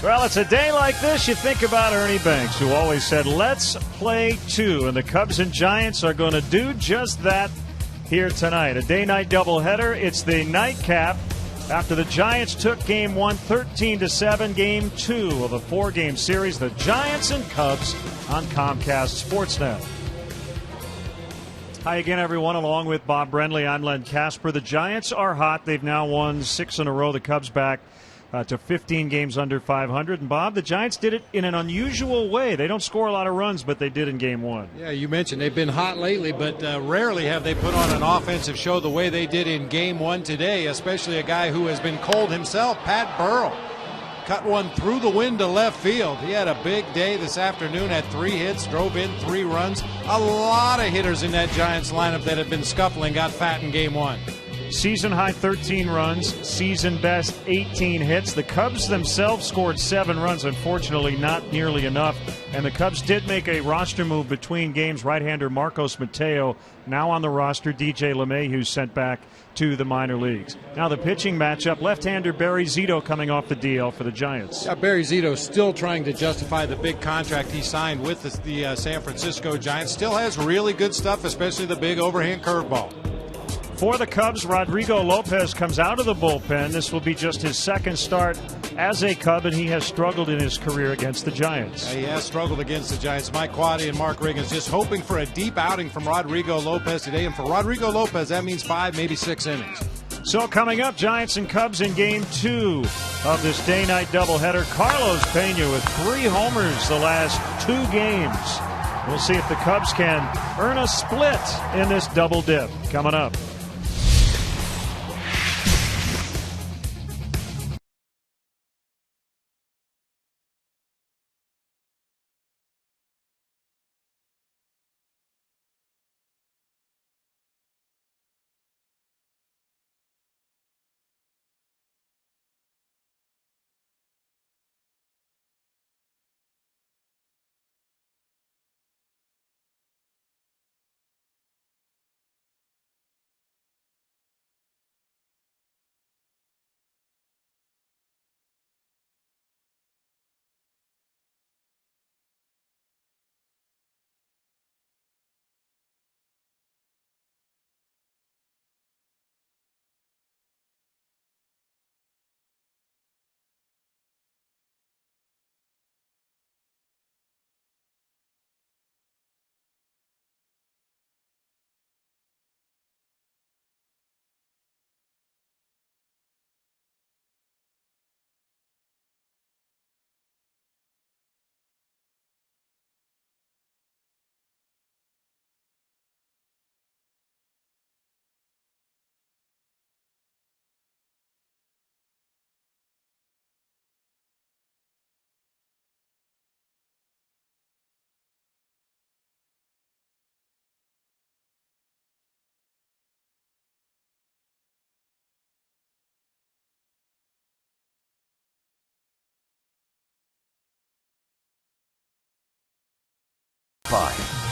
Well, it's a day like this, you think about Ernie Banks, who always said, let's play two. And the Cubs and Giants are going to do just that here tonight. A day-night doubleheader. It's the nightcap after the Giants took Game 1 13-7, Game 2 of a four-game series. The Giants and Cubs on Comcast Sportsnet. Hi again, everyone. Along with Bob Brenly, I'm Len Casper. The Giants are hot. They've now won 6 in a row. The Cubs back to 15 games under 500. And, Bob, the Giants did it in an unusual way. They don't score a lot of runs, but they did in Game 1. Yeah, you mentioned they've been hot lately, but rarely have they put on an offensive show the way they did in Game 1 today, especially a guy who has been cold himself, Pat Burrell. Cut one through the wind to left field. He had a big day this afternoon, had 3 hits, drove in 3 runs. A lot of hitters in that Giants lineup that had been scuffling got fat in Game 1. Season high 13 runs, season best 18 hits. The Cubs themselves scored 7 runs, unfortunately not nearly enough. And the Cubs did make a roster move between games. Right-hander Marcos Mateo now on the roster. DJ LeMahieu sent back to the minor leagues. Now the pitching matchup, left-hander Barry ZITO coming off the DL for the Giants. Yeah, Barry ZITO still trying to justify the big contract he signed with the San Francisco Giants. Still has really good stuff, especially the big overhand curveball. For the Cubs, Rodrigo Lopez comes out of the bullpen. This will be just his second start as a Cub, and he has struggled in his career against the Giants. He has struggled against the Giants. Mike Quade and Mark Riggins just hoping for a deep outing from Rodrigo Lopez today. And for Rodrigo Lopez, that means 5, maybe 6 innings. So coming up, Giants and Cubs in Game 2 of this day-night doubleheader. Carlos Pena with 3 homers the last 2 games. We'll see if the Cubs can earn a split in this double dip. Coming up.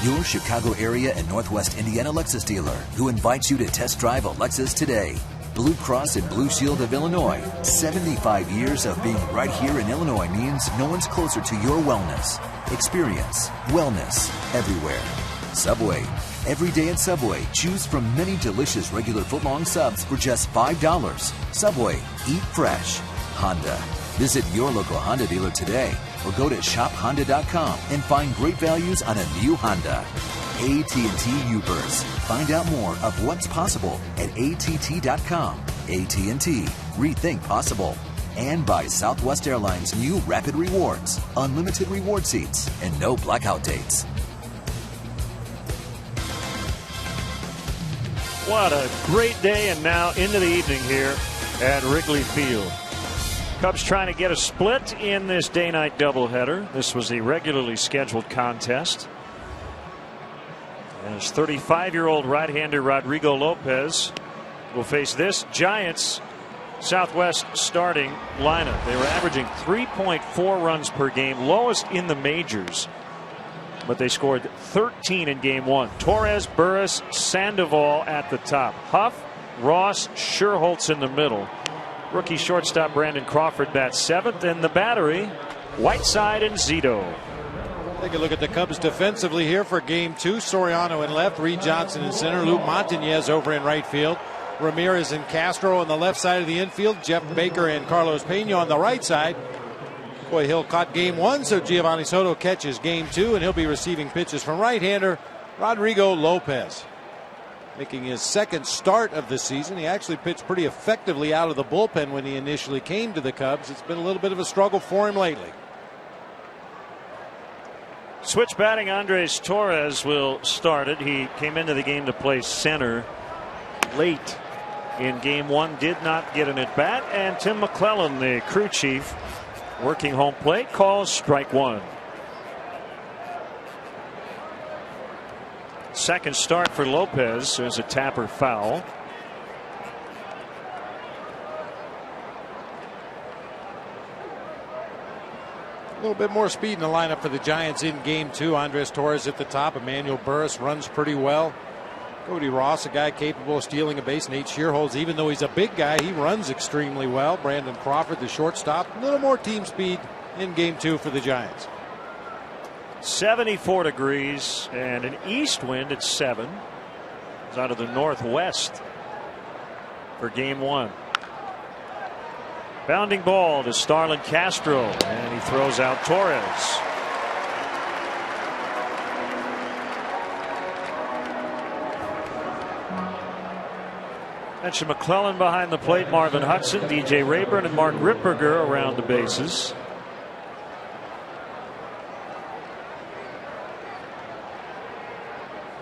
Your Chicago area and Northwest Indiana Lexus dealer, who invites you to test drive a Lexus today. Blue Cross and Blue Shield of Illinois. 75 years of being right here in Illinois means no one's closer to your wellness. Experience wellness everywhere. Subway. Every day at Subway, choose from many delicious regular footlong subs for just $5. Subway. Eat fresh. Honda. Visit your local Honda dealer today or go to shophonda.com and find great values on a new Honda. AT&T U-Burst. Find out more of what's possible at att.com. AT&T. Rethink possible. And by Southwest Airlines' new Rapid Rewards. Unlimited reward seats and no blackout dates. What a great day, and now into the evening here at Wrigley Field. Cubs trying to get a split in this day-night doubleheader. This was a regularly scheduled contest. As 35-year-old right-hander Rodrigo Lopez will face this Giants Southwest starting lineup. They were averaging 3.4 runs per game, lowest in the majors. But they scored 13 in Game 1. TORRES, BURRISS, SANDOVAL at the top. HUFF, Ross, SCHIERHOLTZ in the middle. Rookie shortstop Brandon Crawford bats 7th, and the battery, Whiteside and ZITO. Take a look at the Cubs defensively here for game 2. Soriano in left, Reed Johnson in center, Lou Montanez over in right field, Ramirez and Castro on the left side of the infield, Jeff Baker and Carlos Pena on the right side. Coy Hill caught game 1, so Giovanni Soto catches game 2, and he'll be receiving pitches from right-hander Rodrigo Lopez. Making his second start of the season. He actually pitched pretty effectively out of the bullpen when he initially came to the Cubs. It's been a little bit of a struggle for him lately. Switch batting, Andres Torres will start it. He came into the game to play center late in game 1, did not get an at bat, and Tim McClellan, the crew chief, working home plate, calls strike 1. Second start for Lopez. There's a tapper foul. A little bit more speed in the lineup for the Giants in game 2. Andres Torres at the top. Emmanuel Burris runs pretty well. Cody Ross, a guy capable of stealing a base. Nate Schierholtz, even though he's a big guy, he runs extremely well. Brandon Crawford, the shortstop. A little more team speed in game 2 for the Giants. 74 degrees and an east wind at 7. It's out of the northwest for game 1. Bounding ball to Starlin Castro, and he throws out Torres. Mention McClellan behind the plate, Marvin Hudson, DJ Rayburn, and Mark Ripperger around the bases.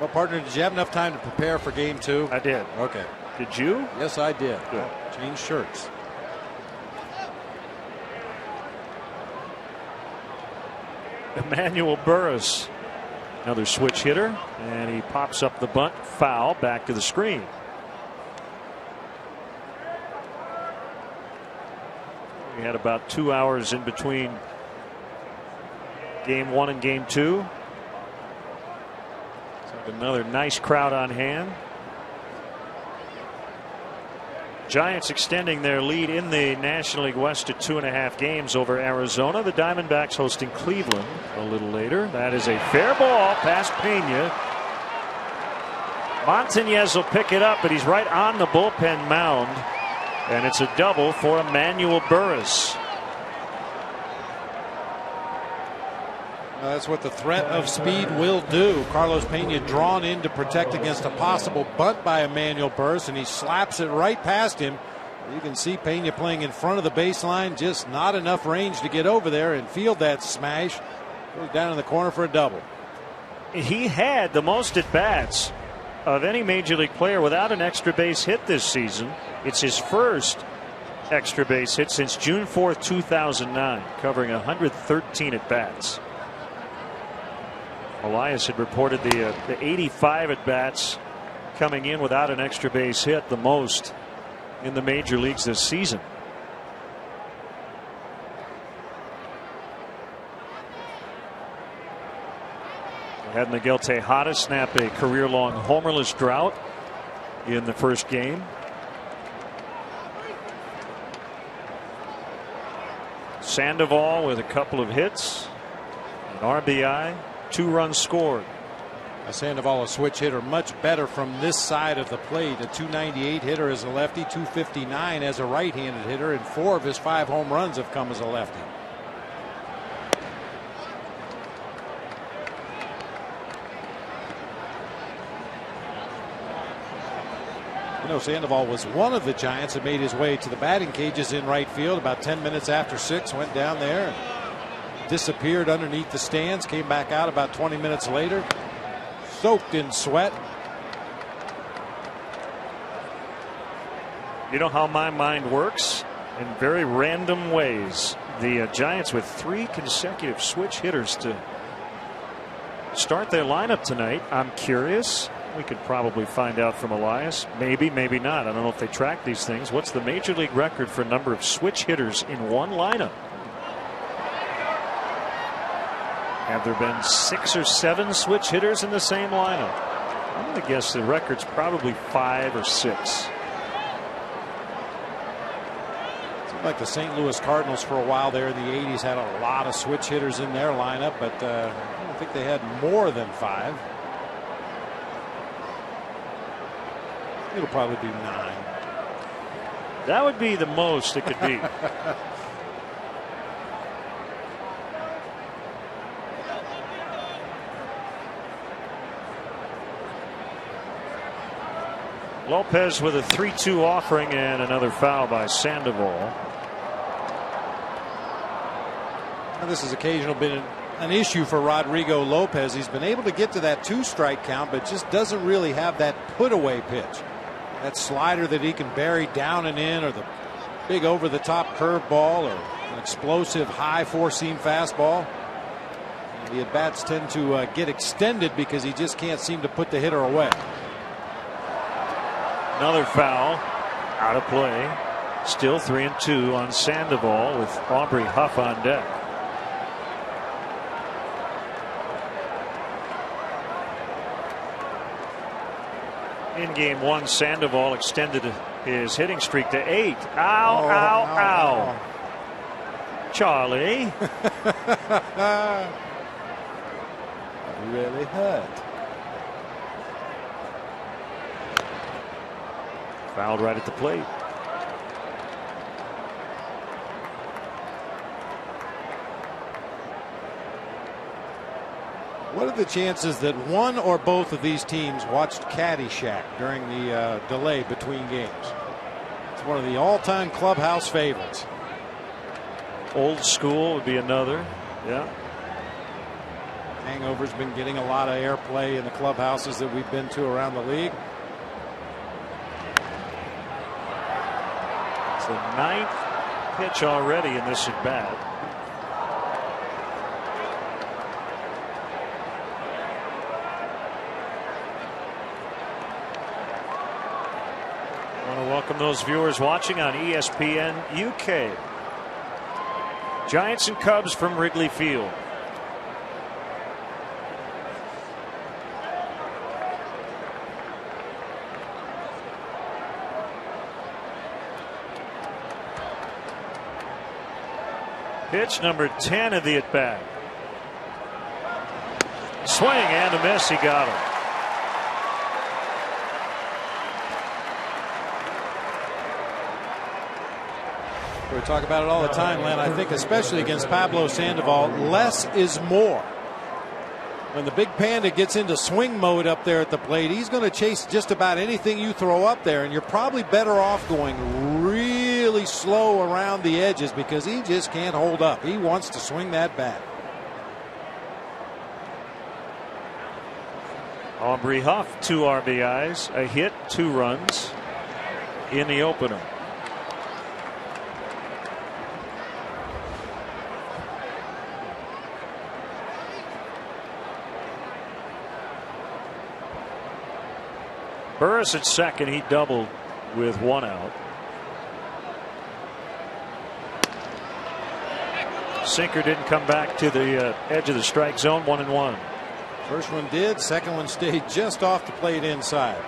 Well, partner, did you have enough time to prepare for game 2? I did. Okay. Did you? Yes, I did. Good. Change shirts. Emmanuel Burris, another switch hitter, and he pops up the bunt, foul, back to the screen. We had about 2 hours in between game 1 and game 2. Another nice crowd on hand. Giants extending their lead in the National League West to 2.5 games over Arizona. The Diamondbacks hosting Cleveland a little later. That is a fair ball past Pena. Montanez will pick it up, but he's right on the bullpen mound, and it's a double for Emmanuel Burris. That's what the threat of speed will do. Carlos Pena drawn in to protect against a possible bunt by Emmanuel Burris, and he slaps it right past him. You can see Pena playing in front of the baseline, just not enough range to get over there and field that smash. Goes down in the corner for a double. He had the most at bats of any major league player without an extra base hit this season. It's his first extra base hit since June 4th, 2009, covering 113 at bats. Elias had reported the 85 at bats coming in without an extra base hit, the most in the major leagues this season. We had Miguel Tejada snap a career-long homerless drought in the first game. Sandoval with a couple of hits, an RBI. 2 runs scored. Sandoval, a switch hitter, much better from this side of the plate. A .298 hitter as a lefty, .259 as a right-handed hitter, and 4 of his 5 home runs have come as a lefty. You know, Sandoval was one of the Giants that made his way to the batting cages in right field about 10 minutes after 6. Went down there and disappeared underneath the stands, came back out about 20 minutes later, soaked in sweat. You know how my mind works? In very random ways. The Giants with 3 consecutive switch hitters to start their lineup tonight. I'm curious. We could probably find out from Elias. Maybe, maybe not. I don't know if they track these things. What's the major league record for number of switch hitters in one lineup? Have there been 6 or 7 switch hitters in the same lineup? I'm going to guess the record's probably 5 or 6. Like the St. Louis Cardinals for a while there in the 80s had a lot of switch hitters in their lineup, but I don't think they had more than 5. It'll probably be 9. That would be the most it could be. Lopez with a 3-2 offering and another foul by Sandoval. Now this has occasionally been an issue for Rodrigo Lopez. He's been able to get to that 2-strike count, but just doesn't really have that put away pitch. That slider that he can bury down and in, or the big over the top curveball, or an explosive high 4-seam fastball. And the at bats tend to get extended because he just can't seem to put the hitter away. Another foul out of play. Still 3-2 on Sandoval with Aubrey Huff on deck. In game 1, Sandoval extended his hitting streak to 8. Ow, ow. Charlie. Really hurt. Fouled right at the plate. What are the chances that one or both of these teams watched Caddyshack during the delay between games? It's one of the all-time clubhouse favorites. Old School would be another. Yeah. Hangover's been getting a lot of airplay in the clubhouses that we've been to around the league. It's the 9th pitch already in this at bat. I want to welcome those viewers watching on ESPN UK. Giants and Cubs from Wrigley Field. Pitch number 10 of the at bat. Swing and a miss. He got him. We talk about it all the time, Len. I think especially against Pablo Sandoval, less is more. When the big panda gets into swing mode up there at the plate, he's going to chase just about anything you throw up there, and you're probably better off going really slow around the edges because he just can't hold up. He wants to swing that bat. Aubrey Huff, 2 RBIs, a hit, 2 runs in the opener. Burris at second. He doubled with 1 out. Sinker didn't come back to the edge of the strike zone. 1-1. First one did. Second one stayed just off the plate inside.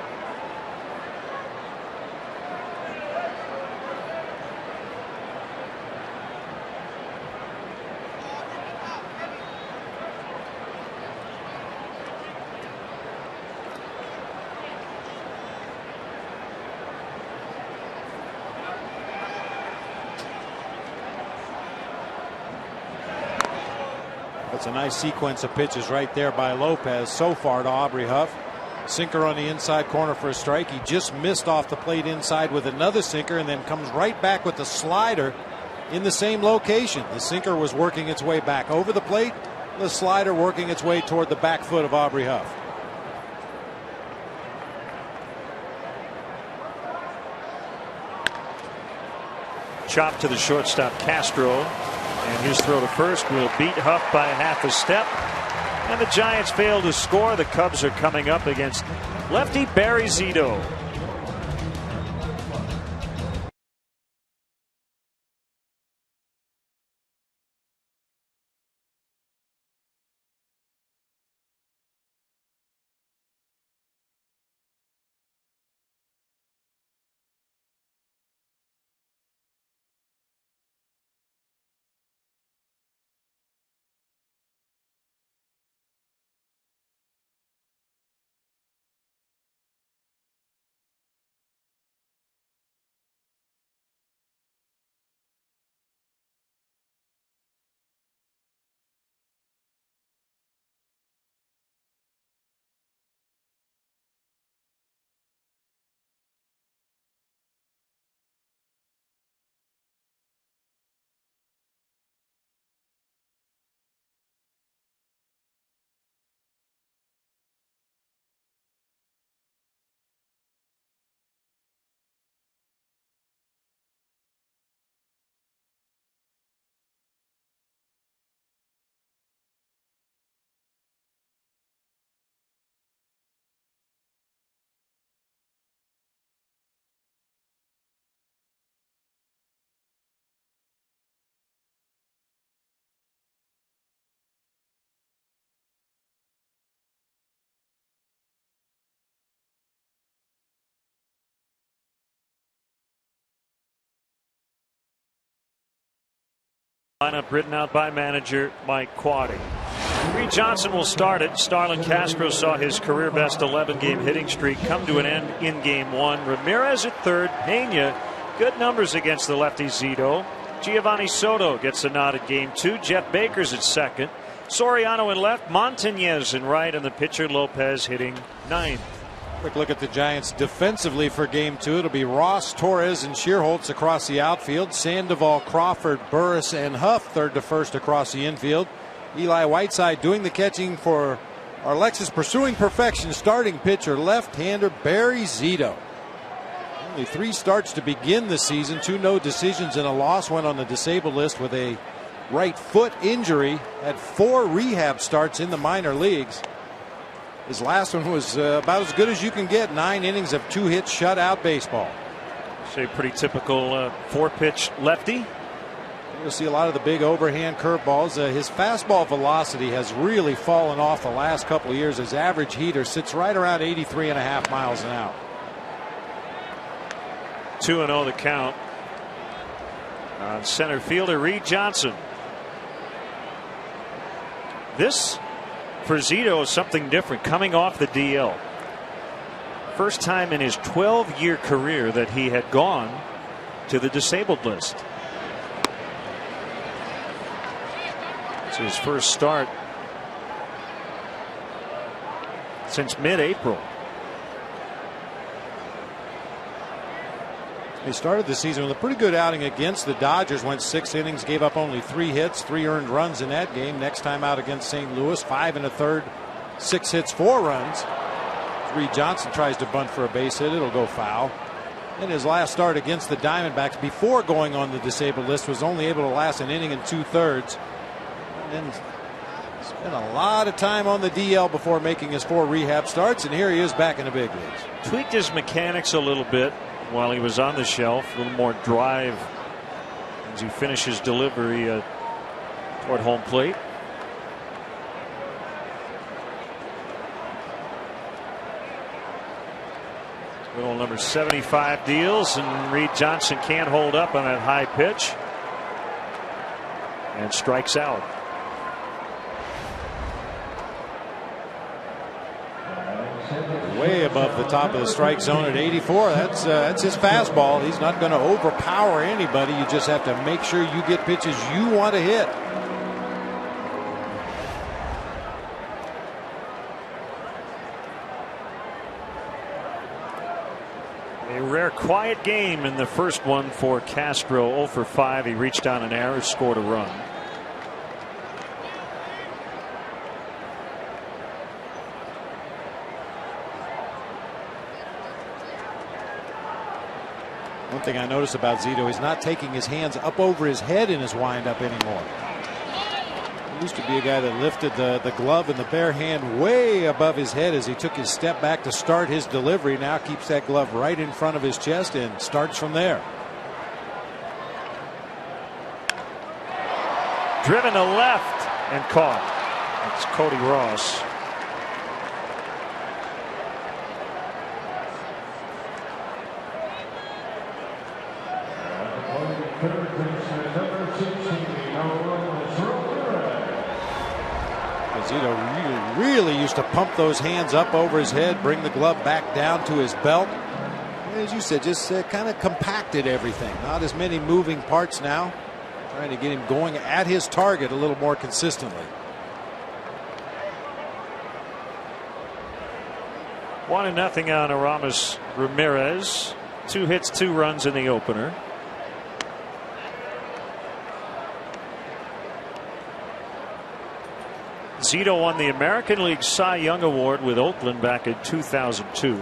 That's a nice sequence of pitches right there by Lopez so far to Aubrey Huff. Sinker on the inside corner for a strike. He just missed off the plate inside with another sinker and then comes right back with the slider in the same location. The sinker was working its way back over the plate. The slider working its way toward the back foot of Aubrey Huff. Chop to the shortstop Castro. And his throw to first will beat Huff by half a step. And the Giants fail to score. The Cubs are coming up against lefty Barry ZITO. Lineup written out by manager Mike Quade. Reed Johnson will start it. Starlin Castro saw his career best 11-game hitting streak come to an end in game one. Ramirez at third. Pena, good numbers against the lefty ZITO. Giovanni Soto gets a nod at game two. Jeff Baker's at second. Soriano in left. Montanez in right. And the pitcher Lopez hitting ninth. Quick look at the Giants defensively for game two. It'll be Ross, Torres, and Schierholtz across the outfield. Sandoval, Crawford, Burris, and Huff third to first across the infield. Eli Whiteside doing the catching for our Lexus pursuing perfection starting pitcher, left-hander Barry ZITO. Only 3 starts to begin the season. 2 no decisions and a loss. Went on the disabled list with a right foot injury. Had 4 rehab starts in the minor leagues. His last one was about as good as you can get. 9 innings of 2 hits shutout baseball. Say pretty typical 4-pitch lefty. You'll see a lot of the big overhand curveballs. His fastball velocity has really fallen off the last couple of years. His average heater sits right around 83.5 miles an hour. 2-0 the count on center fielder Reed Johnson. This for ZITO is something different, coming off the DL. First time in his 12-year career that he had gone to the disabled list. It's his first start since mid-April. He started the season with a pretty good outing against the Dodgers. Went 6 innings, gave up only 3 hits, 3 earned runs in that game. Next time out against St. Louis, 5 1/3, 6 hits, 4 runs. Reed Johnson tries to bunt for a base hit. It'll go foul. In his last start against the Diamondbacks before going on the disabled list was only able to last an inning and 2/3. And spent a lot of time on the DL before making his 4 rehab starts, and here he is back in the big leagues. Tweaked his mechanics a little bit while he was on the shelf. A little more drive as he finishes delivery toward home plate. Little number 75 deals, and Reed Johnson can't hold up on that high pitch and strikes out. Way above the top of the strike zone at 84. That's his fastball. He's not going to overpower anybody. You just have to make sure you get pitches you want to hit. A rare quiet game in the first one for Castro. 0 for 5. He reached on an error, scored a run. One thing I notice about ZITO, he's not taking his hands up over his head in his windup anymore. He used to be a guy that lifted the glove and the bare hand way above his head as he took his step back to start his delivery. Now keeps that glove right in front of his chest and starts from there. Driven to left and caught. It's Cody Ross. ZITO really used to pump those hands up over his head, bring the glove back down to his belt. As you said, just kind of compacted everything. Not as many moving parts now. Trying to get him going at his target a little more consistently. 1-0 on ARAMIS Ramirez. 2 hits, 2 runs in the opener. ZITO won the American League Cy Young Award with Oakland back in 2002.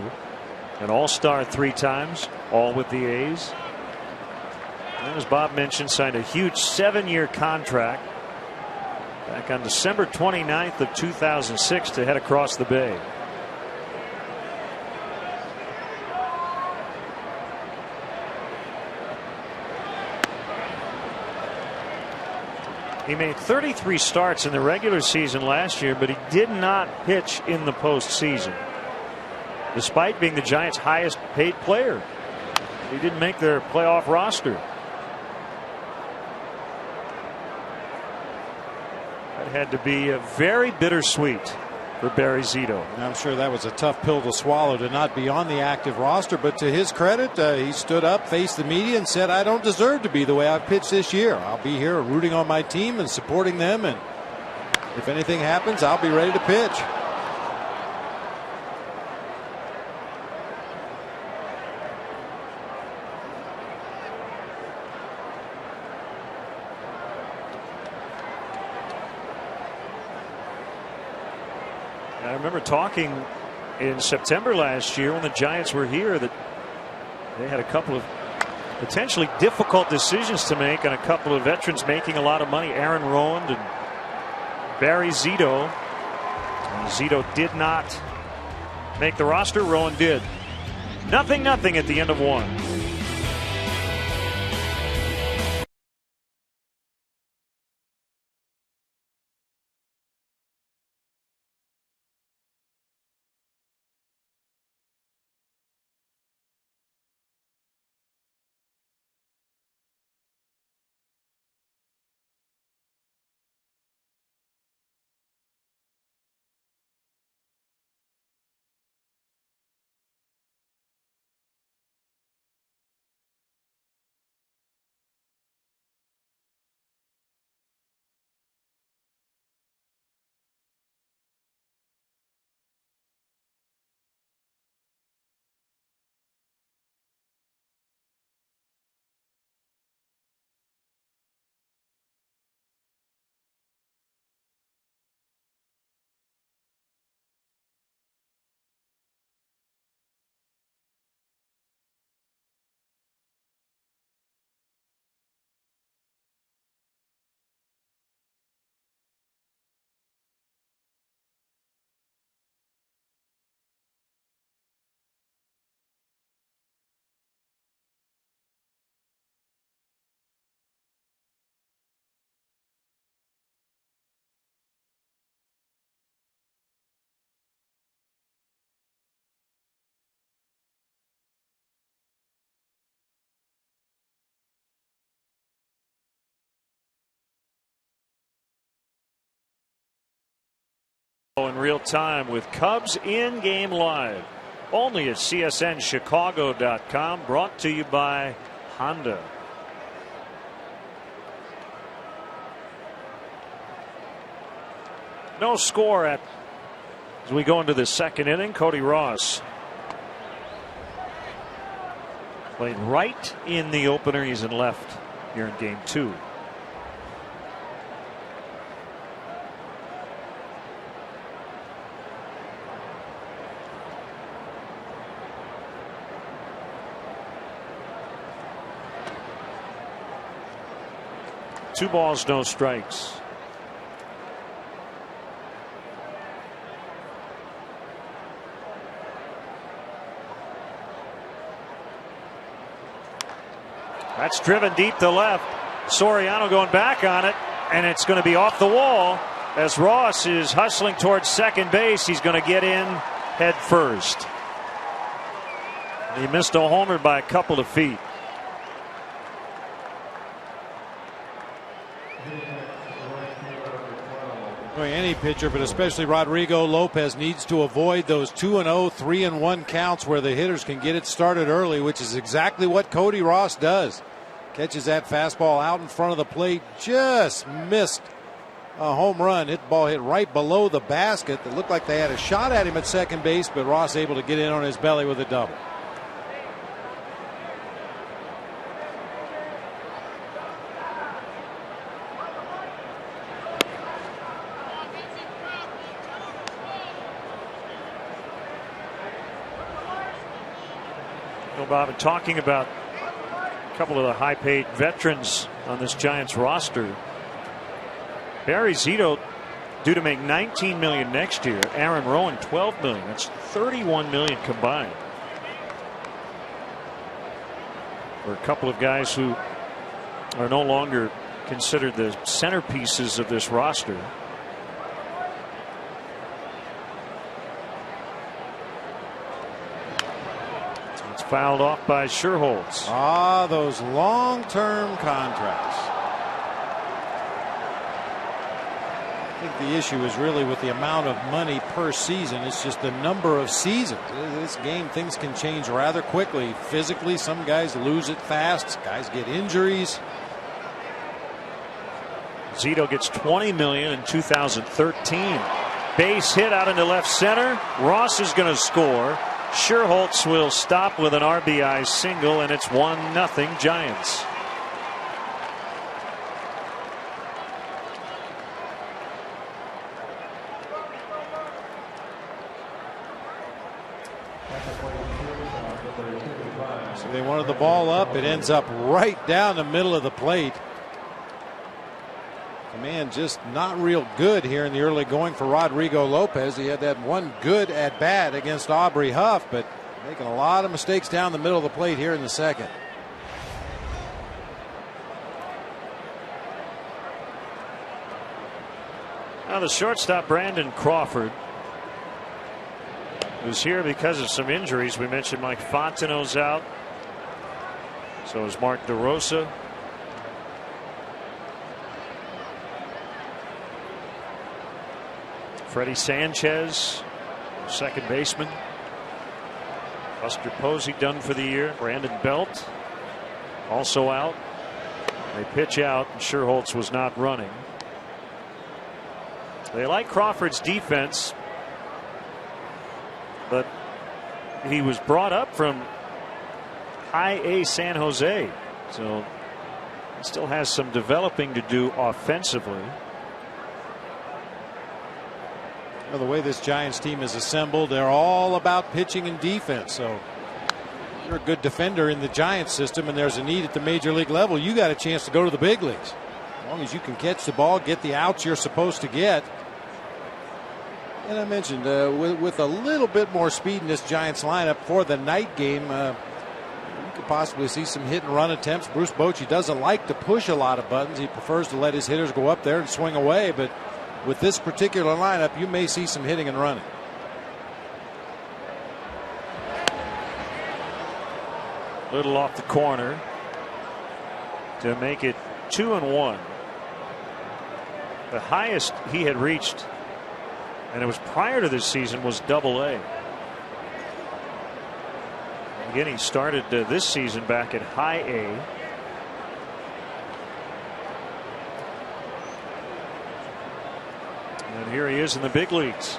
An All-Star 3 times, all with the A's. And as Bob mentioned, signed a huge 7-year contract back on December 29th of 2006 to head across the bay. He made 33 starts in the regular season last year, but he did not pitch in the postseason. Despite being the Giants' highest paid player, he didn't make their playoff roster. That had to be a very bittersweet for Barry ZITO. And I'm sure that was a tough pill to swallow to not be on the active roster, but to his credit, he stood up, faced the media, and said, I don't deserve to be the way I've pitched this year. I'll be here rooting on my team and supporting them, and if anything happens, I'll be ready to pitch. I remember talking in September last year when the Giants were here that they had a couple of potentially difficult decisions to make and a couple of veterans making a lot of money. Aaron Rowand and Barry ZITO. And ZITO did not make the roster. Rowand did. 0-0 at the end of one. In real time with Cubs in game live only at CSNChicago.com, brought to you by Honda. No score as we go into the second inning. Cody Ross played right in the opener. He's in left here in game two. Two balls, no strikes. That's driven deep to left. Soriano going back on it, and it's going to be off the wall as Ross is hustling towards second base. He's going to get in head first. He missed a homer by a couple of feet. Any pitcher, but especially Rodrigo Lopez, needs to avoid those 2-0, 3-1 counts where the hitters can get it started early, which is exactly what Cody Ross does. Catches that fastball out in front of the plate, just missed a home run. Ball hit right below the basket. It looked like they had a shot at him at second base, but Ross able to get in on his belly with a double. Bob, talking about a couple of the high-paid veterans on this Giants roster. Barry ZITO due to make $19 million next year. Aaron Rowand $12 million. That's $31 million combined. For a couple of guys who are no longer considered the centerpieces of this roster. Fouled off by Schierholtz. Ah, those long-term contracts. I think the issue is really with the amount of money per season. It's just the number of seasons. This game, things can change rather quickly. Physically, some guys lose it fast. Guys get injuries. ZITO gets $20 million in 2013. Base hit out into left center. Ross is going to score. SCHIERHOLTZ will stop with an RBI single, and it's 1-0 Giants. So they wanted the ball up. It ends up right down the middle of the plate. Command just not real good here in the early going for Rodrigo Lopez. He had that one good at bat against Aubrey Huff, but making a lot of mistakes down the middle of the plate here in the second. Now the shortstop Brandon Crawford was here because of some injuries. We mentioned Mike Fontenot's out. So is Mark DeRosa. Freddie Sanchez, second baseman. Buster Posey done for the year. Brandon Belt also out. They pitch out, and SCHIERHOLTZ was not running. They like Crawford's defense, but he was brought up from High A San Jose, so he still has some developing to do offensively. Well, the way this Giants team is assembled, they're all about pitching and defense. So you're a good defender in the Giants system, and there's a need at the major league level. You got a chance to go to the big leagues. As long as you can catch the ball, get the outs you're supposed to get. And I mentioned with a little bit more speed in this Giants lineup for the night game, you could possibly see some hit and run attempts. Bruce Bochy doesn't like to push a lot of buttons. He prefers to let his hitters go up there and swing away. But with this particular lineup, you may see some hitting and running. Little off the corner to make it 2-1. The highest he had reached, and it was prior to this season, was Double-A. Again, he started this season back at High A. And here he is in the big leagues.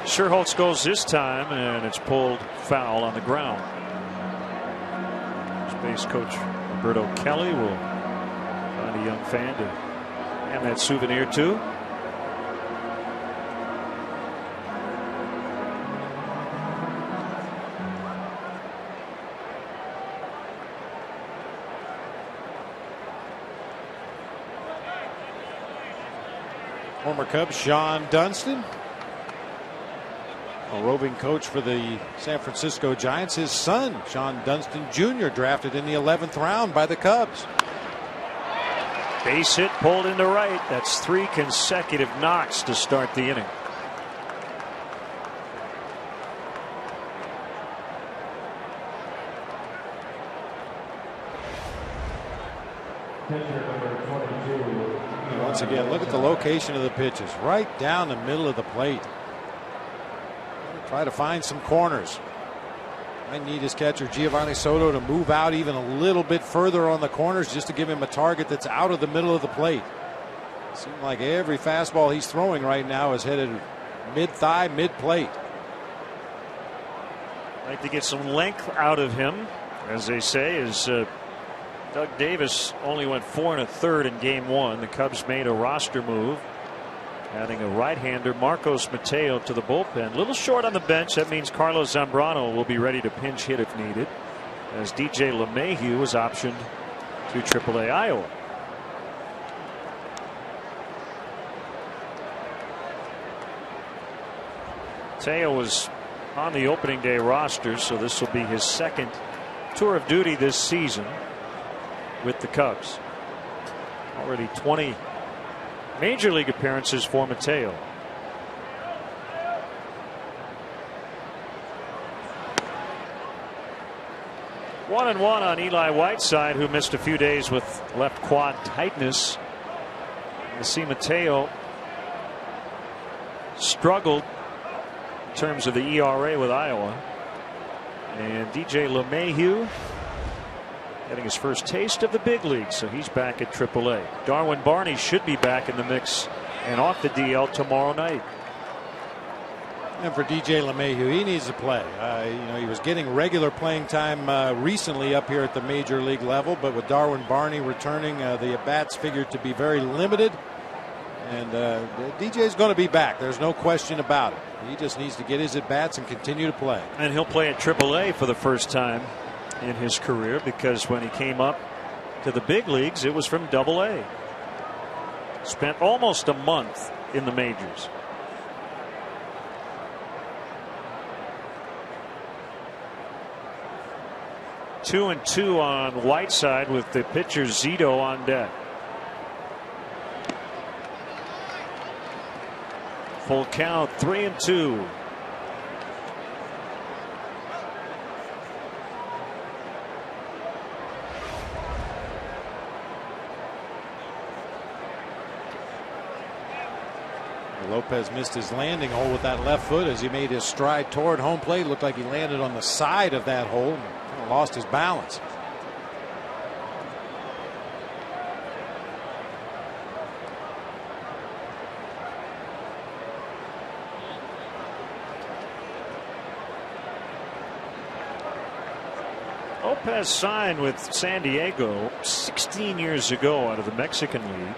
SCHIERHOLTZ goes this time, and it's pulled foul on the ground. His base coach Roberto Kelly will find a young fan to hand that souvenir to. Former Cub Sean Dunston, a roving coach for the San Francisco Giants. His son, Sean Dunston Jr., drafted in the 11th round by the Cubs. Base hit pulled into right. That's 3 consecutive knocks to start the inning. Once again, look at the location of the pitches, right down the middle of the plate. Try to find some corners. I need his catcher Giovanni Soto to move out even a little bit further on the corners just to give him a target that's out of the middle of the plate. Seems like every fastball he's throwing right now is headed mid-thigh, mid-plate. Like to get some length out of him, as they say, as Doug Davis only went 4 1/3 in game 1. The Cubs made a roster move, adding a right-hander, Marcos Mateo, to the bullpen. A little short on the bench. That means Carlos Zambrano will be ready to pinch hit if needed, as DJ LeMahieu was optioned to AAA Iowa. Mateo was on the opening day roster, so this will be his second tour of duty this season with the Cubs. Already 20 major league appearances for Mateo. One and one on Eli Whiteside, who missed a few days with left quad tightness. You see Mateo struggled in terms of the ERA with Iowa. And DJ LeMahieu getting his first taste of the big league, so he's back at AAA. Darwin Barney should be back in the mix and off the DL tomorrow night. And for DJ LeMahieu, he needs to play. He was getting regular playing time recently up here at the major league level, but with Darwin Barney returning, the at-bats figured to be very limited. And DJ's going to be back. There's no question about it. He just needs to get his at-bats and continue to play. And he'll play at AAA for the first time in his career, because when he came up to the big leagues, it was from AA. Spent almost a month in the majors. Two and two on Whiteside with the pitcher ZITO on deck. Full count, 3-2. Lopez missed his landing hole with that left foot as he made his stride toward home plate. Looked like he landed on the side of that hole and kind of lost his balance. Lopez signed with San Diego 16 years ago out of the Mexican League.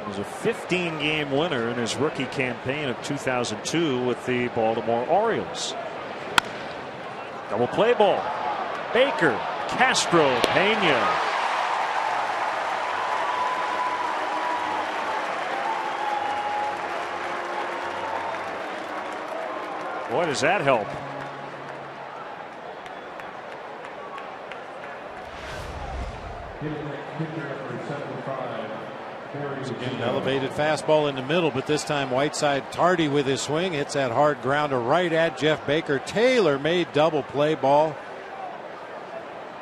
He was a 15-game winner in his rookie campaign of 2002 with the Baltimore Orioles. Double play ball. Baker, Castro, Pena. Boy, does that help. Again, elevated fastball in the middle, but this time Whiteside tardy with his swing. Hits that hard grounder right at Jeff Baker. Taylor made double play ball.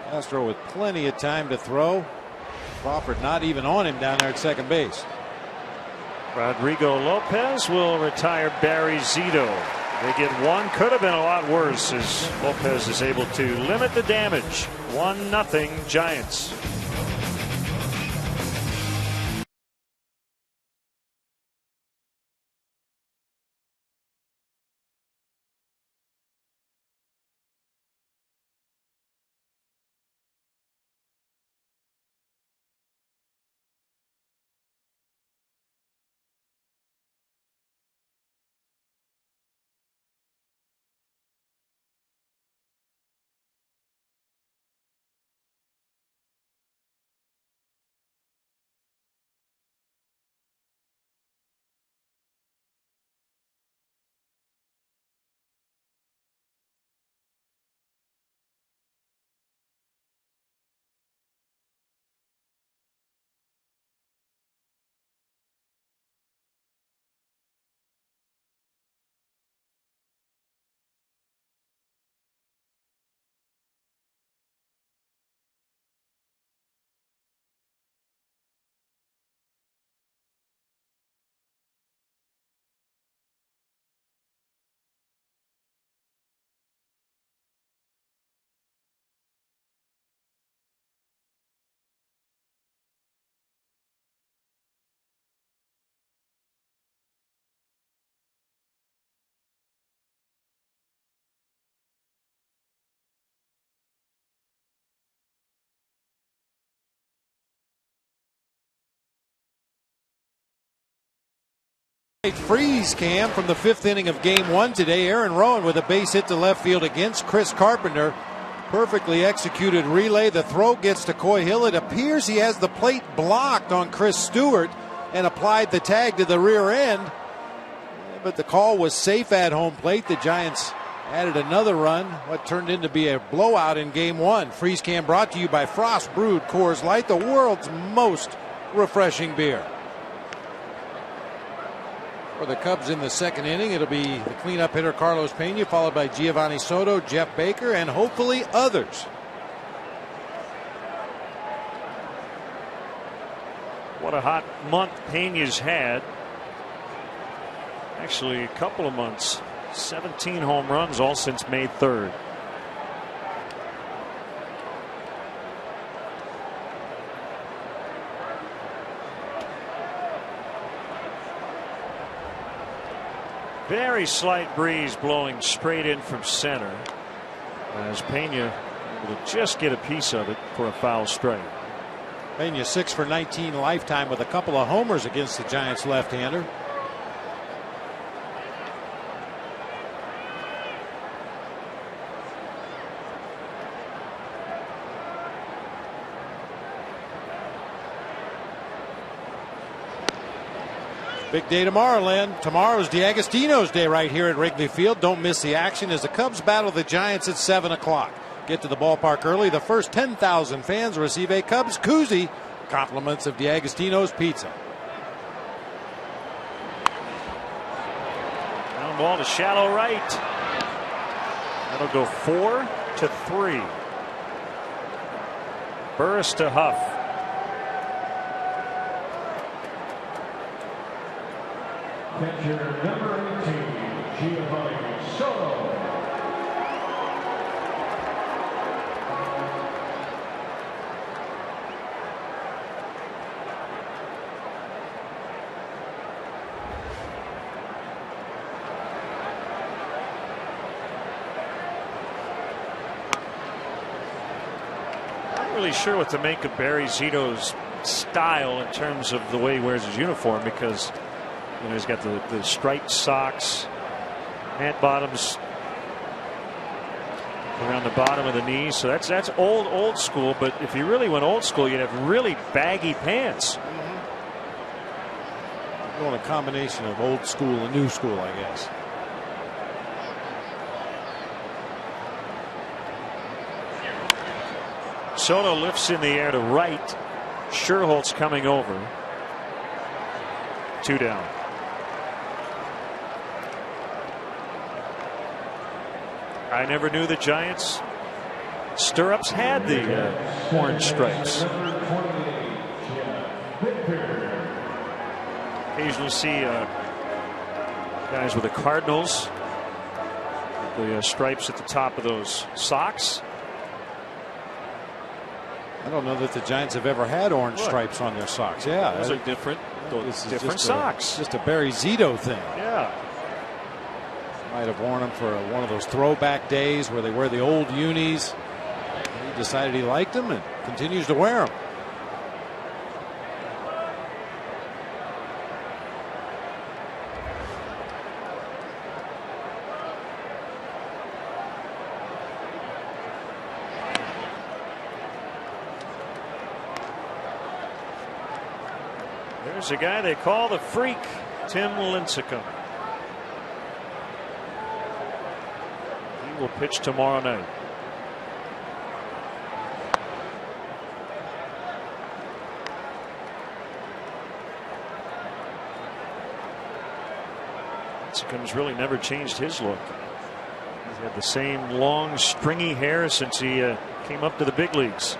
Castro with plenty of time to throw. Crawford not even on him down there at second base. Rodrigo Lopez will retire Barry ZITO. They get one. Could have been a lot worse as Lopez is able to limit the damage. 1-0 Giants. Freeze cam from the fifth inning of game one today. Aaron Rowan with a base hit to left field against Chris Carpenter. Perfectly executed relay. The throw gets to Coy Hill. It appears he has the plate blocked on Chris Stewart and applied the tag to the rear end. But the call was safe at home plate. The Giants added another run, what turned into be a blowout in game one. Freeze cam brought to you by Frost Brewed Coors Light, the world's most refreshing beer. For the Cubs in the second inning, it'll be the cleanup hitter Carlos Pena, followed by Giovanni Soto, Jeff Baker, and hopefully others. What a hot month Pena's had. Actually, a couple of months. 17 home runs, all since May 3rd. Very slight breeze blowing straight in from center as Pena will just get a piece of it for a foul strike. Pena 6 for 19 lifetime with a couple of homers against the Giants left-hander. Big day tomorrow, Len. Tomorrow's DeAgostino's day right here at Wrigley Field. Don't miss the action as the Cubs battle the Giants at 7 o'clock. Get to the ballpark early. The first 10,000 fans receive a Cubs koozie. Compliments of DeAgostino's Pizza. Ground ball to shallow right. That'll go 4-3. Burris to Huff. Catcher number 18, Soto. Not really sure what to make of Barry Zito's style in terms of the way he wears his uniform, because you know, he's got the striped socks, pant bottoms around the bottom of the knees. So that's old school. But if you really went old school, you'd have really baggy pants. Going a combination of old school and new school, I guess. Soto lifts in the air to right. Schierholtz coming over. 2 down. I never knew the Giants stirrups had the orange stripes. Occasionally see guys with the Cardinals, the stripes at the top of those socks. I don't know that the Giants have ever had orange stripes on their socks. Yeah, those are different. Those different socks. Just a Barry Zito thing. Yeah. Might have worn them for one of those throwback days where they wear the old unis. He decided he liked them and continues to wear them. There's a guy they call the Freak, Tim Lincecum. He will pitch tomorrow night. Lincecum's really never changed his look. He's had the same long, stringy hair since he came up to the big leagues.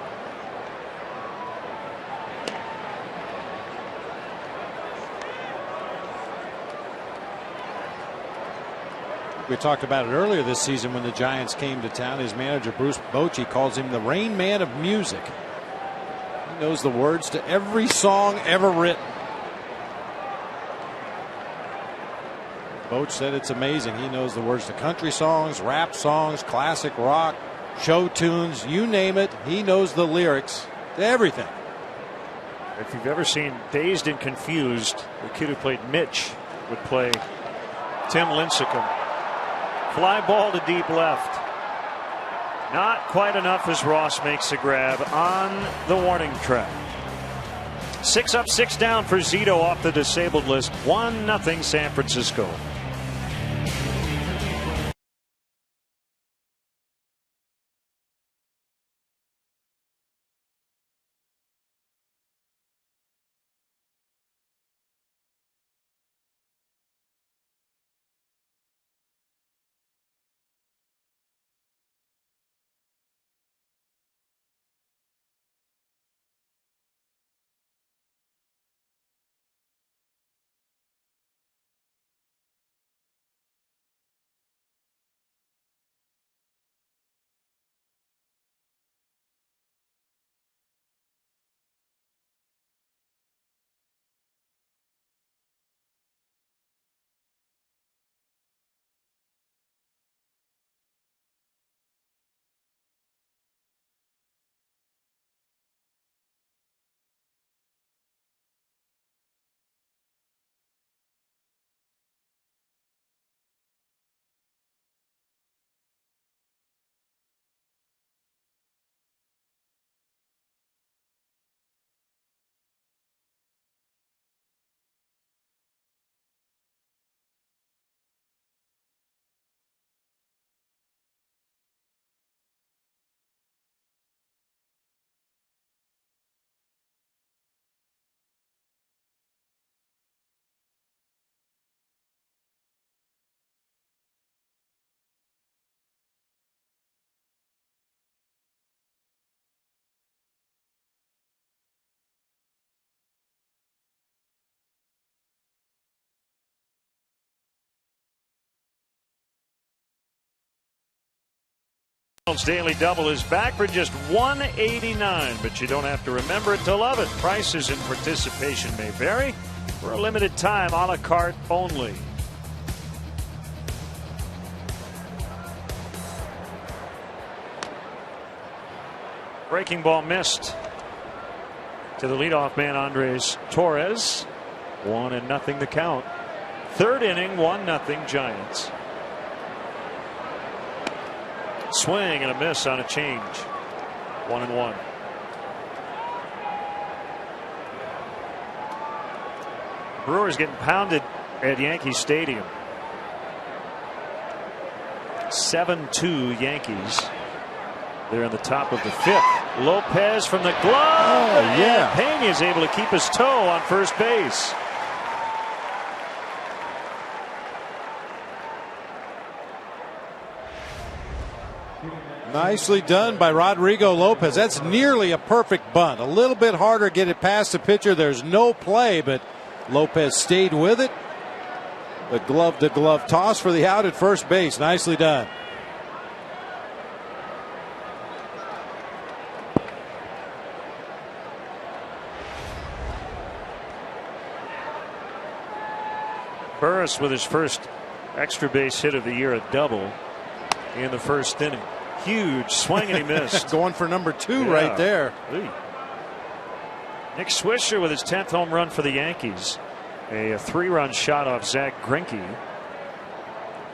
We talked about it earlier this season when the Giants came to town. His manager, Bruce Bochy, calls him the Rain Man of music. He knows the words to every song ever written. Boch said it's amazing. He knows the words to country songs, rap songs, classic rock, show tunes, you name it. He knows the lyrics to everything. If you've ever seen Dazed and Confused, the kid who played Mitch would play Tim Lincecum. Fly ball to deep left. Not quite enough as Ross makes a grab on the warning track. 6 up, 6 down for Zito off the disabled list. 1-0 San Francisco. Daily Double is back for just $189, but you don't have to remember it to love it. Prices and participation may vary. For a limited time, a la carte only. Breaking ball missed to the leadoff man, Andres Torres. 1-0 the count. Third inning, 1-0 Giants. Swing and a miss on a change. 1-1. Brewers getting pounded at Yankee Stadium. 7-2 Yankees. They're in the top of the fifth. Lopez from the glove. Oh, yeah. Pena is able to keep his toe on first base. Nicely done by Rodrigo Lopez. That's nearly a perfect bunt. A little bit harder to get it past the pitcher. There's no play, but Lopez stayed with it. The glove-to-glove toss for the out at first base. Nicely done. Burress with his first extra base hit of the year, a double in the first inning. Huge swing and he missed. Going for number 2 right there. Nick Swisher with his 10th home run for the Yankees. A 3-run shot off Zach Greinke.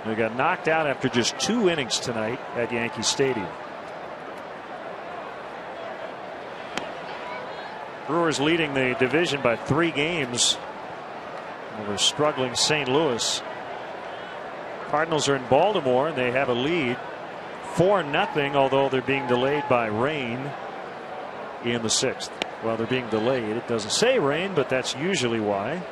They got knocked out after just 2 innings tonight at Yankee Stadium. Brewers leading the division by 3 games over struggling St. Louis. Cardinals are in Baltimore and they have a lead 4-0, although they're being delayed by rain in the 6th. Well, they're being delayed. It doesn't say rain, but that's usually why.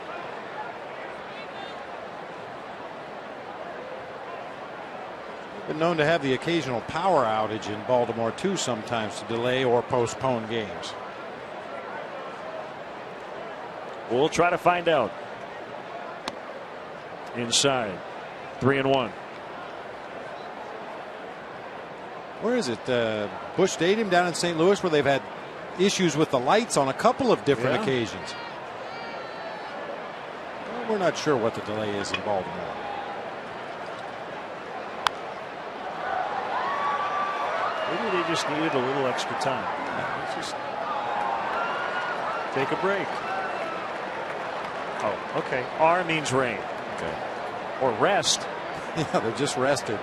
Been known to have the occasional power outage in Baltimore too, sometimes to delay or postpone games. We'll try to find out. Inside, 3-1. Where is it? Busch Stadium down in St. Louis, where they've had issues with the lights on a couple of different occasions. Well, we're not sure what the delay is in Baltimore. Maybe they just needed a little extra time. Let's just take a break. Oh, okay. R means rain. Okay. Or rest. Yeah, they're just rested.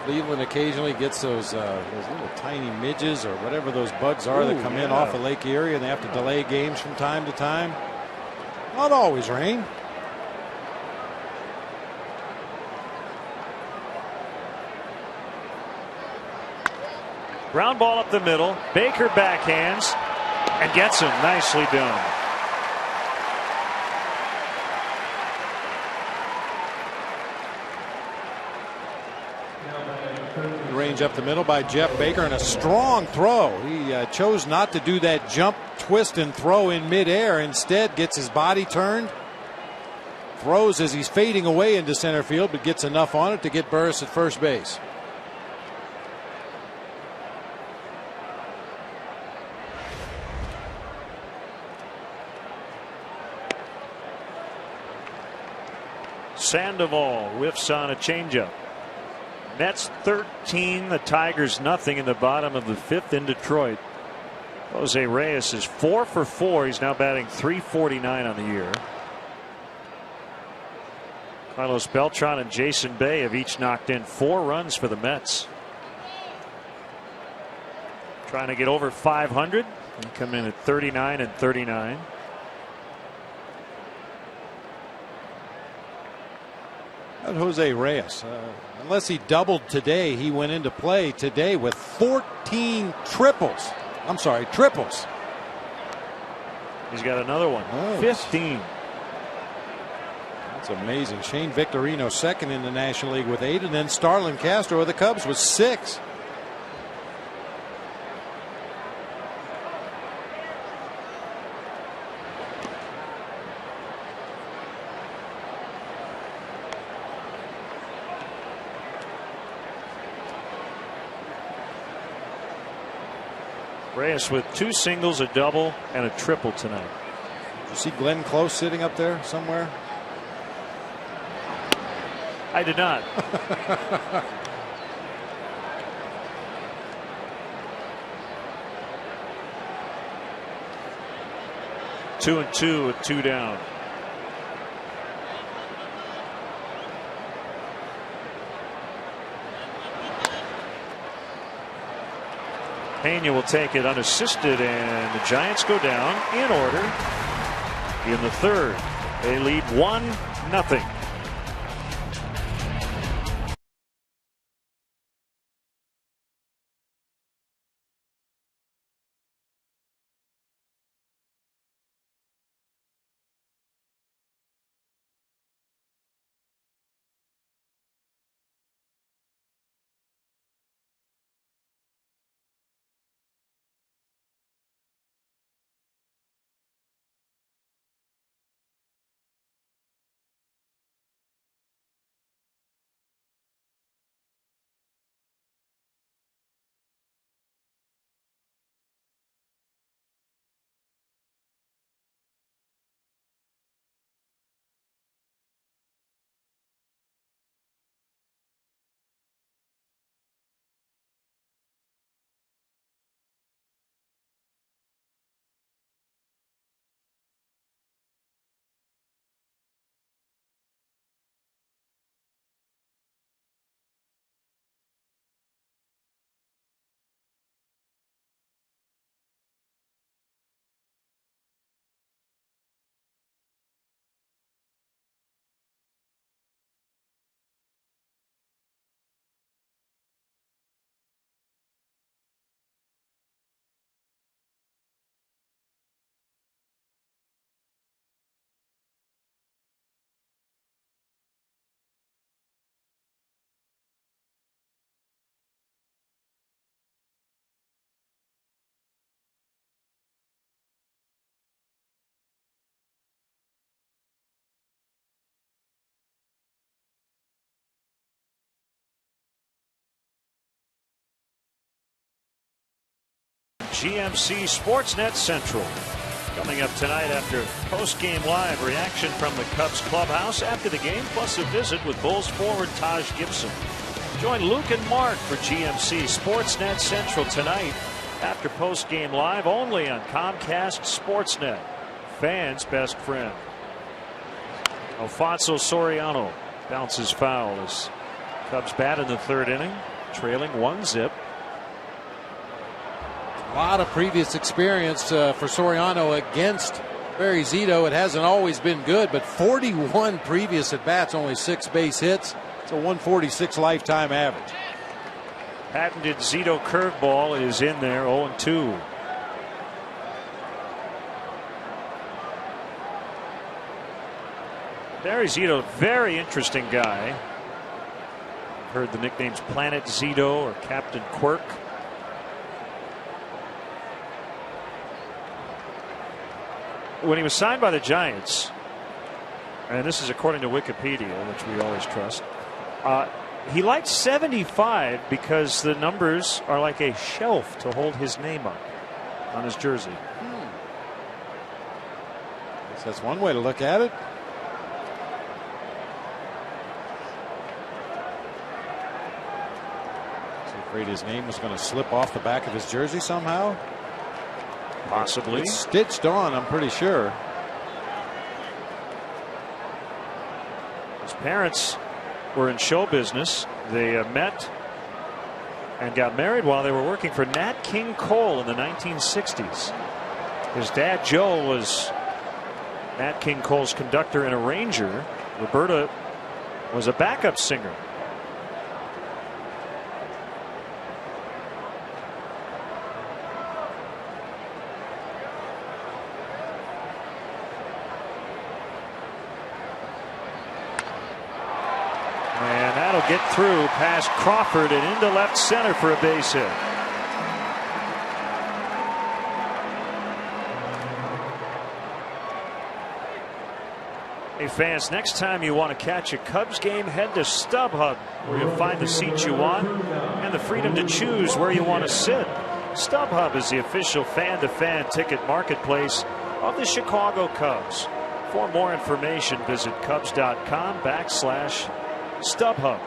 Cleveland occasionally gets those little tiny midges or whatever those bugs are that come in off of Lake Erie, and they have to delay games from time to time. Not always rain. Ground ball up the middle. Baker backhands and gets him. Nicely done. Range up the middle by Jeff Baker, and a strong throw. He chose not to do that jump, twist, and throw in midair. Instead, gets his body turned, throws as he's fading away into center field, but gets enough on it to get Burress at first base. Sandoval whiffs on a changeup. Mets 13, the Tigers nothing in the bottom of the 5th in Detroit. Jose Reyes is 4 for 4. He's now batting .349 on the year. Carlos Beltran and Jason Bay have each knocked in 4 runs for the Mets. Trying to get over 500 and come in at 39 and 39. Jose Reyes, unless he doubled today, he went into play today with 14 triples. I'm sorry, triples. He's got another one. 15. That's amazing. Shane Victorino second in the National League with 8, and then Starlin Castro of the Cubs with 6. Reyes with 2 singles, a double, and a triple tonight. Did you see Glenn Close sitting up there somewhere? I did not. 2-2 with 2 down. Pena will take it unassisted, and the Giants go down in order in the 3rd. They lead 1-0. GMC Sportsnet Central. Coming up tonight after post-game live reaction from the Cubs clubhouse after the game, plus a visit with Bulls forward Taj Gibson. Join Luke and Mark for GMC Sportsnet Central tonight after post-game live only on Comcast Sportsnet. Fans' best friend. Alfonso Soriano bounces foul as Cubs bat in the 3rd inning, trailing 1-0. A lot of previous experience for Soriano against Barry ZITO. It hasn't always been good, but 41 previous at bats, only 6 base hits. It's a 146 lifetime average. Patented ZITO curveball is in there, 0-2. Barry ZITO, very interesting guy. Heard the nicknames Planet ZITO or Captain Quirk. When he was signed by the Giants, and this is according to Wikipedia, which we always trust, he liked 75 because the numbers are like a shelf to hold his name up on his jersey. Guess that's one way to look at it. So afraid his name was going to slip off the back of his jersey somehow. Possibly. It's stitched on, I'm pretty sure. His parents were in show business. They met and got married while they were working for Nat King Cole in the 1960s. His dad, Joe, was Nat King Cole's conductor and arranger. Roberta was a backup singer. Get through past Crawford and into left center for a base hit. Hey fans, next time you want to catch a Cubs game, head to StubHub, where you'll find the seats you want and the freedom to choose where you want to sit. StubHub is the official fan-to-fan ticket marketplace of the Chicago Cubs. For more information, visit Cubs.com/StubHub.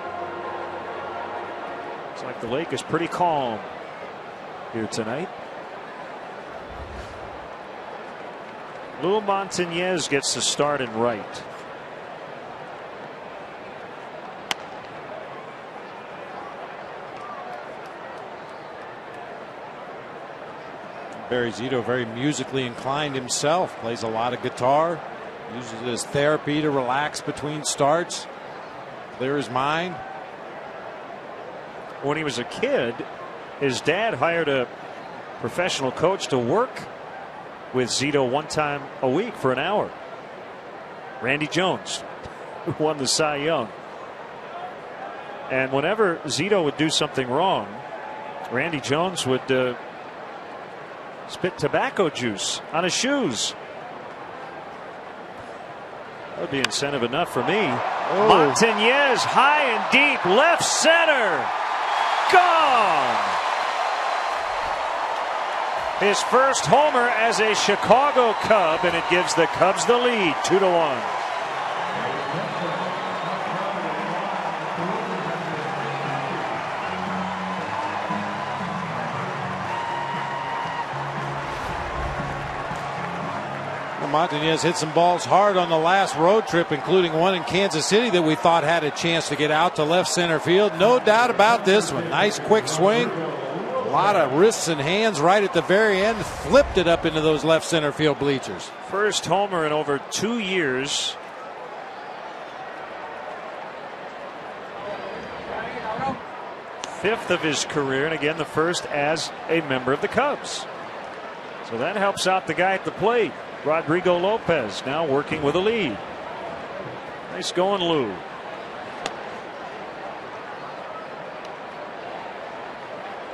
It's like the lake is pretty calm here tonight. Lou Montanez gets the start in right. Barry Zito, very musically inclined himself, plays a lot of guitar, uses it as therapy to relax between starts, clear his mind. When he was a kid, his dad hired a professional coach to work with Zito one time a week for an hour. Randy Jones, who won the Cy Young. And whenever Zito would do something wrong, Randy Jones would spit tobacco juice on his shoes. That would be incentive enough for me. Oh. Montanez, high and deep, left center. Gone. His first homer as a Chicago Cub, and it gives the Cubs the lead, 2-1. Montanez hit some balls hard on the last road trip, including one in Kansas City that we thought had a chance to get out to left center field. No doubt about this one. Nice quick swing. A lot of wrists and hands right at the very end. Flipped it up into those left center field bleachers. First homer in over 2 years. Fifth of his career, and again the first as a member of the Cubs. So that helps out the guy at the plate. Rodrigo Lopez now working with a lead. Nice going, Lou.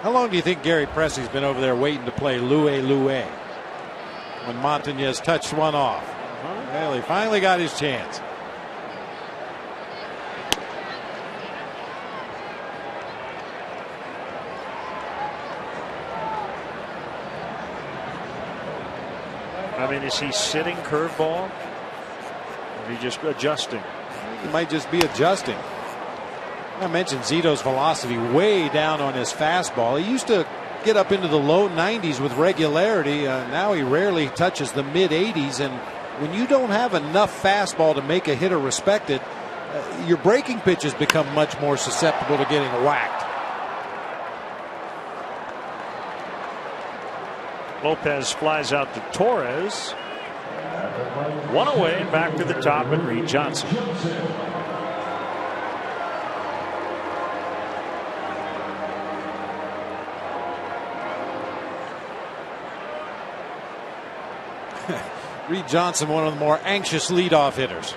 How long do you think Gary Presley's been over there waiting to play Louie when Montanez touched one off? Well, he finally got his chance. I mean, is he sitting curveball? Or is he just adjusting? He might just be adjusting. I mentioned Zito's velocity way down on his fastball. He used to get up into the low 90s with regularity. Now he rarely touches the mid 80s. And when you don't have enough fastball to make a hitter respected, your breaking pitches become much more susceptible to getting whacked. Lopez flies out to Torres. One away and back to the top and Reed Johnson. Reed Johnson, one of the more anxious leadoff hitters.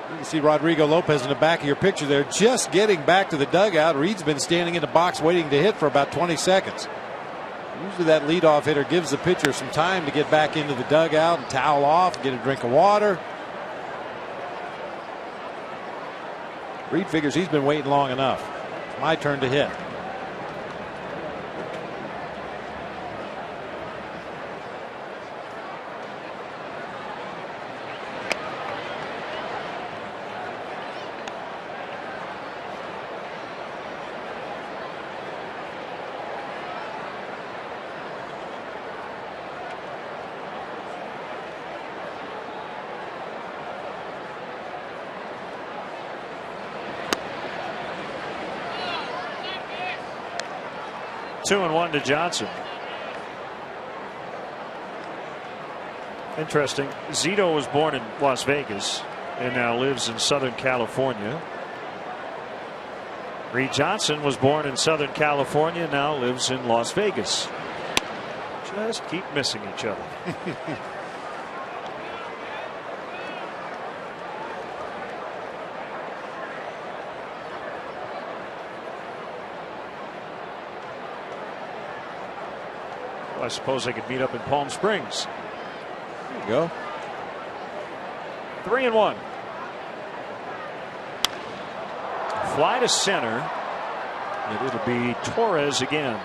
You can see Rodrigo Lopez in the back of your picture there, just getting back to the dugout. Reed's been standing in the box waiting to hit for about 20 seconds. Usually that leadoff hitter gives the pitcher some time to get back into the dugout and towel off, get a drink of water. Reed figures he's been waiting long enough. It's my turn to hit. Two and one to Johnson. Interesting. Zito was born in Las Vegas and now lives in Southern California. Reed Johnson was born in Southern California and now lives in Las Vegas. Just keep missing each other. I suppose they could meet up in Palm Springs. There you go. 3-1. Fly to center. And it'll be Torres again.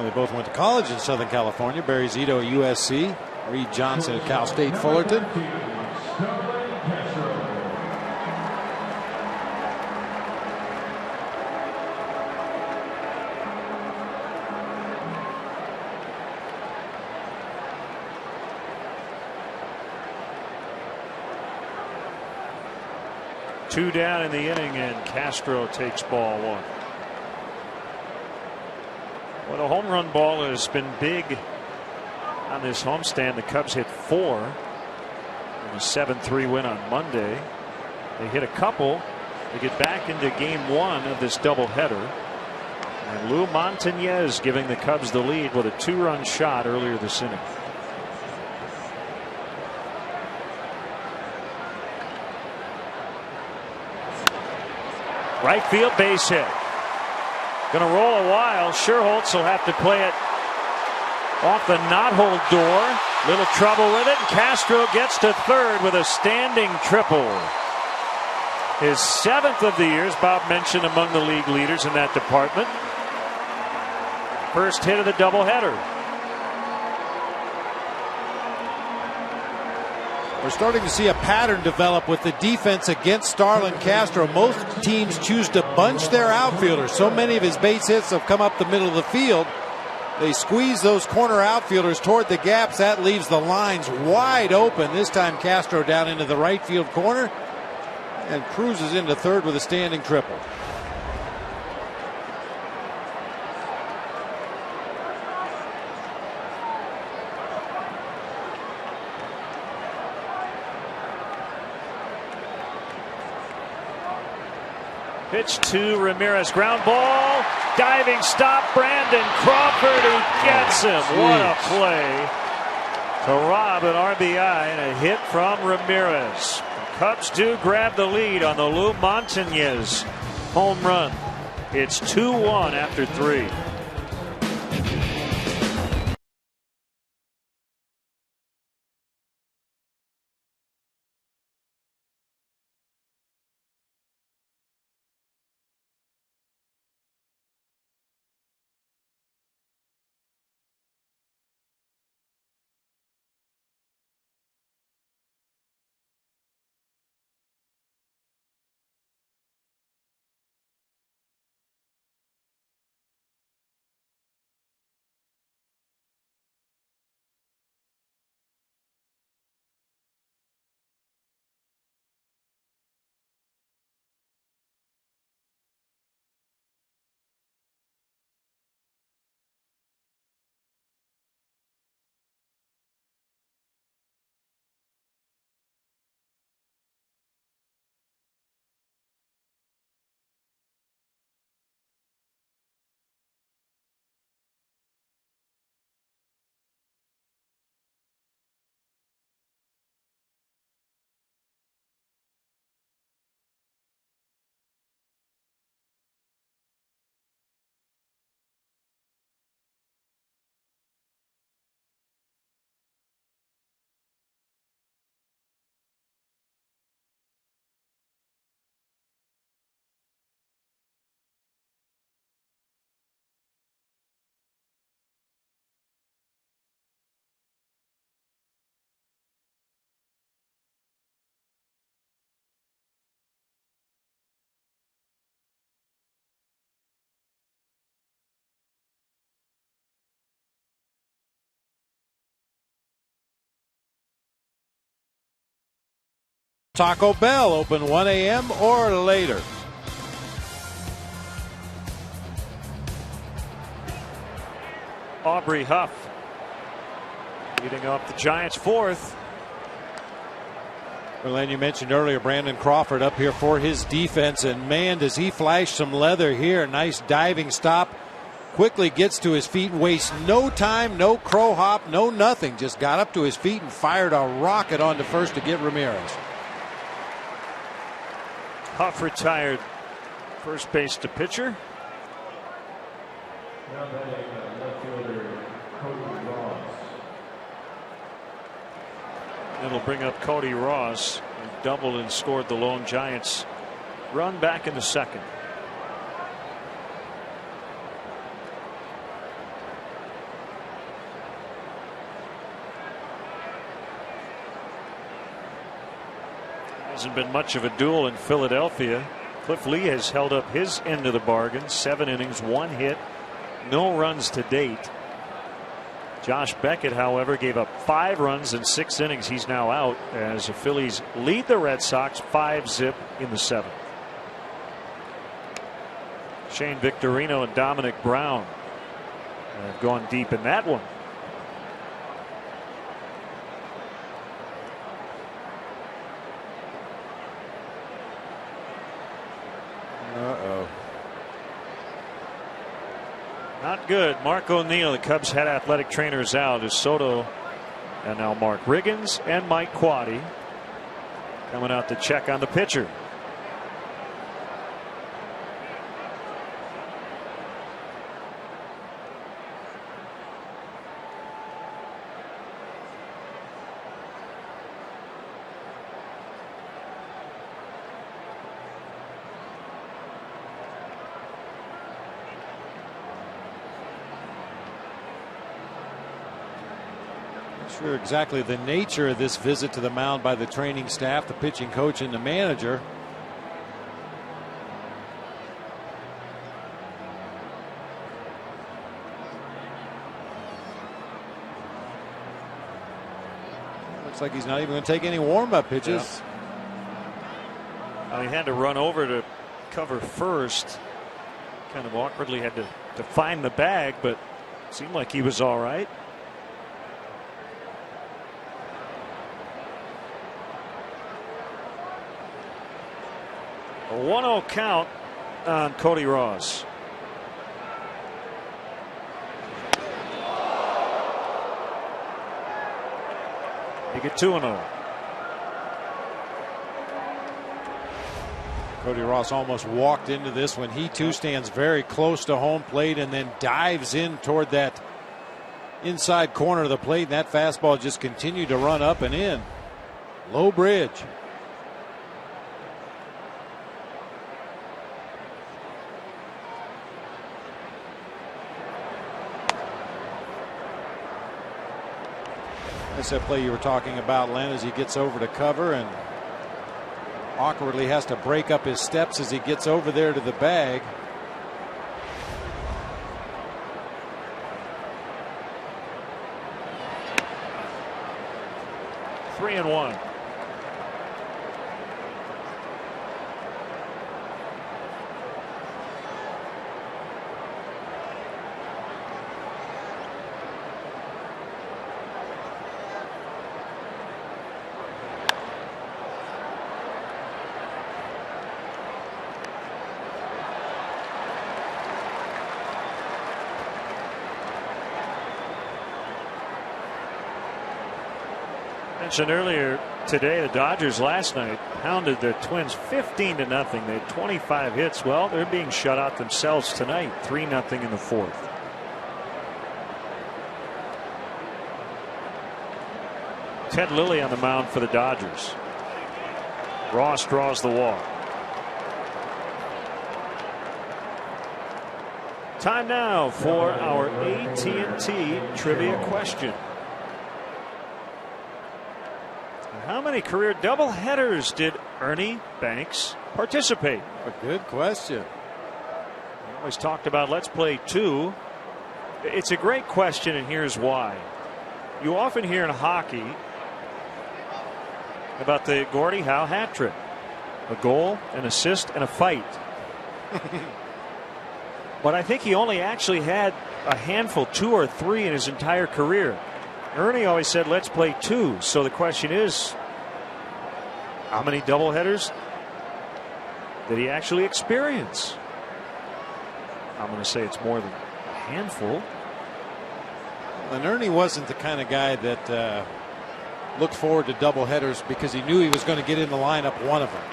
Well, they both went to college in Southern California. Barry ZITO at USC, Reed Johnson at Cal State Fullerton. Two down in the inning, and Castro takes ball one. Well, the home run ball has been big on this homestand. The Cubs hit 4 in a 7-3 win on Monday. They hit a couple to get back into game 1 of this doubleheader. And Lou Montanez giving the Cubs the lead with a 2-run shot earlier this inning. Right field base hit. Going to roll a while. SCHIERHOLTZ will have to play it off the not-hold door. Little trouble with it, and Castro gets to third with a standing triple. His 7th of the year, as Bob mentioned, among the league leaders in that department. First hit of the doubleheader. We're starting to see a pattern develop with the defense against Starlin Castro. Most teams choose to bunch their outfielders. So many of his base hits have come up the middle of the field. They squeeze those corner outfielders toward the gaps. That leaves the lines wide open. This time Castro down into the right field corner and cruises into third with a standing triple. Pitch to Ramirez, ground ball, diving stop, Brandon Crawford, he gets him. What a play to rob an RBI and a hit from Ramirez. The Cubs do grab the lead on the Lou Montanez home run. It's 2-1 after 3. Taco Bell open 1 a.m. or later. Aubrey Huff leading off the Giants' 4th. Well, and you mentioned earlier Brandon Crawford up here for his defense, and man, does he flash some leather here. Nice diving stop. Quickly gets to his feet, wastes no time, no crow hop, no nothing. Just got up to his feet and fired a rocket onto first to get Ramirez. Huff retired first base to pitcher. Now batting left fielder Cody Ross. It'll bring up Cody Ross, who doubled and scored the lone Giants run back in the 2nd. Hasn't been much of a duel in Philadelphia. Cliff Lee has held up his end of the bargain. 7 innings, 1 hit, no runs to date. Josh Beckett, however, gave up 5 runs in 6 innings. He's now out as the Phillies lead the Red Sox 5-zip in the 7th. Shane Victorino and Dominic Brown have gone deep in that one. Uh-oh. Not good. Mark O'Neill, the Cubs head athletic trainer, is out. Is Soto and now Mark Riggins and Mike Quade coming out to check on the pitcher. Sure exactly the nature of this visit to the mound by the training staff, the pitching coach and the manager. Looks like he's not even going to take any warm-up pitches. He had to run over to cover first. Kind of awkwardly had to find the bag, but it seemed like he was all right. A 1-0 count on Cody Ross. You get 2-0. Cody Ross almost walked into this when he too stands very close to home plate and then dives in toward that inside corner of the plate, and that fastball just continued to run up and in. Low bridge. That's that play you were talking about, Len, as he gets over to cover and awkwardly has to break up his steps as he gets over there to the bag. Three and one. Mentioned earlier today, the Dodgers last night pounded the Twins 15-0. They had 25 hits. Well, they're being shut out themselves tonight, 3-0 in the 4th. Ted Lilly on the mound for the Dodgers. Ross draws the walk. Time now for our AT&T trivia question. How many career doubleheaders did Ernie Banks participate? A good question. We always talked about let's play 2. It's a great question, and here's why. You often hear in hockey about the Gordie Howe hat trick: a goal, an assist, and a fight. But I think he only actually had a handful, 2 or 3 in his entire career. Ernie always said let's play 2. So the question is, how many doubleheaders did he actually experience? I'm going to say it's more than a handful. And Ernie wasn't the kind of guy that looked forward to doubleheaders because he knew he was going to get in the lineup one of them.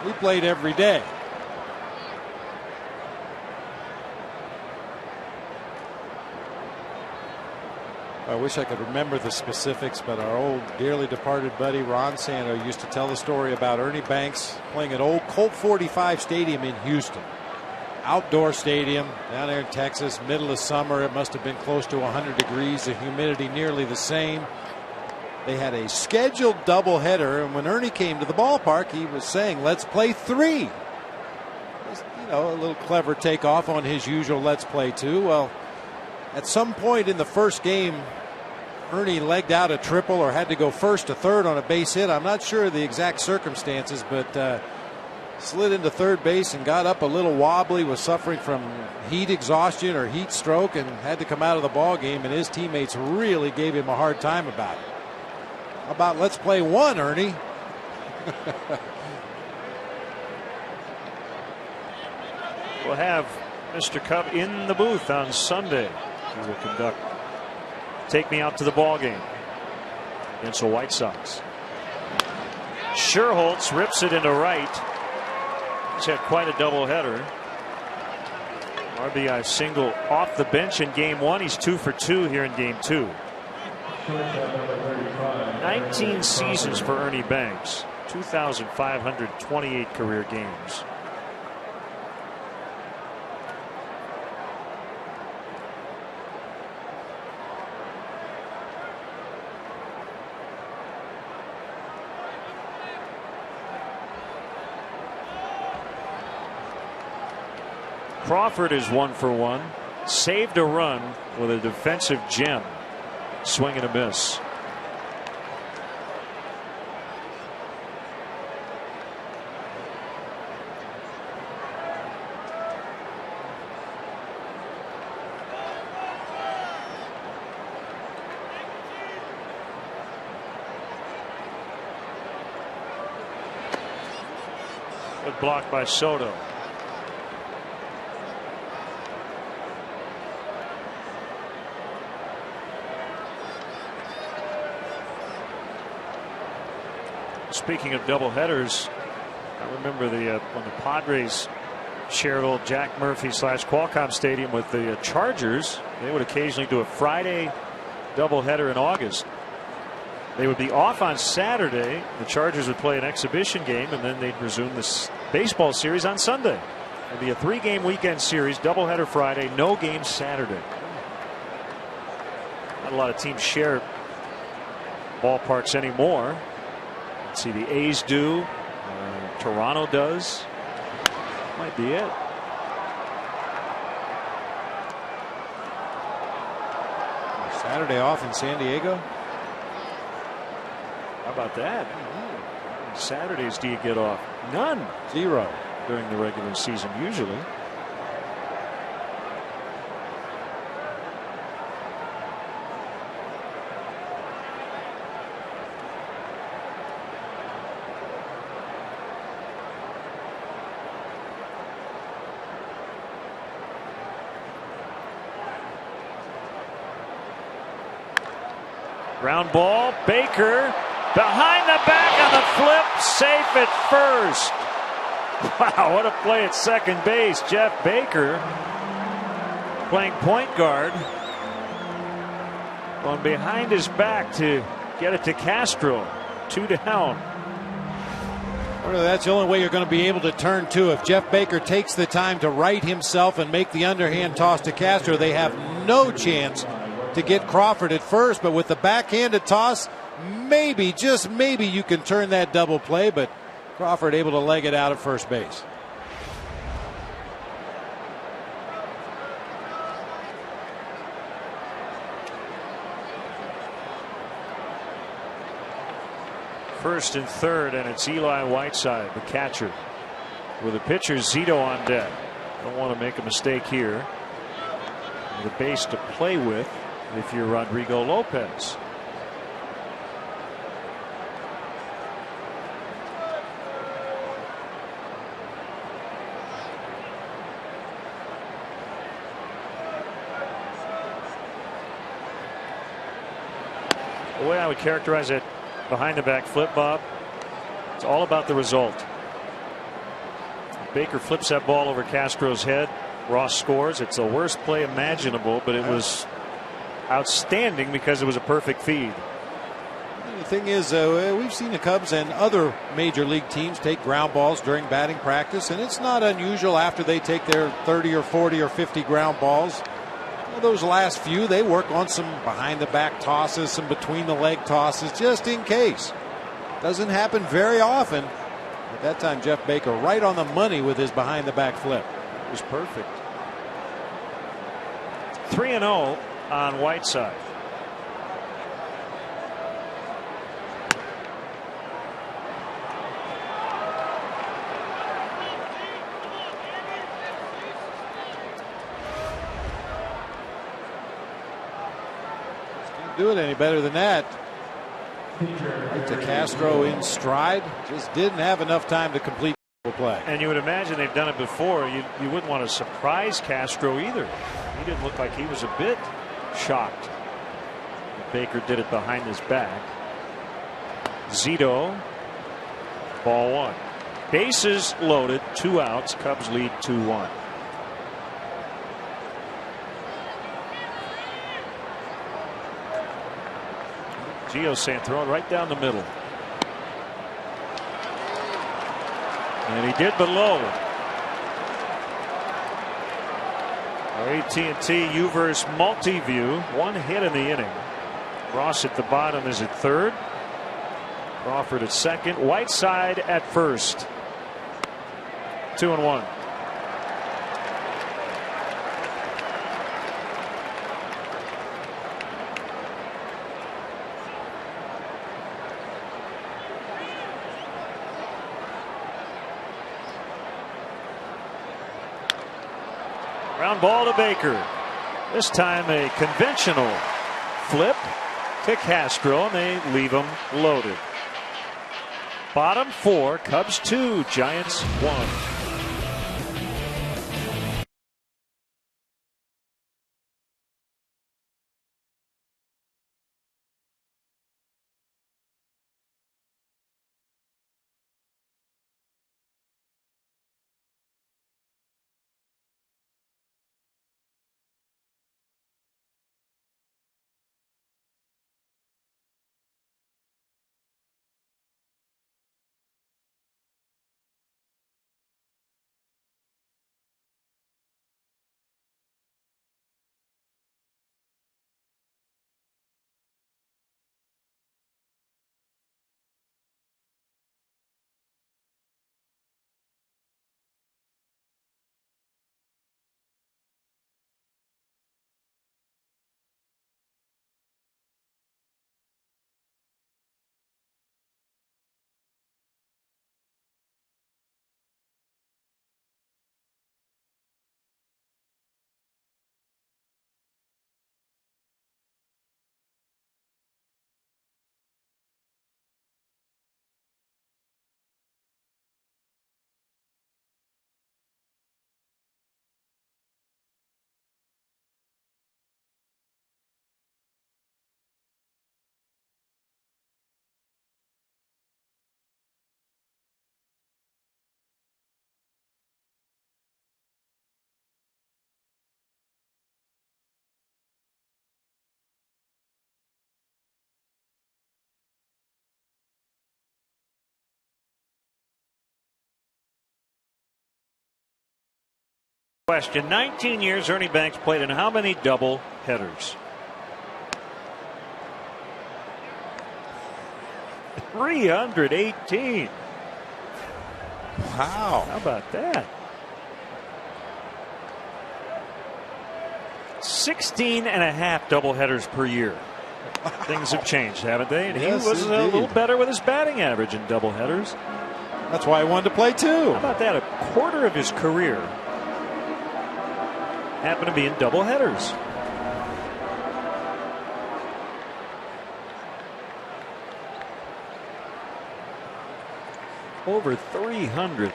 He played every day. I wish I could remember the specifics, but our old dearly departed buddy Ron Santo used to tell the story about Ernie Banks playing at old Colt 45 Stadium in Houston. Outdoor stadium down there in Texas, middle of summer. It must have been close to 100 degrees, the humidity nearly the same. They had a scheduled doubleheader, and when Ernie came to the ballpark, he was saying, let's play 3. Just, you know, a little clever takeoff on his usual let's play 2. Well, at some point in the first game, Ernie legged out a triple or had to go first to third on a base hit. I'm not sure of the exact circumstances, but slid into third base and got up a little wobbly, was suffering from heat exhaustion or heat stroke, and had to come out of the ball game, and his teammates really gave him a hard time about it. How about let's play 1, Ernie? We'll have Mr. Cub in the booth on Sunday. He will conduct Take Me Out to the Ball Game against the White Sox. SCHIERHOLTZ rips it into right. He's had quite a doubleheader. RBI single off the bench in game 1. He's 2 for 2 here in game 2. 19 seasons for Ernie Banks. 2,528 career games. Crawford is 1 for 1. Saved a run with a defensive gem. Swing and a miss. Good block by Soto. Speaking of doubleheaders, I remember when the Padres shared old Jack Murphy / Qualcomm Stadium with the Chargers. They would occasionally do a Friday doubleheader in August. They would be off on Saturday. The Chargers would play an exhibition game, and then they'd resume this baseball series on Sunday. It'd be a 3-game weekend series, doubleheader Friday, no games Saturday. Not a lot of teams share ballparks anymore. Let's see, the A's do. Toronto does. Might be it. Saturday off in San Diego. How about that? How many Saturdays do you get off? None. 0 during the regular season usually. Ground ball, Baker behind the back on the flip, safe at first. Wow, what a play at second base. Jeff Baker playing point guard, going behind his back to get it to Castro. 2 down. Well, that's the only way you're going to be able to turn 2. If Jeff Baker takes the time to right himself and make the underhand toss to Castro, they have no chance to get Crawford at first. But with the backhanded toss, maybe, just maybe, you can turn that double play. But Crawford able to leg it out at first base. First and third, and it's Eli Whiteside, the catcher, with the pitcher ZITO on deck. Don't want to make a mistake here. The base to play with if you're Rodrigo Lopez. The way I would characterize it, behind the back flip, Bob, it's all about the result. Baker flips that ball over Castro's head. Ross scores. It's the worst play imaginable, but it was outstanding because it was a perfect feed. The thing is, we've seen the Cubs and other major league teams take ground balls during batting practice, and it's not unusual after they take their 30 or 40 or 50 ground balls. Well, those last few, they work on some behind the back tosses, some between the leg tosses, just in case. Doesn't happen very often. At that time, Jeff Baker right on the money with his behind the back flip. It was perfect. 3-0 on Whiteside. Can't do it any better than that. Right to Castro in stride. Just didn't have enough time to complete the play. And you would imagine they've done it before. You wouldn't want to surprise Castro either. He didn't look like he was a bit shocked. Baker did it behind his back. ZITO, ball one. Bases loaded, 2 outs. Cubs lead 2-1. Gio saying throw it right down the middle. And he did below. Our AT&T UVerse multi-view. 1 hit in the inning. Ross at the bottom is at third. Crawford at second. Whiteside at first. 2-1. Ground ball to Baker. This time a conventional flip to Castro, and they leave him loaded. Bottom 4, Cubs 2, Giants 1. Question: 19 years Ernie Banks played in how many double headers? 318. Wow. How about that? 16 and a half double headers per year. Wow. Things have changed, haven't they? And yes, he was indeed. a little better with his batting average in double headers. That's why he wanted to play too. How about that? A quarter of his career happened to be in double headers. Over 300.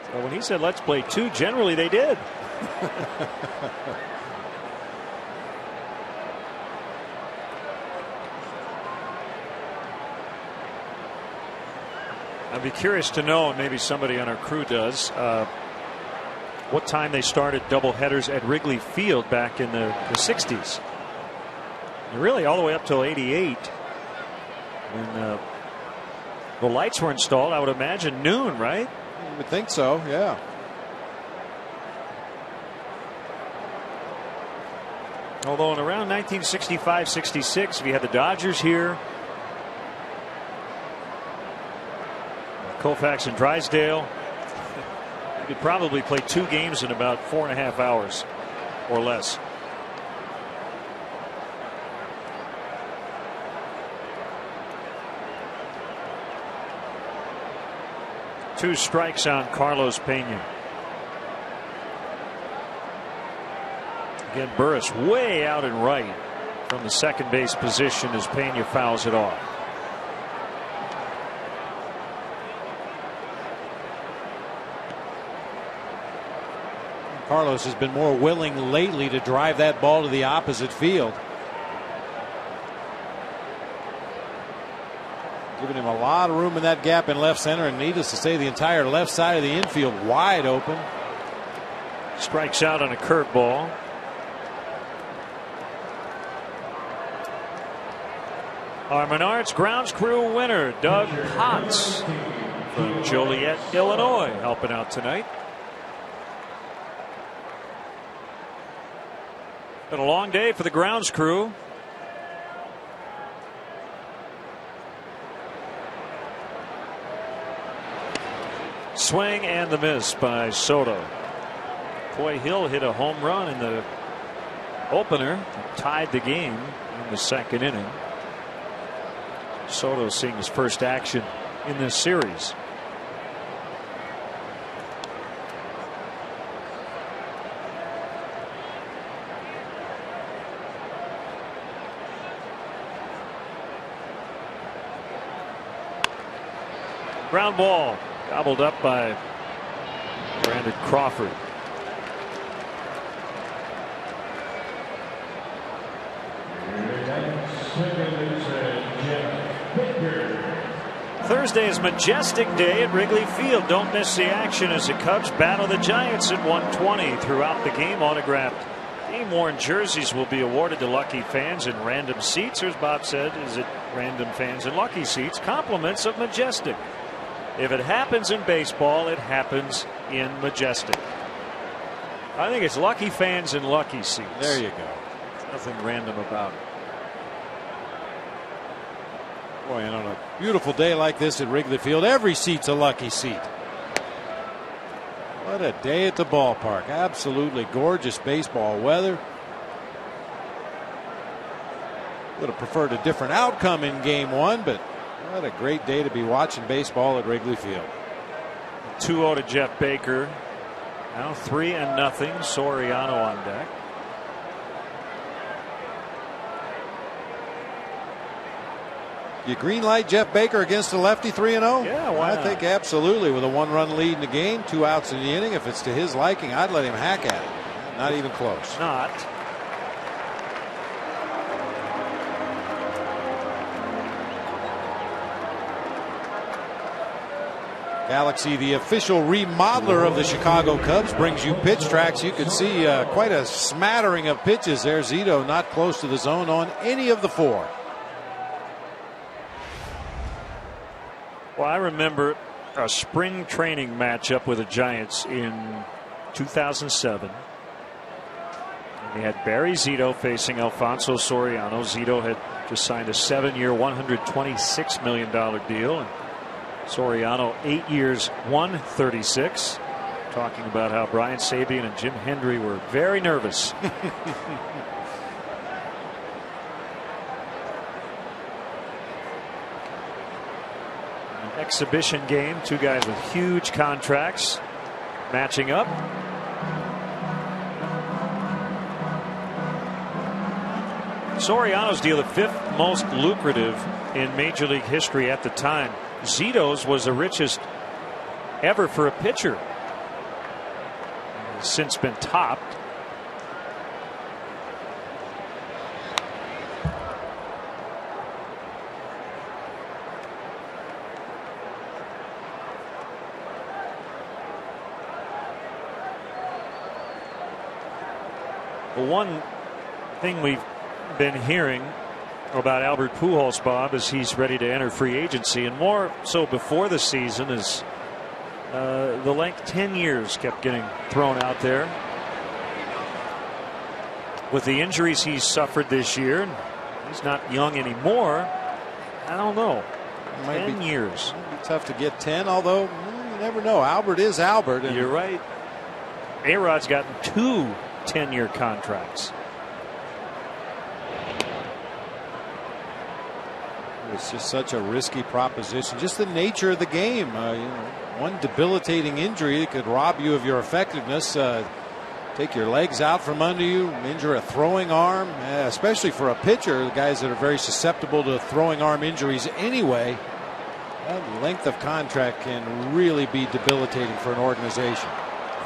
So when he said let's play 2, generally they did. I'd be curious to know, and maybe somebody on our crew does, what time they started double headers at Wrigley Field back in the 60s. And really all the way up till 88 when the lights were installed. I would imagine noon, right? I would think so, yeah. Although in around 1965-66, we had the Dodgers here, Koufax and Drysdale. You could probably play 2 games in about 4.5 hours or less. Two strikes on Carlos Pena. Again, Burris way out and right from the second base position as Pena fouls it off. Carlos has been more willing lately to drive that ball to the opposite field. Giving him a lot of room in that gap in left center, and needless to say, the entire left side of the infield wide open. Strikes out on a curveball. Our Menards Grounds Crew winner, Doug Potts from Joliet, Illinois, helping out tonight. Been a long day for the grounds crew. Swing and the miss by Soto. Coy Hill hit a home run in the opener, tied the game in the second inning. Soto seeing his first action in this series. Ground ball gobbled up by Brandon Crawford. Thursday is Majestic Day at Wrigley Field. Don't miss the action as the Cubs battle the Giants at 1:20. Throughout the game, autographed game-worn jerseys will be awarded to lucky fans in random seats, or as Bob said, is it random fans in lucky seats? Compliments of Majestic. If it happens in baseball, it happens in Majestic. I think it's lucky fans in lucky seats. There you go. Nothing random about it. Boy, and on a beautiful day like this at Wrigley Field, every seat's a lucky seat. What a day at the ballpark. Absolutely gorgeous baseball weather. Would have preferred a different outcome in game one, but what a great day to be watching baseball at Wrigley Field. 2-0 to Jeff Baker. Now 3-0. Soriano on deck. You green light Jeff Baker against a lefty 3-0? Yeah, why not? I think absolutely. With a 1-run lead in the game, 2 outs in the inning. If it's to his liking, I'd let him hack at it. Not even close. Not. Galaxy, the official remodeler of the Chicago Cubs, brings you pitch tracks. You can see quite a smattering of pitches there. ZITO not close to the zone on any of the 4. Well, I remember a spring training matchup with the Giants in 2007. We had Barry Zito facing Alfonso Soriano. Zito had just signed a 7-year, $126 million deal. And Soriano 8 years, $136. Talking about how Brian Sabean and Jim Hendry were very nervous. Exhibition game, 2 guys with huge contracts matching up. Soriano's deal, the 5th most lucrative in Major League history at the time. Zito's was the richest ever for a pitcher. It's since been topped. One thing we've been hearing about Albert Pujols, Bob, is he's ready to enter free agency, and more so before the season, as the length 10 years kept getting thrown out there. with the injuries he's suffered this year, and he's not young anymore. I don't know. 10 years. Might be tough to get 10, although you never know. Albert is Albert. And you're right. A-Rod's gotten 2 10-year contracts. It's just such a risky proposition. Just the nature of the game. One debilitating injury that could rob you of your effectiveness. Take your legs out from under you, injure a throwing arm, especially for a pitcher, the guys that are very susceptible to throwing arm injuries anyway. That length of contract can really be debilitating for an organization.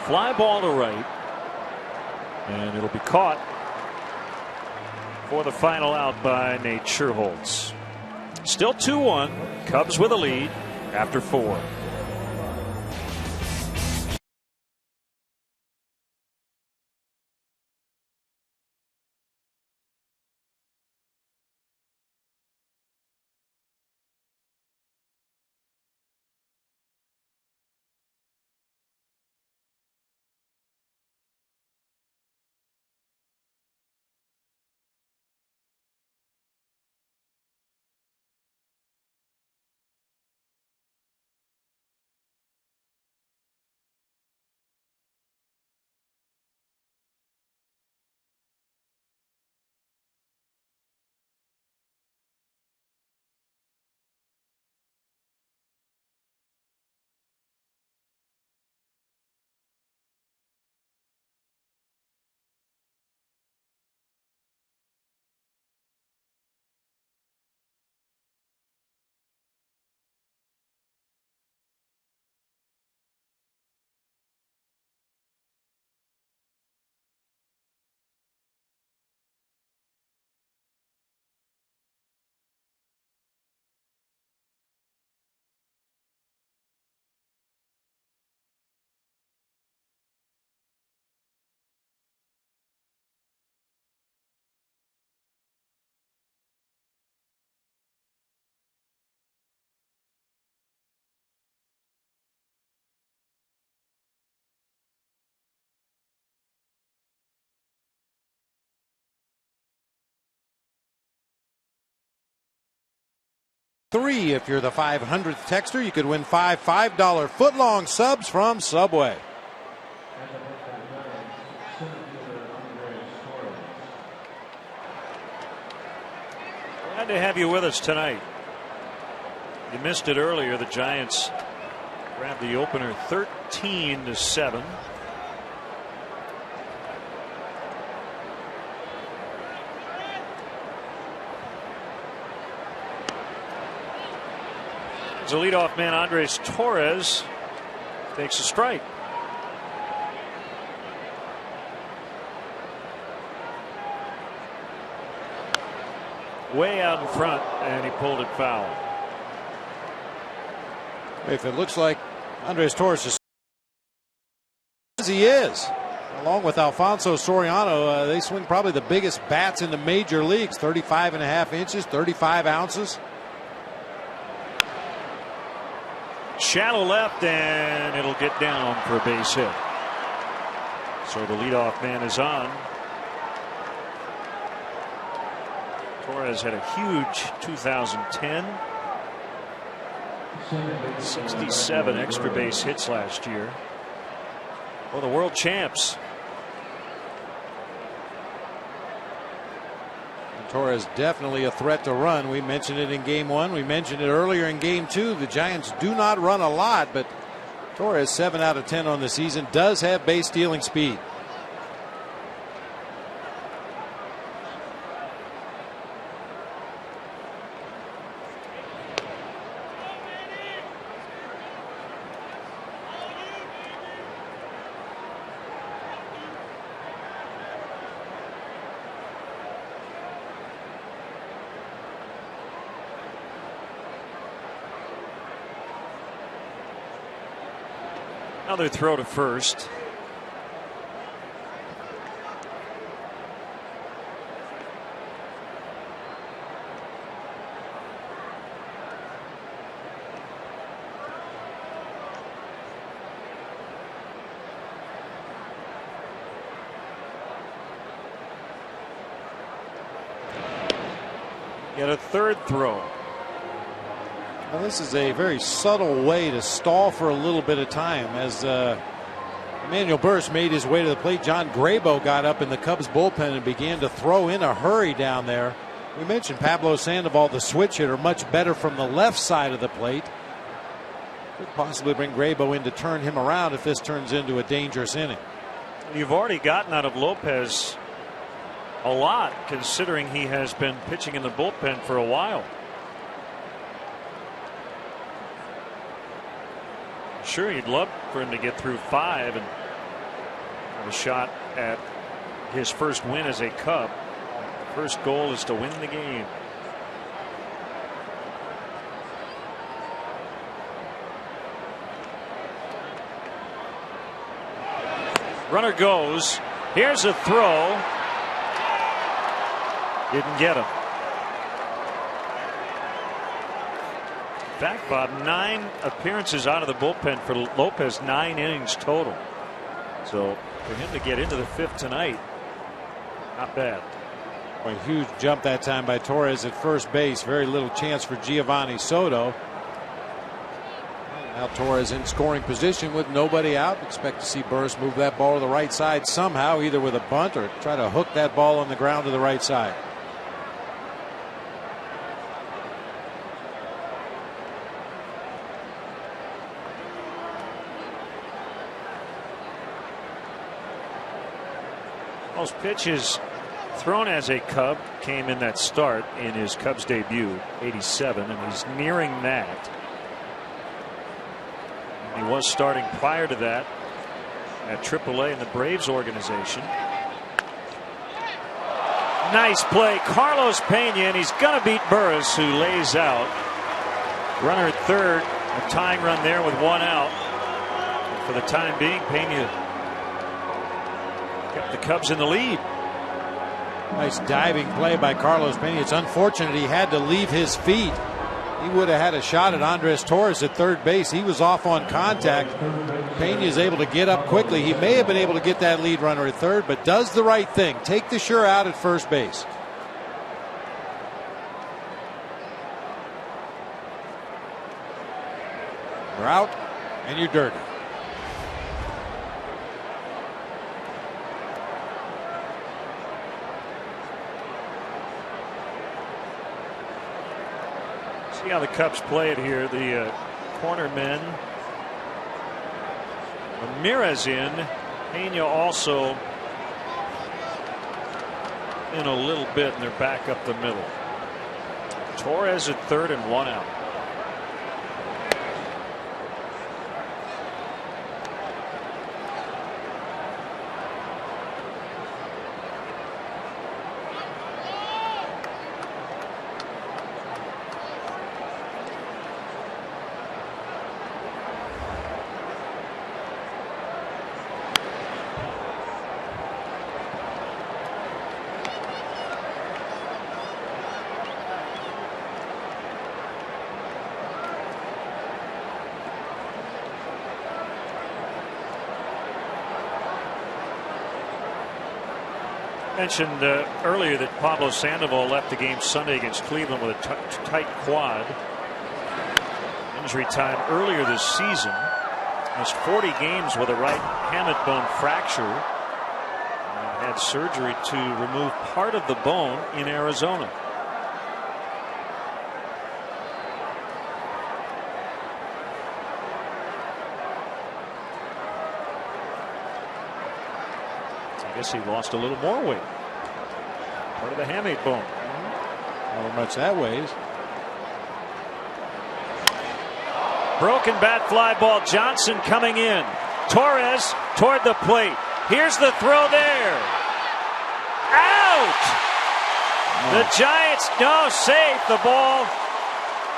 Fly ball to right, and it'll be caught for the final out by Nate Schierholtz. Still 2-1. Cubs with a lead after 4. Three, if you're the 500th texter, you could win 5 $5 footlong subs from Subway. Glad to have you with us tonight. You missed it earlier. The Giants grabbed the opener 13-7. The leadoff man Andres Torres takes a strike. Way out in front, and he pulled it foul. If it looks like Andres Torres is as he is, along with Alfonso Soriano, they swing probably the biggest bats in the major leagues, 35.5 inches, 35 ounces. Shallow left, and it'll get down for a base hit. So the leadoff man is on. Torres had a huge 2010. 67 extra base hits last year. Well, the world champs. Torres definitely a threat to run. We mentioned it in game 1. We mentioned it earlier in game 2. The Giants do not run a lot, but Torres, 7 out of 10 on the season, does have base stealing speed. Another throw to first. get a third throw. Well, this is a very subtle way to stall for a little bit of time as Emmanuel Burris made his way to the plate. John Grabo got up in the Cubs bullpen and began to throw in a hurry down there. We mentioned Pablo Sandoval, the switch hitter, much better from the left side of the plate. Could possibly bring Grabo in to turn him around if this turns into a dangerous inning. You've already gotten out of Lopez a lot, considering he has been pitching in the bullpen for a while. Sure, you'd love for him to get through 5 and have a shot at his first win as a Cub. The first goal is to win the game. Runner goes. Here's a throw. Didn't get him. In fact, Bob, 9 appearances out of the bullpen for Lopez, 9 innings total. So for him to get into the 5th tonight, not bad. A huge jump that time by Torres at first base. Very little chance for Giovanni Soto. Now Torres in scoring position with nobody out. Expect to see Burris move that ball to the right side somehow, either with a bunt or try to hook that ball on the ground to the right side. Most pitches thrown as a Cub came in that start in his Cubs debut, 87, and he's nearing that. He was starting prior to that at AAA in the Braves organization. Nice play, Carlos Pena, and he's going to beat Burris, who lays out. Runner at third, a tying run there with 1 out. And for the time being, Pena kept the Cubs in the lead. Nice diving play by Carlos Pena. It's unfortunate he had to leave his feet. He would have had a shot at Andres Torres at third base. He was off on contact. Pena is able to get up quickly. He may have been able to get that lead runner at third, but does the right thing. Take the sure out at first base. You're out and you're dirty. See how the Cubs play it here. The corner men. RAMIREZ in. Pena also in a little bit, and they're back up the middle. Torres at third and 1 out. Mentioned earlier that Pablo Sandoval left the game Sunday against Cleveland with a tight quad. Injury time earlier this season. Missed 40 games with a right hamate bone fracture. Had surgery to remove part of the bone in Arizona. I guess he lost a little more weight. Part of the hamate bone. However much that weighs. Broken bat fly ball. Johnson coming in. Torres toward the plate. Here's the throw there. Out! The Giants, no, safe. The ball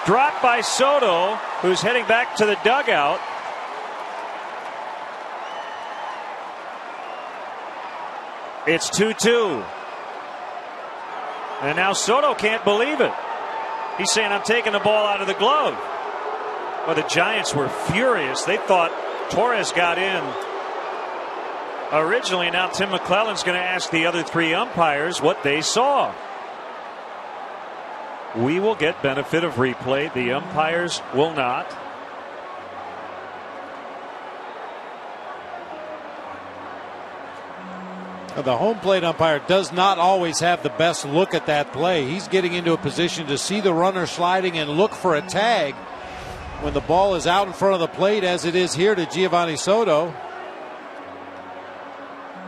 dropped by Soto, who's heading back to the dugout. It's 2-2. And now Soto can't believe it. He's saying, I'm taking the ball out of the glove. Well, the Giants were furious. They thought Torres got in originally. Now Tim McClellan's going to ask the other 3 umpires what they saw. We will get benefit of replay. The umpires will not. The home plate umpire does not always have the best look at that play. He's getting into a position to see the runner sliding and look for a tag when the ball is out in front of the plate, as it is here to Giovanni Soto.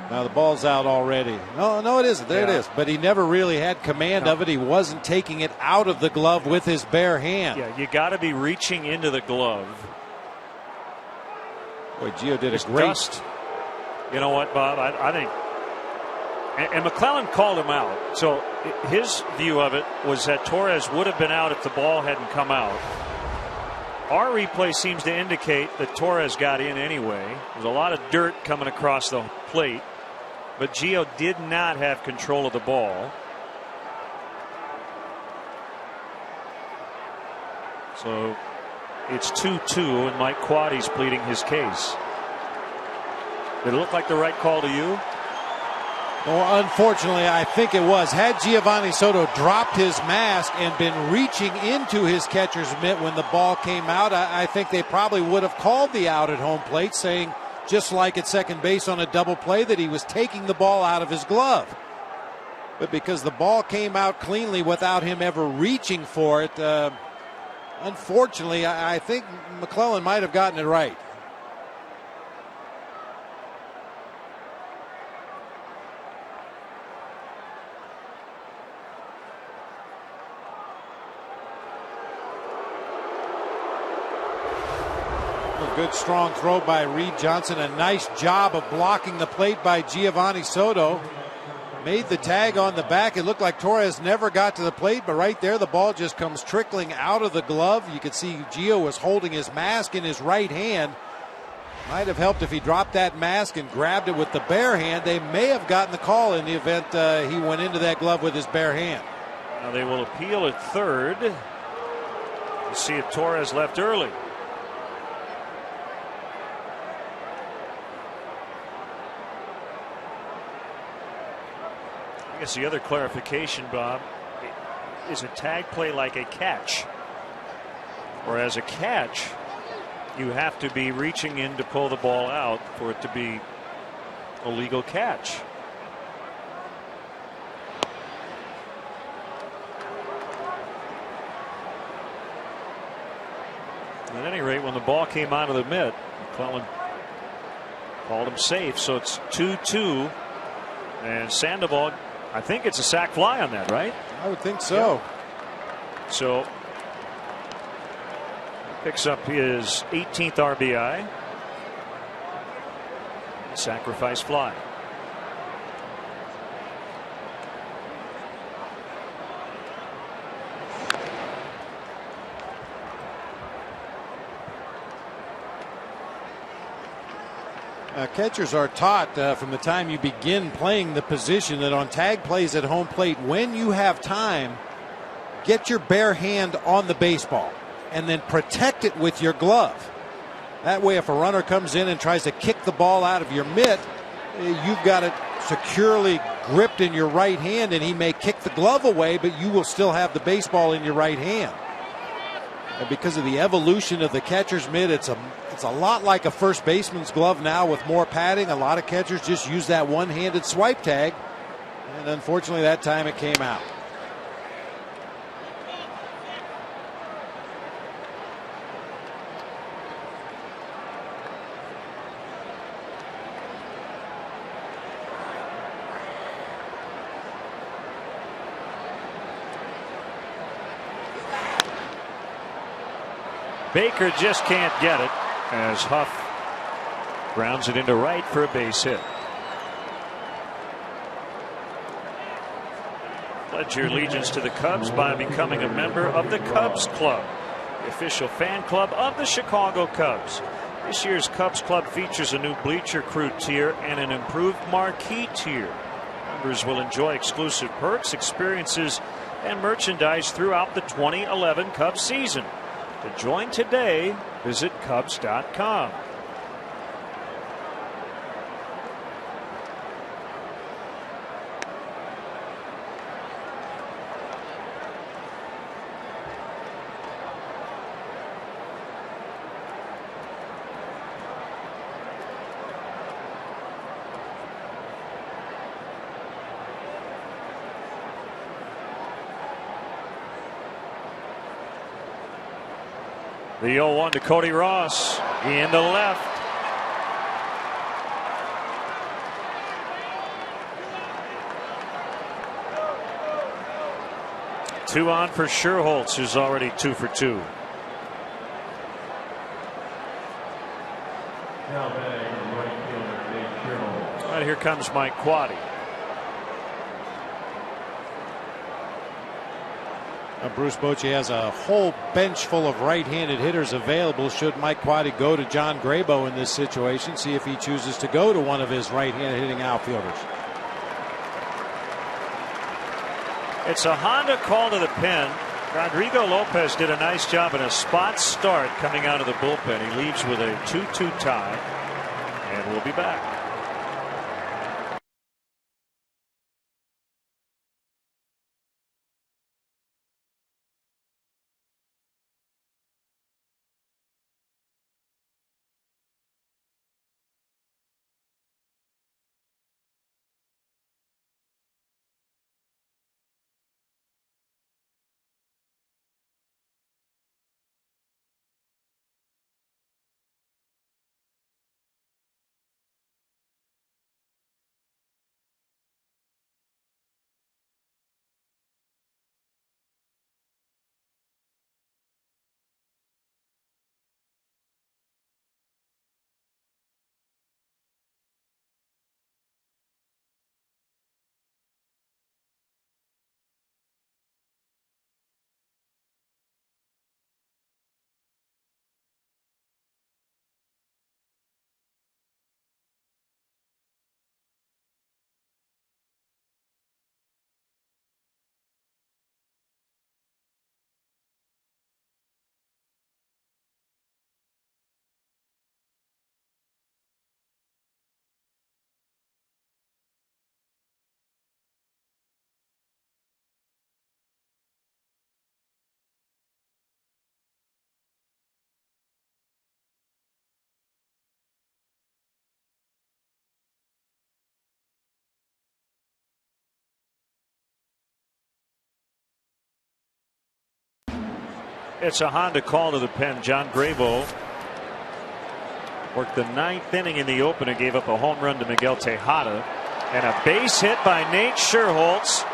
Now the ball's out already. No, it isn't. There it is. But he never really had command of it. He wasn't taking it out of the glove with his bare hand. Yeah, you got to be reaching into the glove. Boy, Gio did a great. You know what, Bob? I think. And McClellan called him out. So his view of it was that Torres would have been out if the ball hadn't come out. Our replay seems to indicate that Torres got in anyway. There's a lot of dirt coming across the plate, but Gio did not have control of the ball. So it's 2-2, and Mike Quaddy's pleading his case. Did it look like the right call to you? Well, unfortunately, I think it was. Had Giovanni Soto dropped his mask and been reaching into his catcher's mitt when the ball came out, I think they probably would have called the out at home plate, saying, just like at second base on a double play, that he was taking the ball out of his glove. But because the ball came out cleanly without him ever reaching for it, unfortunately, I think McClellan might have gotten it right. Good strong throw by Reed Johnson. A nice job of blocking the plate by Giovanni Soto. Made the tag on the back. It looked like Torres never got to the plate, but right there the ball just comes trickling out of the glove. You could see Gio was holding his mask in his right hand. Might have helped if he dropped that mask and grabbed it with the bare hand. They may have gotten the call in the event he went into that glove with his bare hand. Now they will appeal at third. We'll see if Torres left early. I guess the other clarification, Bob, is a tag play like a catch? Or as a catch, you have to be reaching in to pull the ball out for it to be a legal catch. At any rate, when the ball came out of the mitt, McClellan called him safe, so it's 2-2. And Sandoval, I think it's a sac fly on that, right? I would think so. Yeah. So picks up his 18th RBI. Sacrifice fly. Catchers are taught from the time you begin playing the position that on tag plays at home plate, when you have time, get your bare hand on the baseball and then protect it with your glove. That way, if a runner comes in and tries to kick the ball out of your mitt, you've got it securely gripped in your right hand, and he may kick the glove away, but you will still have the baseball in your right hand. And because of the evolution of the catcher's mitt, it's a lot like a first baseman's glove now with more padding. A lot of catchers just use that one-handed swipe tag, and unfortunately that time it came out. Baker just can't get it as Huff grounds it into right for a base hit. Pledge your allegiance to the Cubs by becoming a member of the Cubs Club, the official fan club of the Chicago Cubs. This year's Cubs Club features a new Bleacher Crew tier and an improved Marquee tier. Members will enjoy exclusive perks, experiences, and merchandise throughout the 2011 Cubs season. To join today, visit Cubs.com. The 0-1 to Cody Ross in the left. Two on for Schierholtz, who's already 2 for 2. Now batting right fielder Dave Schierholtz. Right, here comes Mike Quade. Bruce Bochy has a whole bench full of right-handed hitters available should Mike Quade go to John Grabo in this situation. See if he chooses to go to one of his right-handed hitting outfielders. It's a Honda call to the pen. Rodrigo Lopez did a nice job in a spot start coming out of the bullpen. He leaves with a 2-2 tie, and we'll be back. It's a Honda call to the pen. John Grabo worked the 9th inning in the opener, gave up a home run to Miguel Tejada, and a base hit by Nate Schierholtz.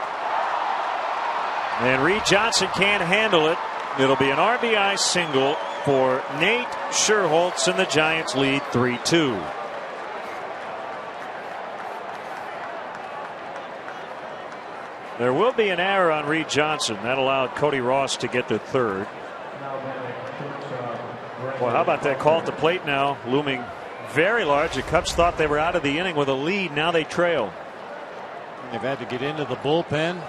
And Reed Johnson can't handle it. It'll be an RBI single for Nate Schierholtz, and the Giants lead 3-2. There will be an error on Reed Johnson. That allowed Cody Ross to get to third. Well, how about that call at the plate now, looming very large. The Cubs thought they were out of the inning with a lead. Now they trail. They've had to get into the bullpen.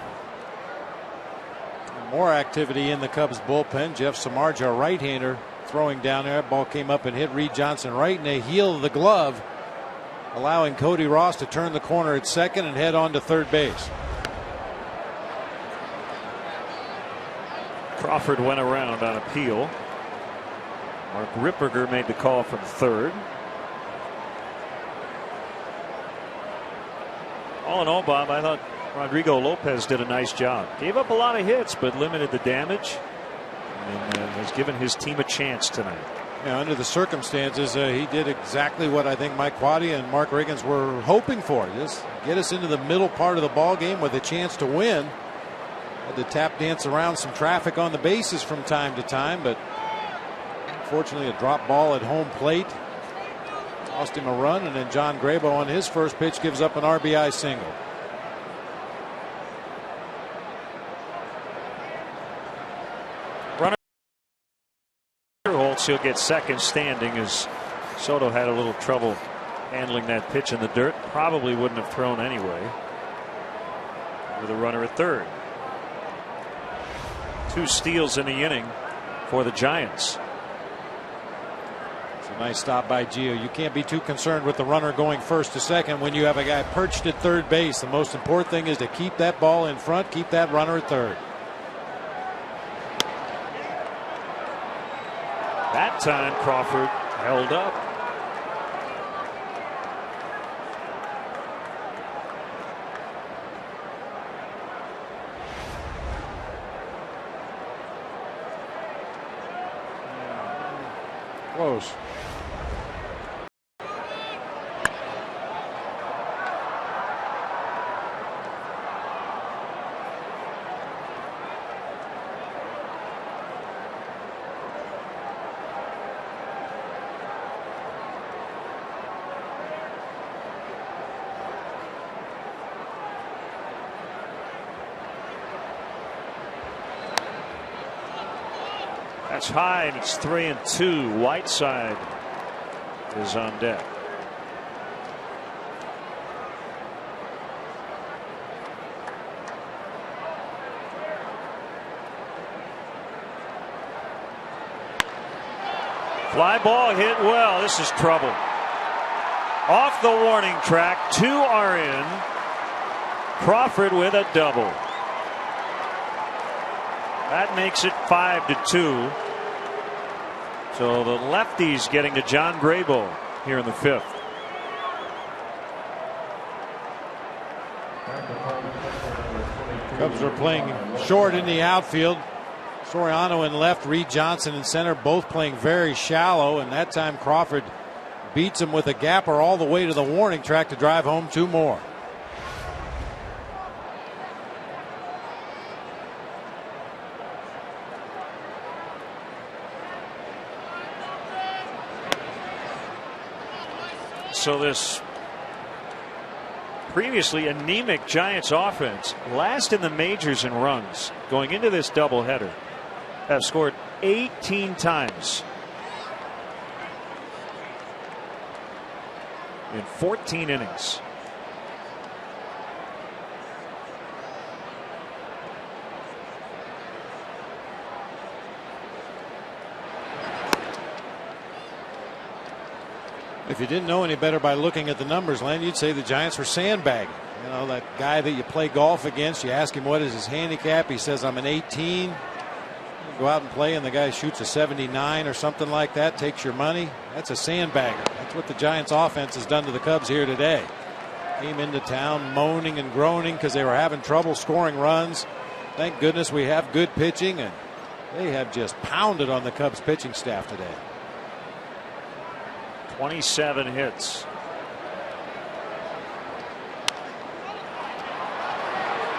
More activity in the Cubs bullpen. Jeff Samardzija, a right-hander, throwing down there. That ball came up and hit Reed Johnson right in the heel of the glove, allowing Cody Ross to turn the corner at second and head on to third base. Crawford went around on appeal. Mark Ripperger made the call from third. All in all, Bob, I thought Rodrigo Lopez did a nice job. Gave up a lot of hits, but limited the damage, and has given his team a chance tonight. Yeah, under the circumstances, he did exactly what I think Mike Quade and Mark Riggins were hoping for. Just get us into the middle part of the ball game with a chance to win. Had to tap dance around some traffic on the bases from time to time, but unfortunately a drop ball at home plate cost him a run, and then John Grabo on his first pitch gives up an RBI single. Runner Schierholtz, he'll get second standing, as Soto had a little trouble handling that pitch in the dirt. Probably wouldn't have thrown anyway, with a runner at third. 2 steals in the inning for the Giants. It's a nice stop by Gio. You can't be too concerned with the runner going first to second when you have a guy perched at third base. The most important thing is to keep that ball in front, keep that runner at third. That time Crawford held up. Close. That's high, and it's 3-2. Whiteside is on deck. Fly ball hit well. This is trouble. Off the warning track. 2 are in. Crawford with a double. That makes it 5-2. So the lefties getting to John Graybo here in the 5th. Cubs are playing short in the outfield. Soriano in left, Reed Johnson in center, both playing very shallow, and that time Crawford beats him with a gapper all the way to the warning track to drive home 2 more. So this previously anemic Giants offense, last in the majors in runs, going into this doubleheader, have scored 18 times in 14 innings. If you didn't know any better by looking at the numbers, Len, you'd say the Giants were sandbagging. You know, that guy that you play golf against, you ask him what is his handicap, he says I'm an 18. You go out and play and the guy shoots a 79 or something like that, takes your money. That's a sandbagger. That's what the Giants offense has done to the Cubs here today. Came into town moaning and groaning because they were having trouble scoring runs. Thank goodness we have good pitching, and they have just pounded on the Cubs pitching staff today. 27 hits.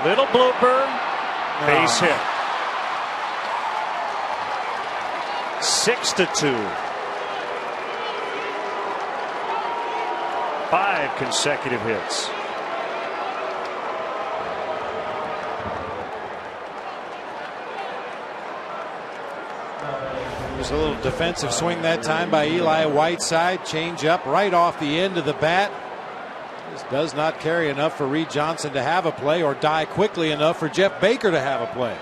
Little blooper. Base hit. 6-2. 5 consecutive hits. There's a little defensive swing that time by Eli Whiteside. Change up right off the end of the bat. This does not carry enough for Reed Johnson to have a play, or die quickly enough for Jeff Baker to have a play.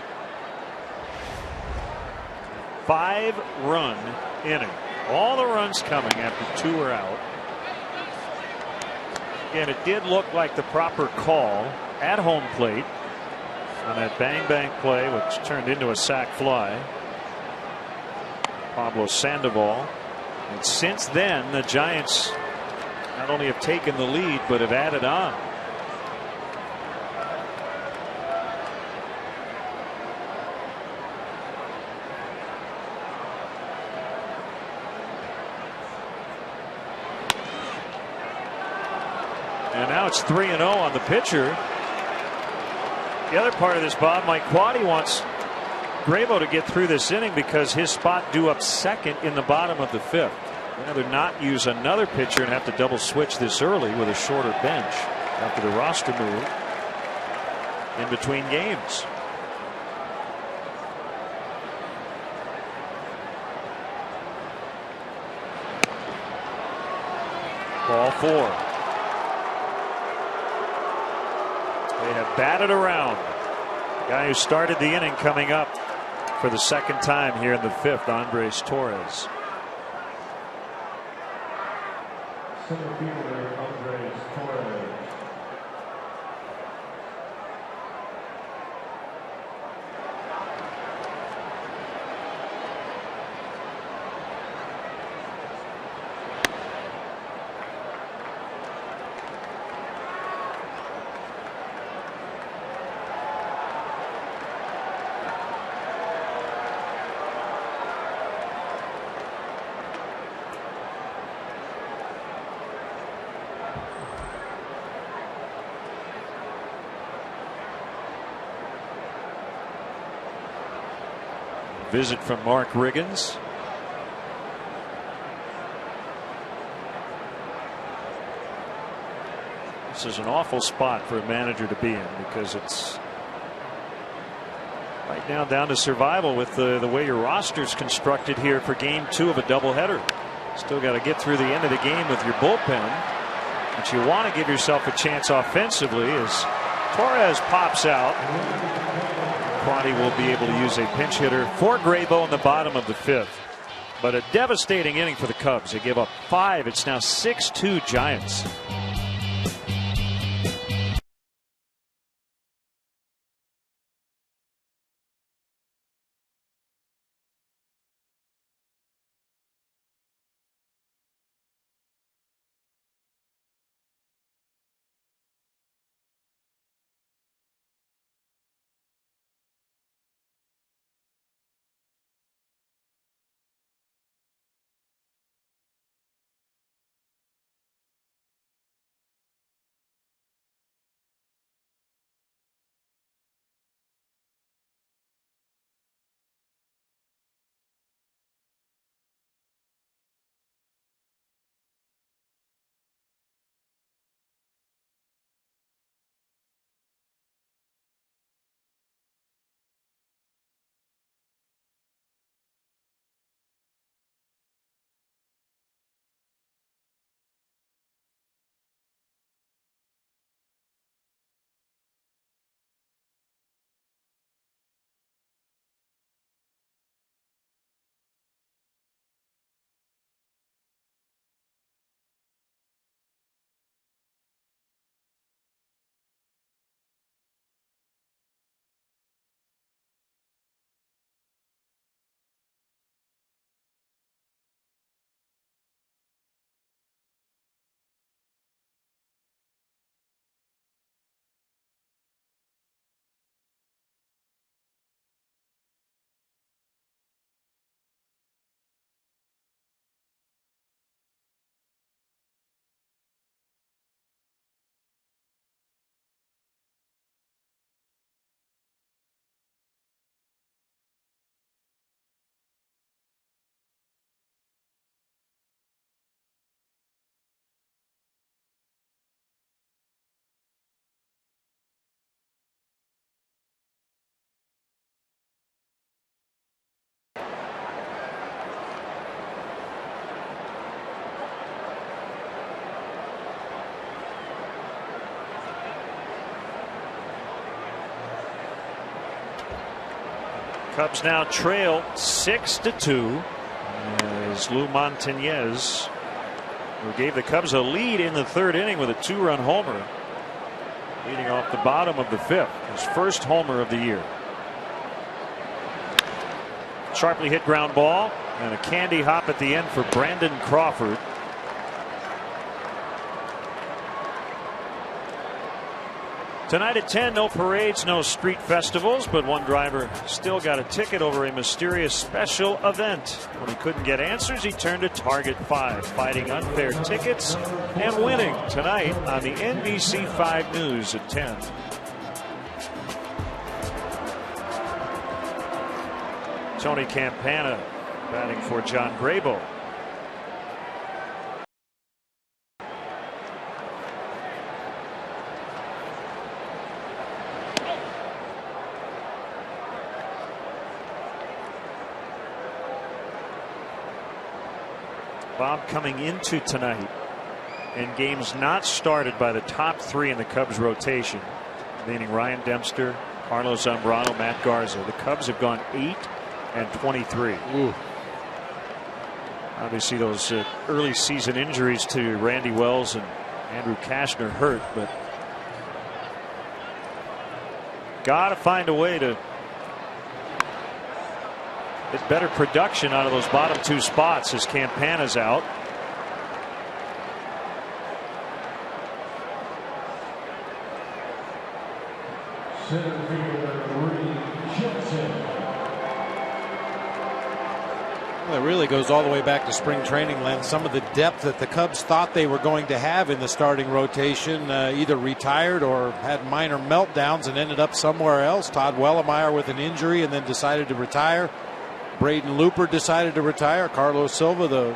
5-run inning. All the runs coming after 2 are out. And it did look like the proper call at home plate on that bang play, which turned into a sac fly. Pablo Sandoval. And since then, the Giants not only have taken the lead, but have added on. And now it's 3-0 on the pitcher. The other part of this, Bob, Mike Quaddy wants Graybo to get through this inning because his spot due up second in the bottom of the 5th. They'd rather not use another pitcher and have to double switch this early with a shorter bench after the roster move in between games. Ball 4. They have batted around. The guy who started the inning coming up for the second time here in the 5th, Andres Torres. Center fielder Andres Torres. visit from Mark Riggins. This is an awful spot for a manager to be in because it's right now down to survival with the way your roster's constructed here for game 2 of a doubleheader. Still got to get through the end of the game with your bullpen, but you want to give yourself a chance offensively as Torres pops out. Quanti will be able to use a pinch hitter for Graybo in the bottom of the 5th. But a devastating inning for the Cubs. They give up 5. It's now 6-2 Giants. Cubs now trail 6-2 as Lou Montanez, who gave the Cubs a lead in the 3rd inning with a 2-run homer, leading off the bottom of the 5th, his first homer of the year. Sharply hit ground ball and a candy hop at the end for Brandon Crawford. Tonight at 10, no parades, no street festivals, but one driver still got a ticket over a mysterious special event. When he couldn't get answers, he turned to Target 5, fighting unfair tickets and winning tonight on the NBC 5 News at 10. Tony Campana batting for John Graybo. Bob, coming into tonight and games not started by the top 3 in the Cubs rotation, meaning Ryan Dempster, Carlos Zambrano, Matt Garza. The Cubs have gone 8-23. Ooh. Obviously those early season injuries to Randy Wells and Andrew Kashner hurt, but gotta find a way to get better production out of those bottom 2 spots as Campana's out. Well, it really goes all the way back to spring training, Len. Some of the depth that the Cubs thought they were going to have in the starting rotation either retired or had minor meltdowns and ended up somewhere else. Todd Wellemeyer with an injury and then decided to retire. Braden Looper decided to retire. Carlos Silva, the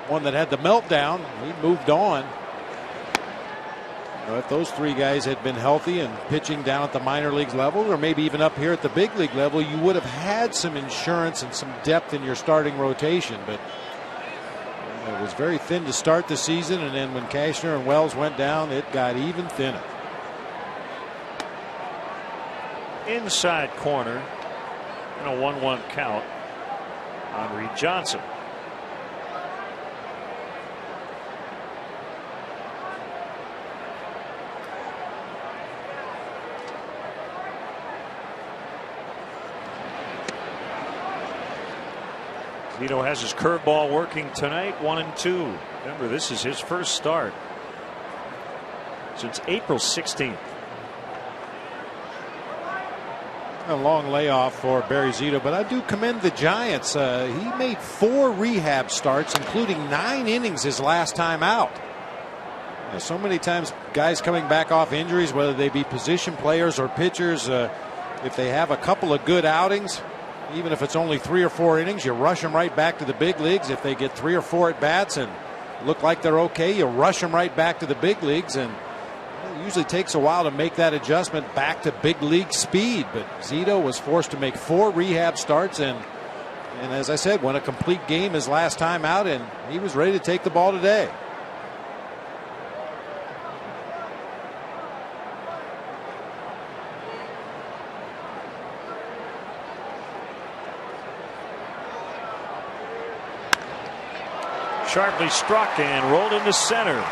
one that had the meltdown, he moved on. If those three guys had been healthy and pitching down at the minor leagues level, or maybe even up here at the big league level, you would have had some insurance and some depth in your starting rotation. But it was very thin to start the season, and then when Cashner and Wells went down, it got even thinner. Inside corner, and a 1-1 count on Reed Johnson. ZITO has his curveball working tonight, 1-2. Remember, this is his first start since April 16th. A long layoff for Barry ZITO, but I do commend the Giants. He made 4 rehab starts, including 9 innings his last time out. So many times guys coming back off injuries, whether they be position players or pitchers, if they have a couple of good outings, even if it's only 3 or 4 innings, you rush them right back to the big leagues. If they get 3 or 4 at bats and look like they're okay, you rush them right back to the big leagues. And it usually takes a while to make that adjustment back to big league speed. But ZITO was forced to make 4 rehab starts, and as I said, won a complete game his last time out, and he was ready to take the ball today. Sharply struck and rolled into center.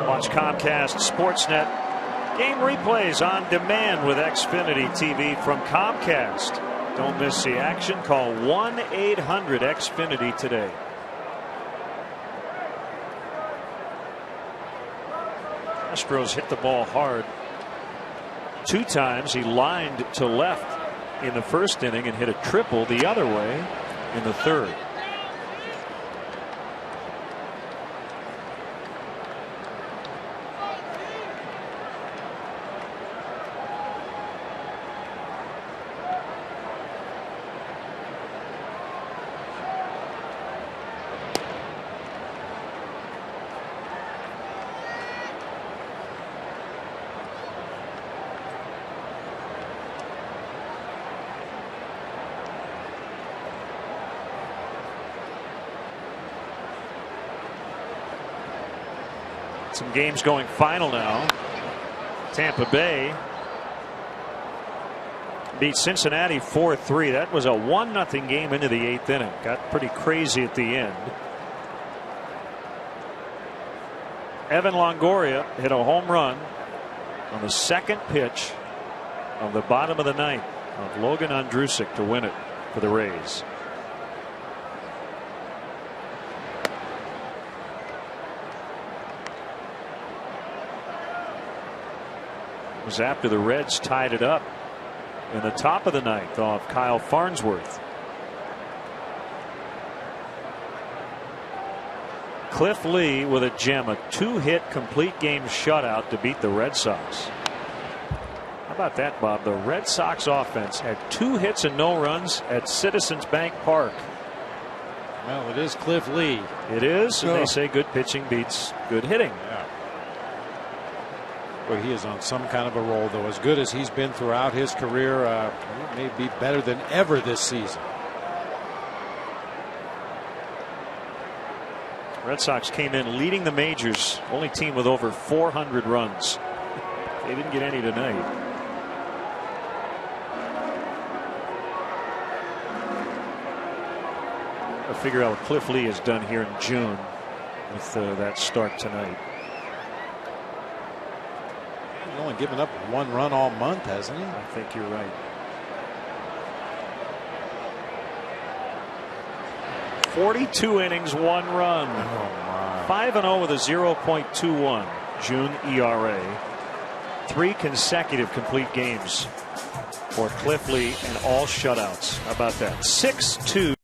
Watch Comcast Sportsnet game replays on demand with Xfinity TV from Comcast. Don't miss the action. Call 1-800-XFINITY today. Astros hit the ball hard 2 times. He lined to left in the first inning and hit a triple the other way in the third. Some games going final now. Tampa Bay beat Cincinnati 4-3. That was a 1-0 game into the 8th inning. Got pretty crazy at the end. Evan Longoria hit a home run on the second pitch of the bottom of the 9th of Logan Ondrusek to win it for the Rays. It was after the Reds tied it up in the top of the 9th off Kyle Farnsworth. Cliff Lee with a gem, a 2-hit complete game shutout to beat the Red Sox. How about that, Bob? The Red Sox offense had 2 hits and no runs at Citizens Bank Park. Well, it is Cliff Lee. It is, and they say good pitching beats good hitting. Yeah. Well, he is on some kind of a roll, though. As good as he's been throughout his career, he may be better than ever this season. Red Sox came in leading the majors, only team with over 400 runs. They didn't get any tonight. I'll figure out what Cliff Lee has done here in June with that start tonight. He's only given up 1 run all month, hasn't he? I think you're right. 42 innings, 1 run. Oh, 5-0 with a 0.21 June ERA. 3 consecutive complete games for Cliff Lee and all shutouts. How about that? 6-2.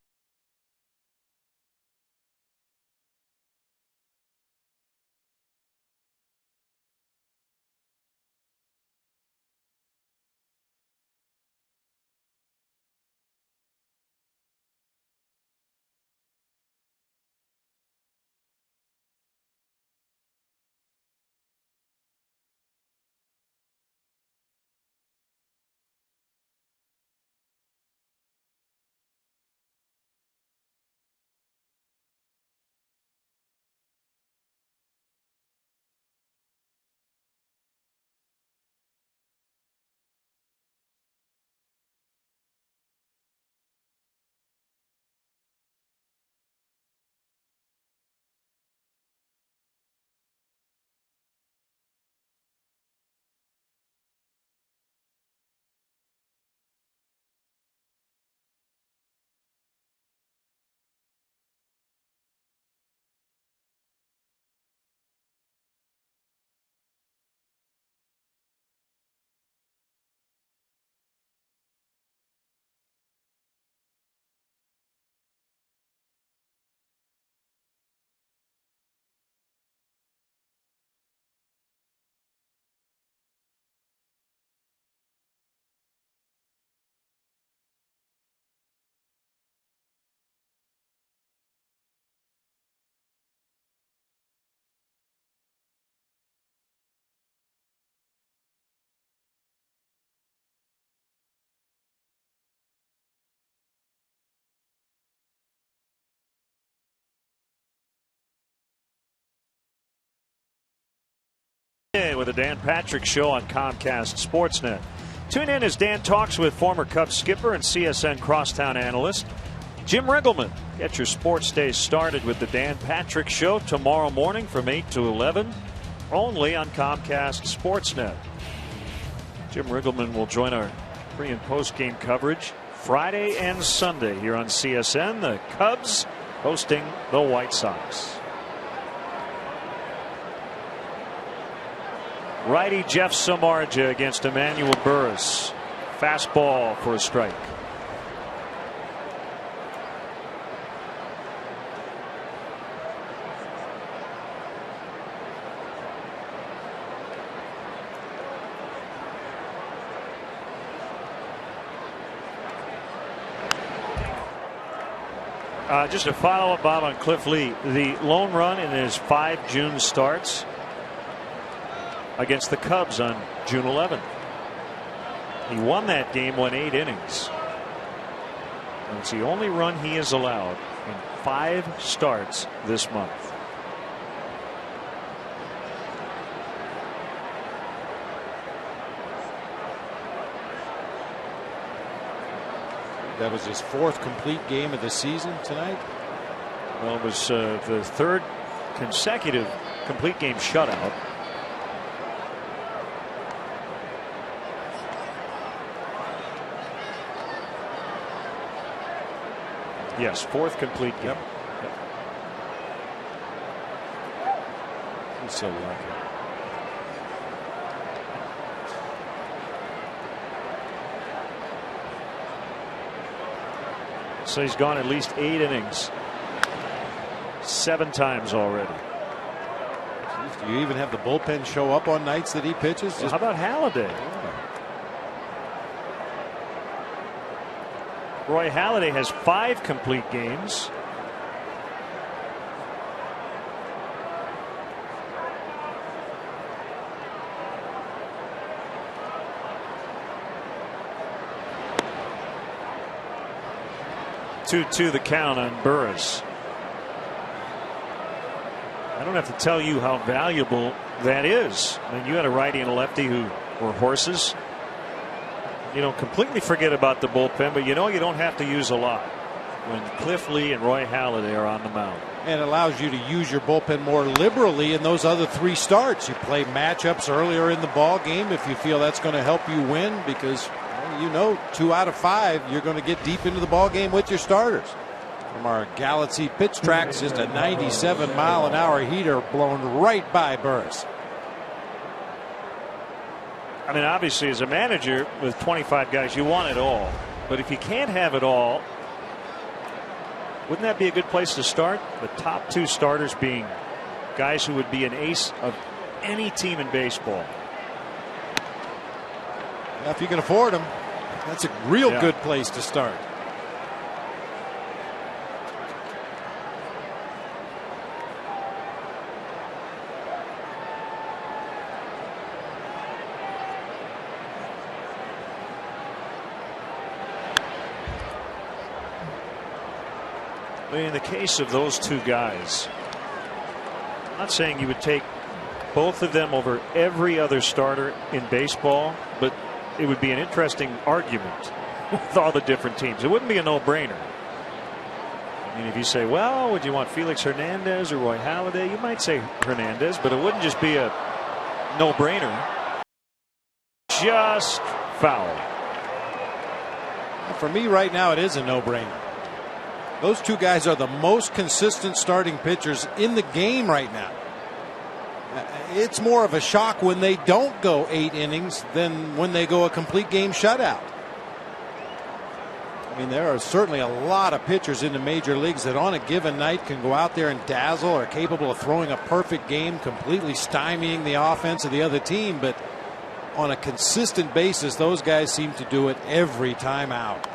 With the Dan Patrick Show on Comcast Sportsnet. Tune in as Dan talks with former Cubs skipper and CSN Crosstown analyst Jim Riggleman. Get your sports day started with the Dan Patrick Show tomorrow morning from 8 to 11, only on Comcast Sportsnet. Jim Riggleman will join our pre- and post-game coverage Friday and Sunday here on CSN. The Cubs hosting the White Sox. Righty Jeff Samardzija against Emmanuel Burris. Fastball for a strike. Just a follow-up, Bob, on Cliff Lee. The lone run in his 5 June starts against the Cubs on June 11th. He won that game, went 8 innings. And it's the only run he has allowed in 5 starts this month. That was his 4th complete game of the season tonight. Well, it was the 3rd consecutive complete game shutout. Yes, 4th complete game. Yep. He's so lucky. So he's gone at least 8 innings. 7 times already. Do you even have the bullpen show up on nights that he pitches? Well, how about Halladay? Roy Halladay has 5 complete games. Two the count on Burris. I don't have to tell you how valuable that is. I mean, you had a righty and a lefty who were horses. You don't completely forget about the bullpen, but you know you don't have to use a lot when Cliff Lee and Roy Halladay are on the mound. And it allows you to use your bullpen more liberally in those other 3 starts. You play matchups earlier in the ball game if you feel that's going to help you win, because you know 2 out of 5 you're going to get deep into the ball game with your starters. From our Galaxy pitch tracks, just a 97-mile-an-hour heater blown right by Burris. I mean, obviously, as a manager with 25 guys, you want it all. But if you can't have it all, wouldn't that be a good place to start? The top 2 starters being guys who would be an ace of any team in baseball. Now, if you can afford them, that's a real good place to start. In the case of those 2 guys, I'm not saying you would take both of them over every other starter in baseball, but it would be an interesting argument with all the different teams. It wouldn't be a no-brainer. I mean, if you say, well, would you want Felix Hernandez or Roy Halladay? You might say Hernandez, but it wouldn't just be a no-brainer. Just foul. For me right now, it is a no-brainer. Those 2 guys are the most consistent starting pitchers in the game right now. It's more of a shock when they don't go 8 innings than when they go a complete game shutout. I mean, there are certainly a lot of pitchers in the major leagues that on a given night can go out there and dazzle, are capable of throwing a perfect game, completely stymieing the offense of the other team. But on a consistent basis, those guys seem to do it every time out.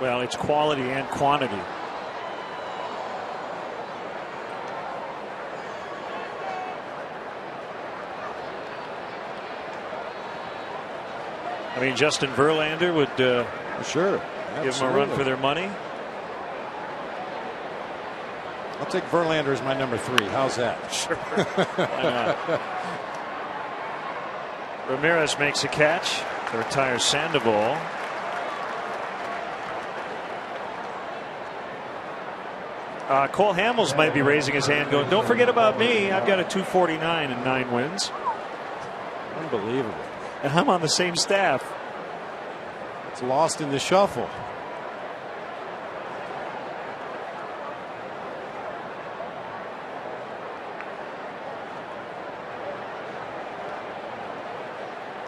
Well, it's quality and quantity. I mean, Justin Verlander would sure give them a run for their money. I'll take Verlander as my number 3. How's that? Sure. Why not? Ramirez makes a catch to retire Sandoval. Cole Hamels might be raising his hand going, don't forget about me. I've got a 249 and 9 wins. Unbelievable. And I'm on the same staff. It's lost in the shuffle.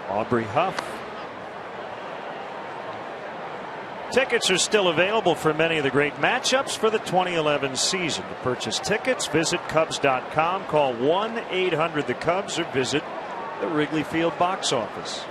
Aubrey Huff. Tickets are still available for many of the great matchups for the 2011 season. To purchase tickets, visit Cubs.com, call 1-800-THE-CUBS, or visit the Wrigley Field box office.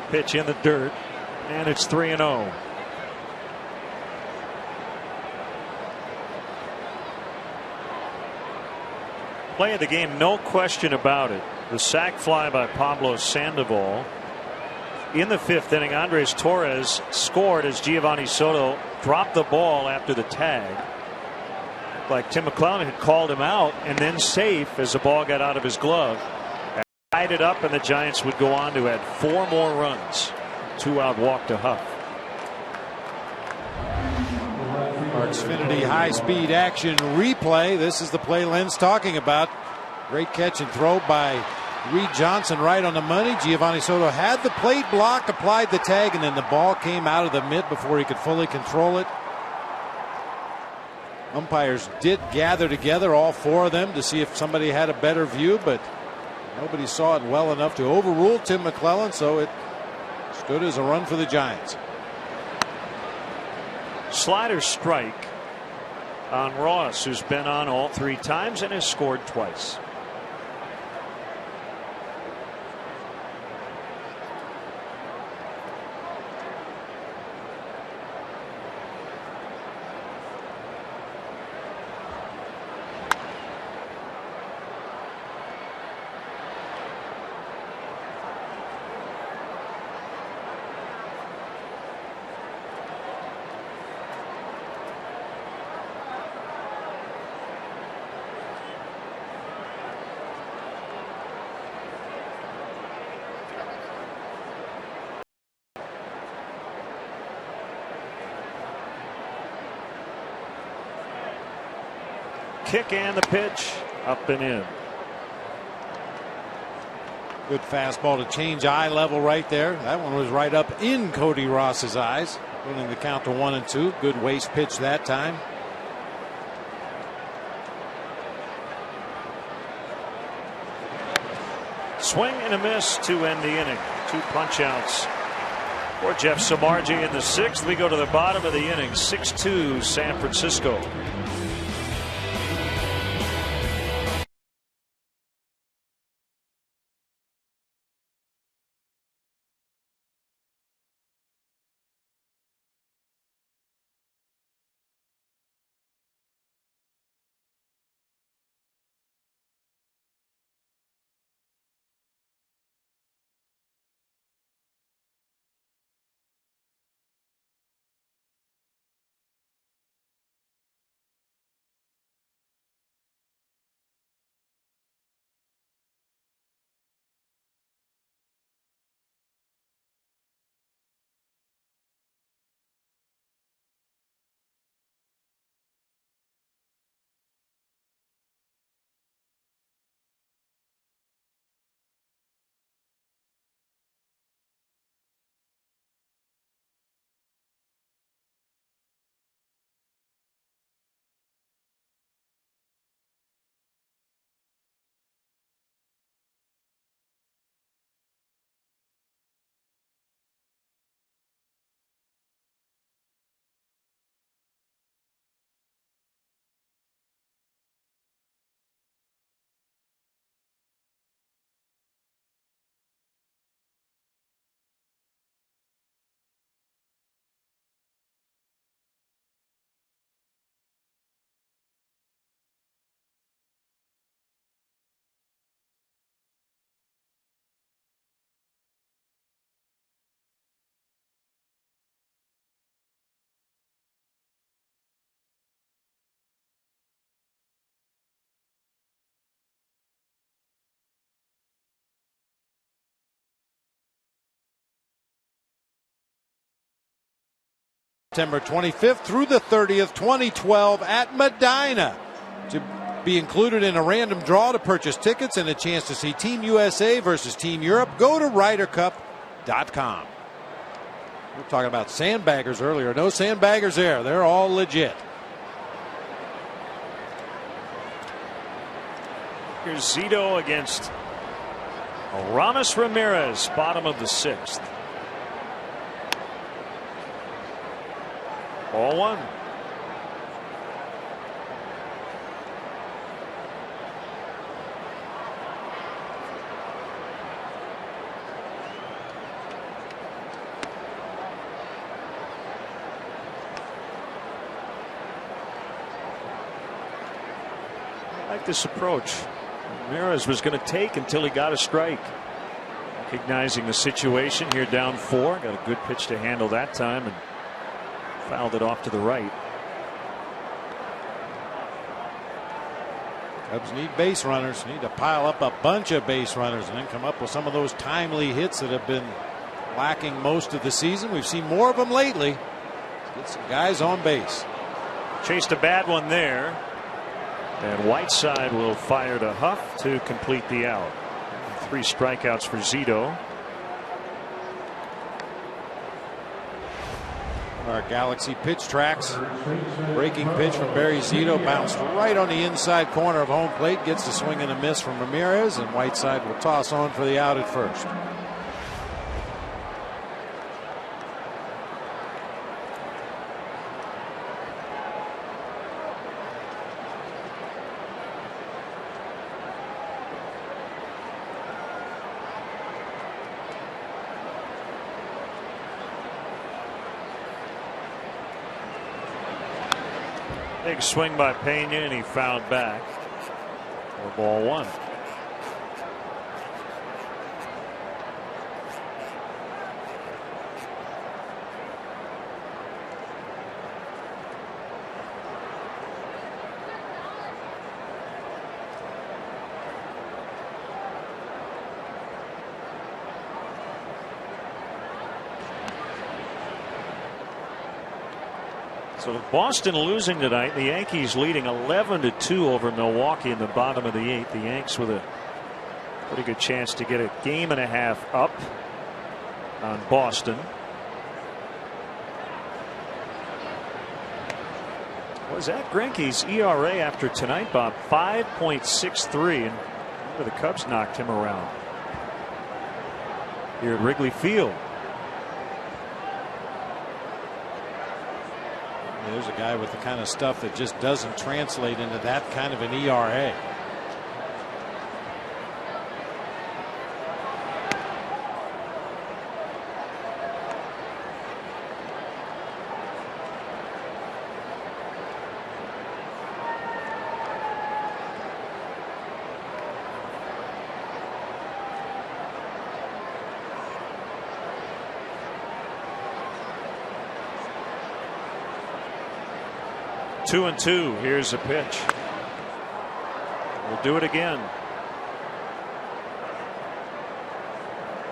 Pitch in the dirt, and it's 3-0. Play of the game, no question about it. The sac fly by Pablo Sandoval. In the 5th inning, Andres Torres scored as Giovanni Soto dropped the ball after the tag. Looked like Tim McClellan had called him out, and then safe as the ball got out of his glove. Tied it up, and the Giants would go on to add 4 more runs. 2-out walk to Huff. Our Xfinity high-speed action replay. This is the play Len's talking about. Great catch and throw by Reed Johnson right on the money. Giovanni Soto had the plate blocked, applied the tag, and then the ball came out of the mitt before he could fully control it. Umpires did gather together, all 4 of them, to see if somebody had a better view, but nobody saw it well enough to overrule Tim McClellan, so it stood as a run for the Giants. Slider strike on Ross, who's been on all 3 times and has scored twice. Kick and the pitch, up and in. Good fastball to change eye level right there. That one was right up in Cody Ross's eyes, putting the count to 1-2. Good waist pitch that time. Swing and a miss to end the inning. 2 punch outs for Jeff Samardzija in the 6th. We go to the bottom of the inning. 6-2 San Francisco. September 25th through the 30th, 2012 at Medina. To be included in a random draw to purchase tickets and a chance to see Team USA versus Team Europe, go to RyderCup.com. We were talking about sandbaggers earlier. No sandbaggers there. They're all legit. Here's ZITO against Ramirez, bottom of the 6th. Ball 1. I like this approach. Ramirez was going to take until he got a strike. Recognizing the situation here, down 4. Got a good pitch to handle that time and fouled it off to the right. Cubs need base runners. Need to pile up a bunch of base runners and then come up with some of those timely hits that have been lacking most of the season. We've seen more of them lately. Let's get some guys on base. Chased a bad one there. And Whiteside will fire to Huff to complete the out. 3 strikeouts for ZITO. Our Galaxy pitch tracks. Breaking pitch from Barry ZITO, bounced right on the inside corner of home plate. Gets the swing and a miss from Ramirez, and Whiteside will toss on for the out at first. Big swing by Pena, and he fouled back for ball 1. So with Boston losing tonight, the Yankees leading 11-2 over Milwaukee in the bottom of the 8th. The Yanks with a pretty good chance to get a game and a half up on Boston. Was that Greinke's ERA after tonight, Bob? 5.63, and the Cubs knocked him around here at Wrigley Field. There's a guy with the kind of stuff that just doesn't translate into that kind of an ERA. Two and 2. Here's a pitch. We'll do it again.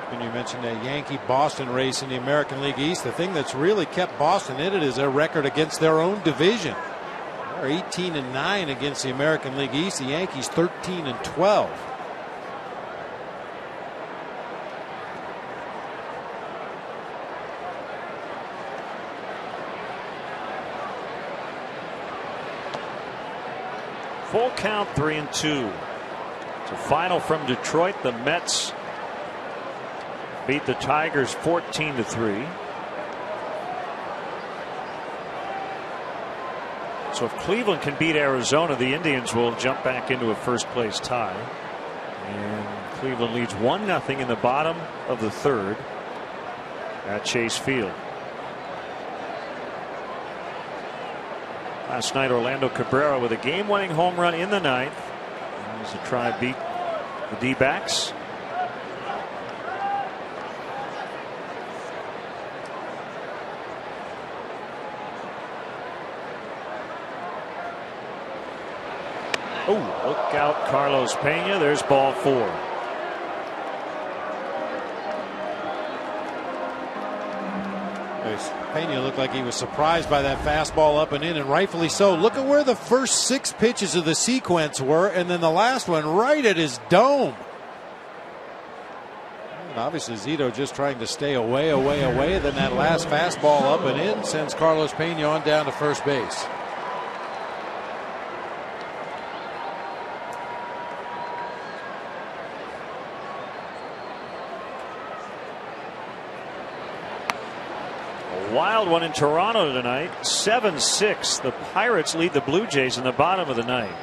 When you mentioned that Yankee-Boston race in the American League East, the thing that's really kept Boston in it is their record against their own division. They're 18-9 against the American League East. The Yankees 13-12. Full count, 3-2. It's a final from Detroit. The Mets beat the Tigers 14-3. So if Cleveland can beat Arizona, the Indians will jump back into a first place tie. And Cleveland leads 1-0 in the bottom of the 3rd at Chase Field. Last night, Orlando Cabrera with a game-winning home run in the 9th. As to try to beat the D-backs. Oh, look out, Carlos Pena. There's ball 4. Carlos Pena looked like he was surprised by that fastball up and in, and rightfully so. Look at where the first 6 pitches of the sequence were, and then the last one right at his dome. And obviously ZITO just trying to stay away. Then that last fastball up and in sends Carlos Pena on down to first base. Wild one in Toronto tonight. 7-6. The Pirates lead the Blue Jays in the bottom of the ninth.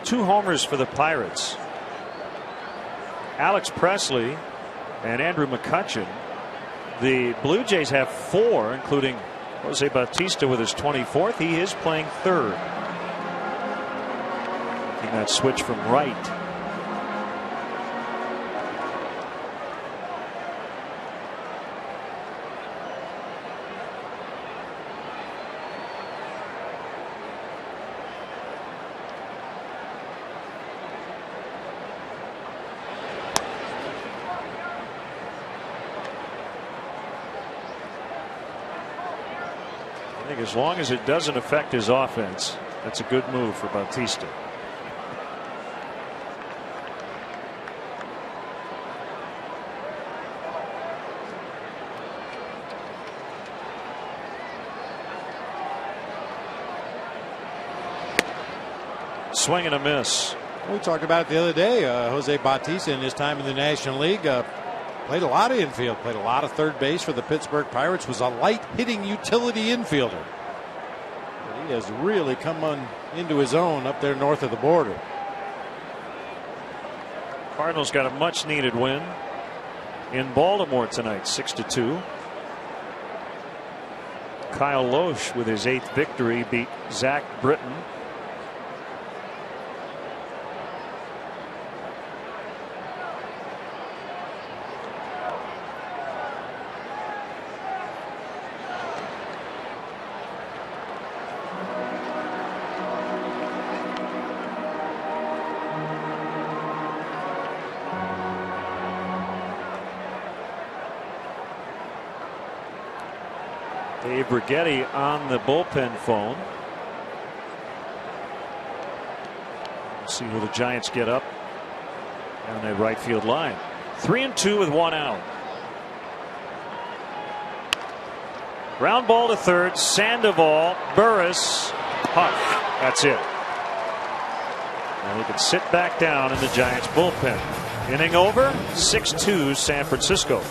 2 homers for the Pirates. Alex Presley and Andrew McCutchen. The Blue Jays have 4, including Jose Bautista with his 24th. He is playing third. Making that switch from right. I think as long as it doesn't affect his offense, that's a good move for Bautista. Swing and a miss. We talked about it the other day. Jose Bautista in his time in the National League played a lot of infield, played a lot of third base for the Pittsburgh Pirates, was a light hitting utility infielder. But he has really come into his own up there north of the border. Cardinals got a much needed win in Baltimore tonight, 6-2. Kyle Loesch with his 8th victory beat Zach Britton. Dave Brigetti on the bullpen phone. See who the Giants get up down that right field line. 3-2 with 1 out. Ground ball to third. Sandoval, Burris, Huff. That's it. And he can sit back down in the Giants bullpen. Inning over. 6-2 San Francisco.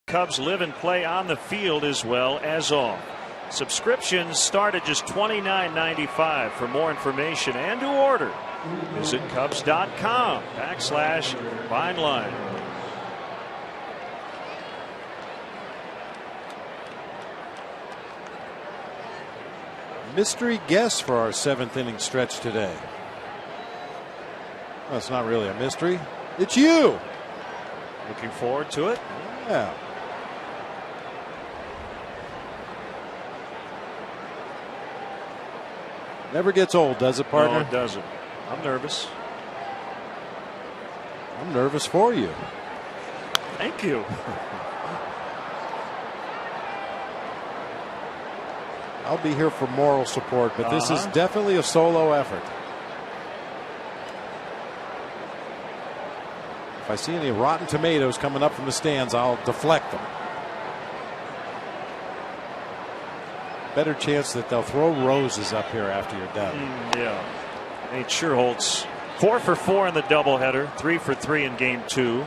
Cubs live and play on the field as well as off. Subscriptions start at just $29.95. For more information and to order, visit Cubs.com/Fine Line. mystery guest for our 7th inning stretch today. Well, it's not really a mystery. It's you. Looking forward to it. Yeah. Never gets old, does it, partner? No, it doesn't. I'm nervous. I'm nervous for you. Thank you. I'll be here for moral support, but this is definitely a solo effort. If I see any rotten tomatoes coming up from the stands, I'll deflect them. Better chance that they'll throw roses up here after you're done. Yeah. Nate Schierholtz 4 for 4 in the doubleheader, 3 for 3 in game 2.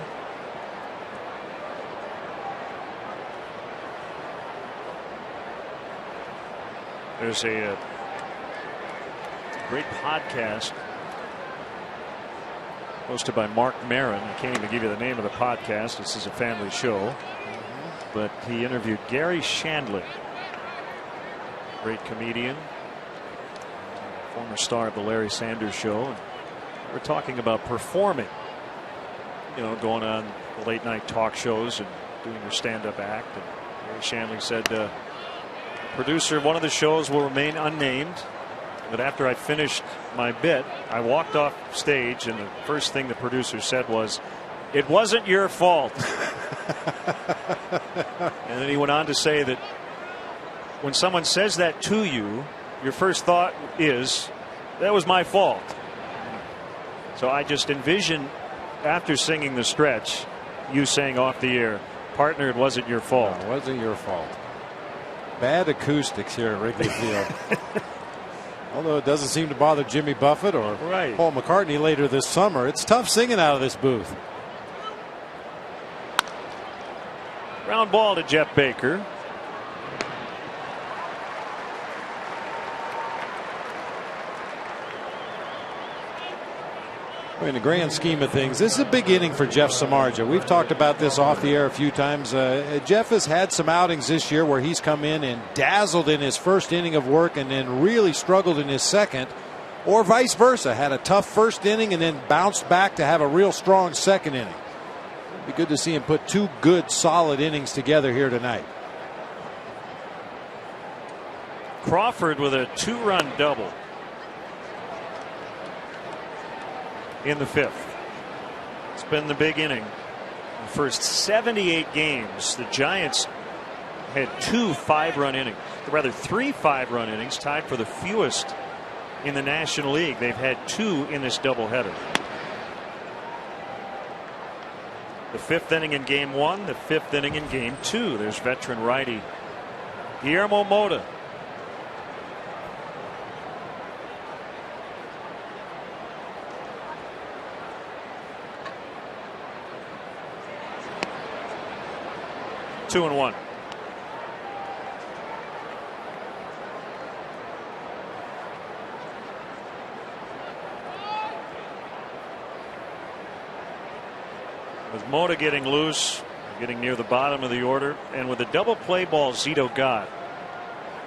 There's a great podcast hosted by Mark Maron. I can't even give you the name of the podcast. This is a family show. But he interviewed Gary Shandling, great comedian, former star of the Larry Sanders Show. And we're talking about performing, you know, going on the late night talk shows and doing your stand-up act. And Gary Shandling said, producer of one of the shows will remain unnamed, but after I finished my bit, I walked off stage, and the first thing the producer said was, "It wasn't your fault." And then he went on to say that when someone says that to you, your first thought is, that was my fault. So I just envision, after singing the stretch, you saying off the air, "Partner, it wasn't your fault." No, it wasn't your fault. Bad acoustics here at Wrigley Field. Although it doesn't seem to bother Jimmy Buffett or Paul McCartney later this summer. It's tough singing out of this booth. Ground ball to Jeff Baker. In the grand scheme of things, this is a big inning for Jeff Samardzija. We've talked about this off the air a few times. Jeff has had some outings this year where he's come in and dazzled in his first inning of work and then really struggled in his second, or vice versa. Had a tough first inning and then bounced back to have a real strong second inning. It'd be good to see him put 2 good, solid innings together here tonight. Crawford with a 2-run double in the 5th. It's been the big inning. The first 78 games, the Giants had 2 5-run innings, rather 3 5-run innings, tied for the fewest in the National League. They've had 2 in this doubleheader. The 5th inning in game 1, the 5th inning in game 2. There's veteran righty Guillermo Mota. Two and 1. With Mota getting loose, getting near the bottom of the order, and with the double play ball ZITO got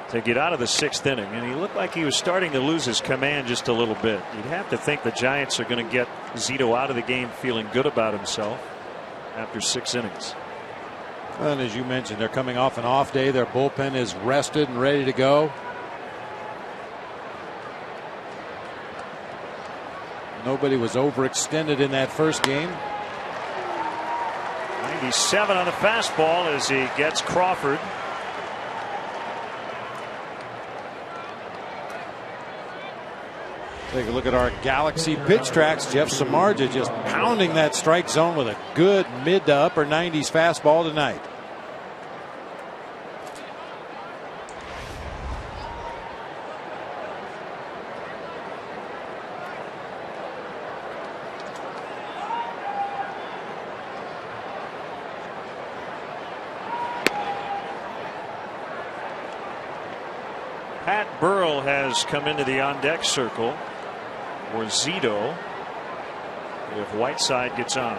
to get out of the 6th inning, and he looked like he was starting to lose his command just a little bit. You'd have to think the Giants are going to get ZITO out of the game feeling good about himself after 6 innings. And as you mentioned, they're coming off an off day. Their bullpen is rested and ready to go. Nobody was overextended in that first game. 97 on the fastball as he gets Crawford. Take a look at our Galaxy pitch tracks. Jeff Samardzija just pounding that strike zone with a good mid to upper 90s fastball tonight. Pat Burrell has come into the on-deck circle for ZITO if Whiteside gets on.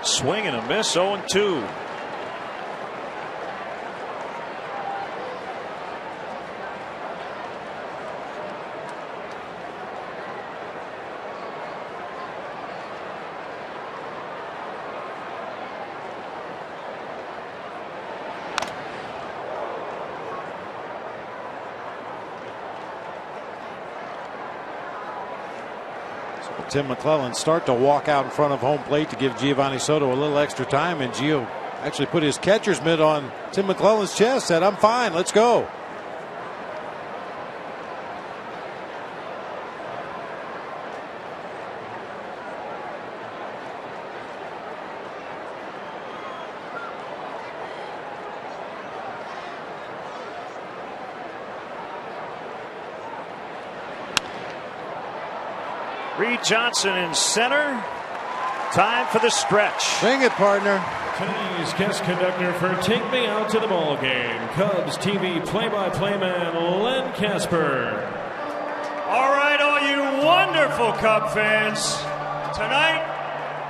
Swing and a miss, 0-2. Tim McClellan start to walk out in front of home plate to give Giovanni Soto a little extra time, and Gio actually put his catcher's mitt on Tim McClellan's chest, said, "I'm fine, let's go." Reed Johnson in center. Time for the stretch. Bring it, partner. Today's guest conductor for Take Me Out to the Ball Game, Cubs TV play-by-play man Len Casper. All right, all you wonderful Cub fans. Tonight,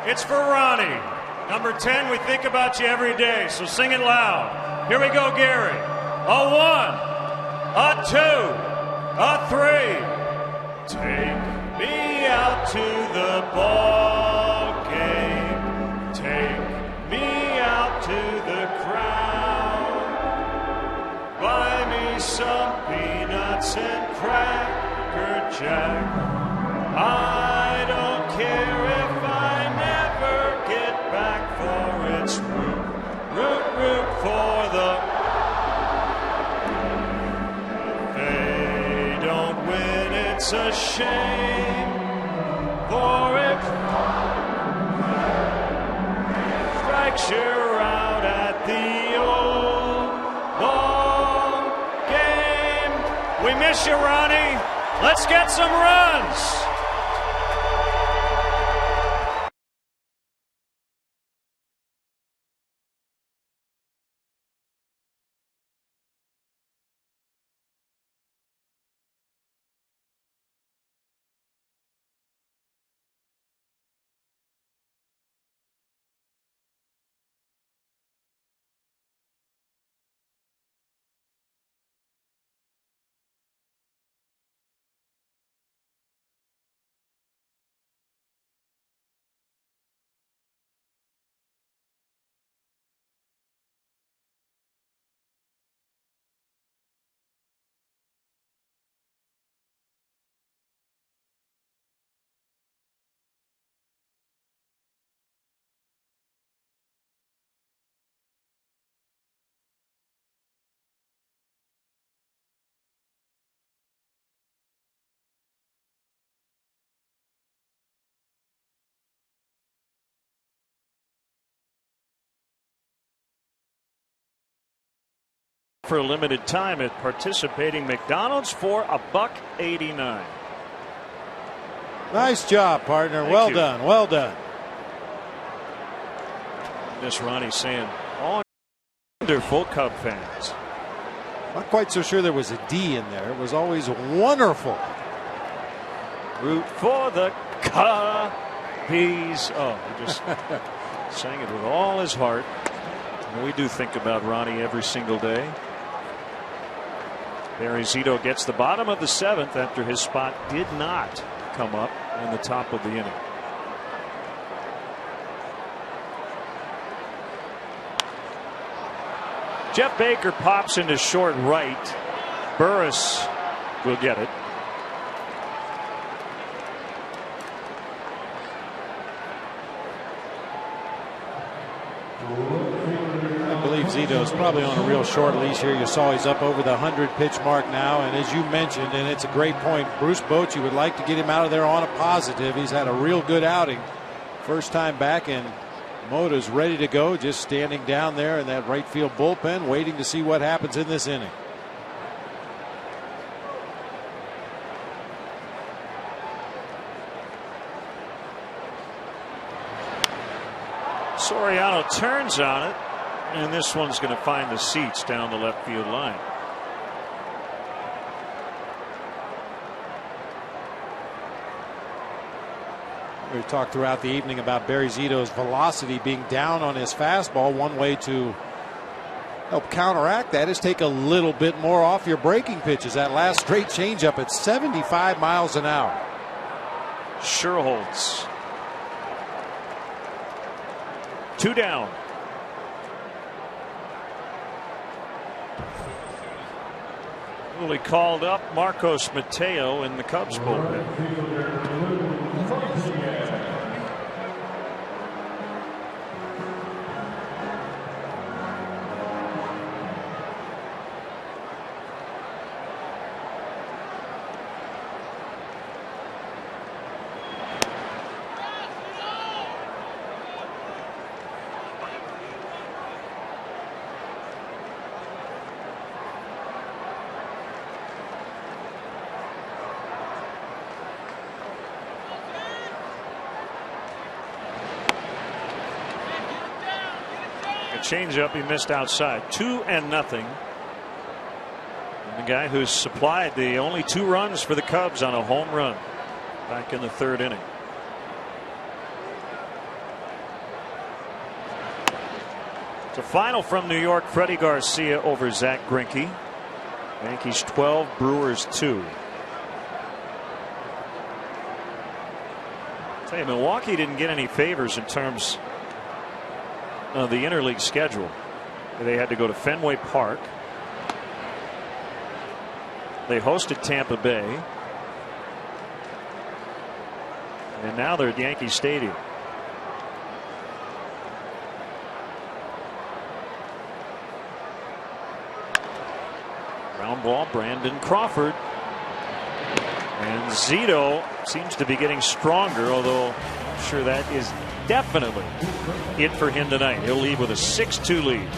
it's for Ronnie. Number 10, we think about you every day, so sing it loud. Here we go, Gary. A 1, a 2, a 3. Take me out to the ball game. Take me out to the crowd. Buy me some peanuts and Cracker Jack. I don't care if I never get back, for it's root, root, root for the. If they don't win, it's a shame, for if strikes you're out at the old ball game. We miss you, Ronnie. Let's get some runs. For a limited time at participating McDonald's for $1.89. Nice job, partner. Thank Well you. done. Well done. Miss Ronnie saying, all wonderful Cub fans. Not quite so sure there was a D in there. It was always wonderful. Root for the Cubbies. Oh, he just sang it with all his heart. And we do think about Ronnie every single day. Barry ZITO gets the bottom of the 7th after his spot did not come up in the top of the inning. Jeff Baker pops into short right. Burris will get it. I believe Zito's probably on a real short leash here. You saw he's up over the 100 pitch mark now, and as you mentioned, and it's a great point, Bruce Bochy would like to get him out of there on a positive. He's had a real good outing first time back, and Mota's ready to go, just standing down there in that right field bullpen waiting to see what happens in this inning. Soriano turns on it, and this one's going to find the seats down the left field line. We talked throughout the evening about Barry Zito's velocity being down on his fastball. One way to help counteract that is take a little bit more off your breaking pitches. That last straight changeup at 75 miles an hour. Schierholtz. 2 down. He called up Marcos Mateo in the Cubs bullpen. changeup he missed outside. 2-0. And the guy who's supplied the only 2 runs for the Cubs on a home run back in the 3rd inning. It's a final from New York. Freddie Garcia over Zach Greinke. Yankees 12, Brewers 2. Tell you, Milwaukee didn't get any favors in terms of the interleague schedule. They had to go to Fenway Park. They hosted Tampa Bay. And now they're at Yankee Stadium. Ground ball, Brandon Crawford. And ZITO seems to be getting stronger, although I'm sure that is definitely it for him tonight. He'll leave with a 6-2 lead.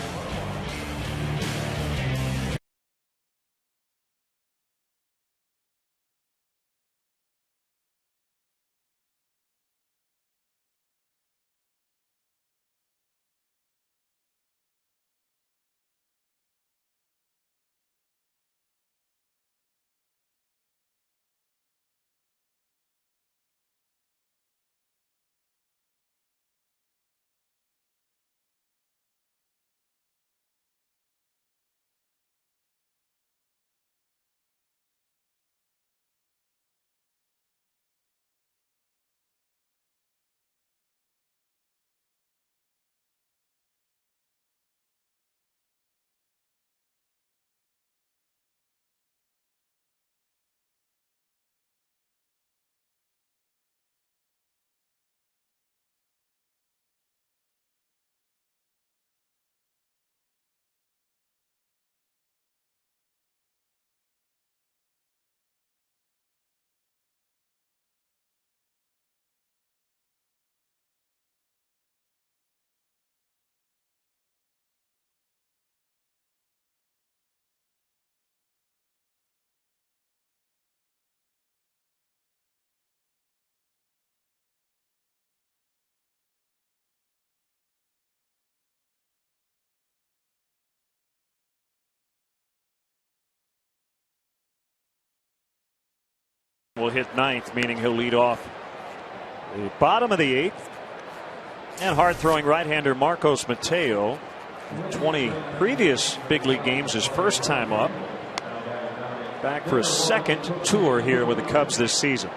Will hit 9th, meaning he'll lead off the bottom of the 8th. And hard throwing right-hander Marcos Mateo, 20 previous big league games, his first time up. Back for a second tour here with the Cubs this season.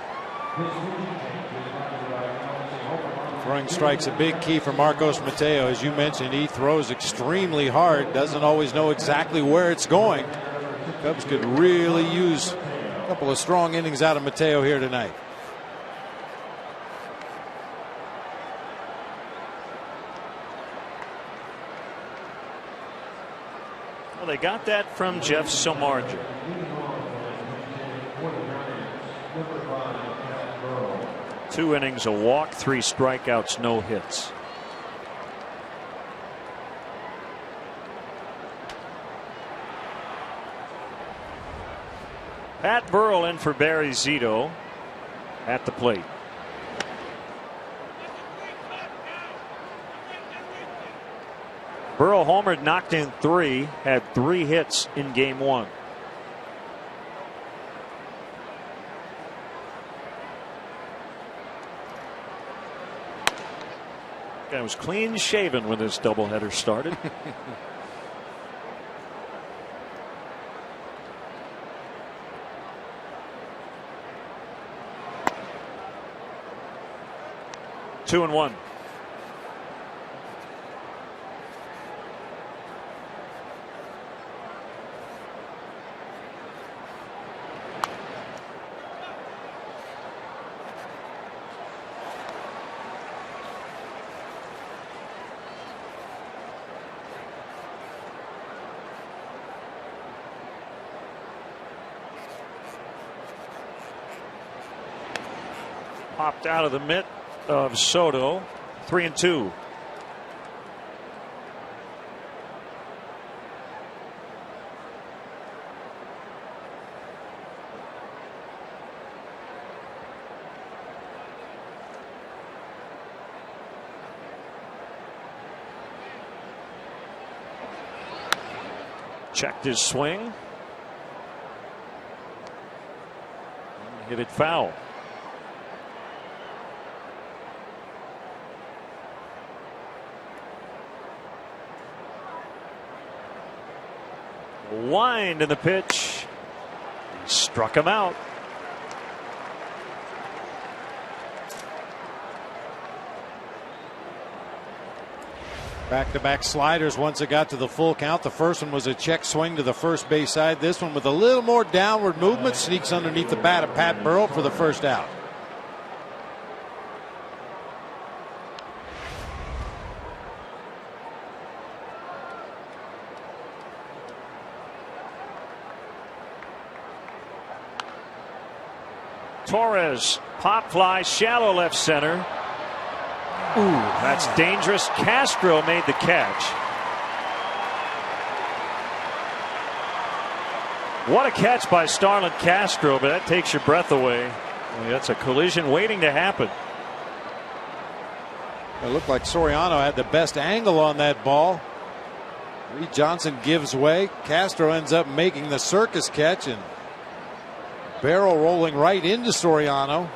Throwing strikes a big key for Marcos Mateo. As you mentioned, he throws extremely hard, doesn't always know exactly where it's going. The Cubs could really use a couple of strong innings out of Mateo here tonight. Well, they got that from Jeff Samardzija. Two innings, a walk, 3 strikeouts, no hits. Pat Burrell in for Barry Zito at the plate. Burrell homered, knocked in 3, had 3 hits in game 1. Guy was clean shaven when this doubleheader started. Two and one. Popped out of the mitt of Soto. 3-2. Checked his swing. Hit it foul. Wind in the pitch. He struck him out. Back-to-back sliders once it got to the full count. The first one was a check swing to the first base side. This one with a little more downward movement sneaks underneath the bat of Pat Burrell for the first out. Torres, pop fly, shallow left center. Ooh, that's dangerous. Castro made the catch. What a catch by Starlin Castro, but that takes your breath away. Well, that's a collision waiting to happen. It looked like Soriano had the best angle on that ball. Reed Johnson gives way. Castro ends up making the circus catch and barrel rolling right into Soriano.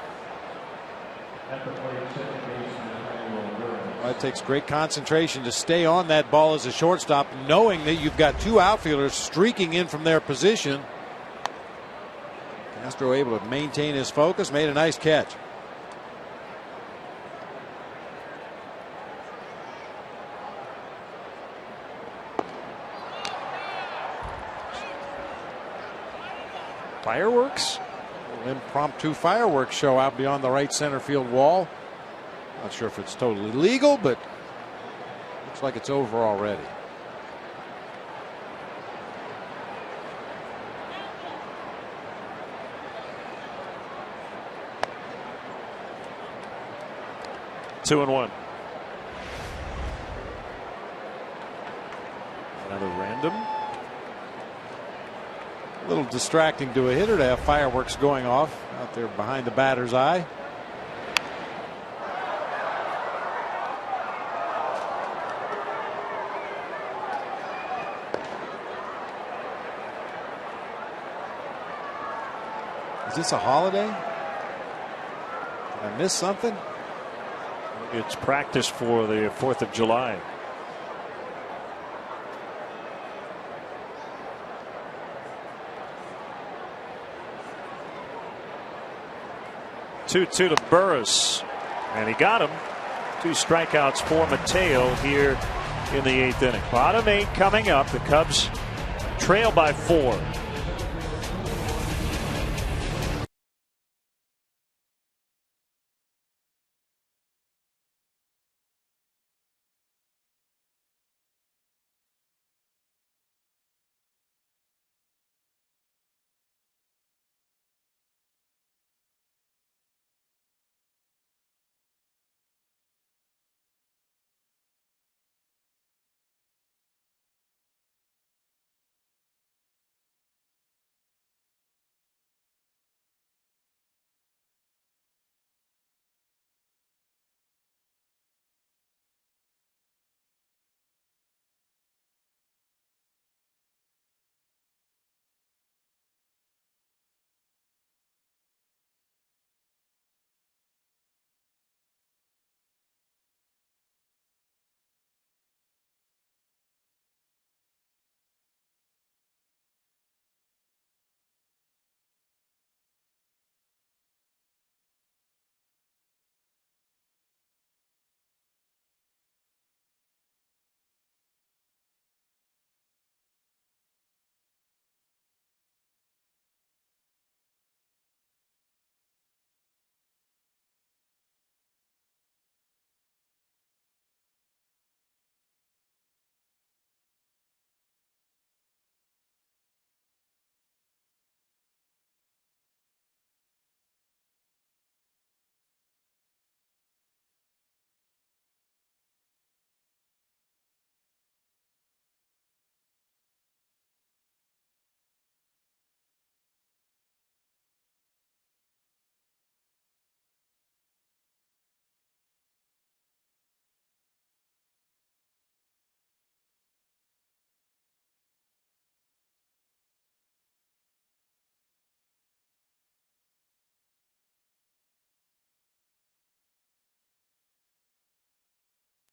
It takes great concentration to stay on that ball as a shortstop, knowing that you've got two outfielders streaking in from their position. Castro able to maintain his focus, made a nice catch. Fireworks? An impromptu fireworks show out beyond the right center field wall. Not sure if it's totally legal, but looks like it's over already. Two and one. Another random. A little distracting to a hitter to have fireworks going off out there behind the batter's eye. Is this a holiday? Did I miss something? It's practice for the 4th of July. Two to Burris, and he got him. 2 strikeouts for Mateo here in the 8th inning. Bottom 8 coming up. The Cubs trail by 4.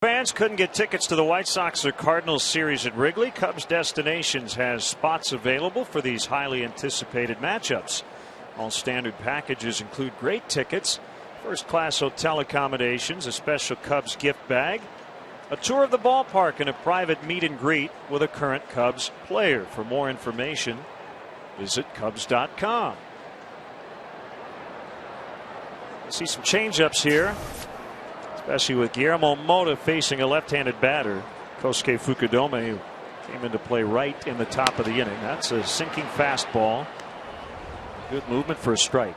Fans couldn't get tickets to the White Sox or Cardinals series at Wrigley. Cubs Destinations has spots available for these highly anticipated matchups. All standard packages include great tickets, first-class hotel accommodations, a special Cubs gift bag, a tour of the ballpark, and a private meet and greet with a current Cubs player. For more information, visit Cubs.com. See some changeups here, especially with Guillermo Mota facing a left-handed batter. Kosuke Fukudome, who came into play right in the top of the inning. That's a sinking fastball. Good movement for a strike.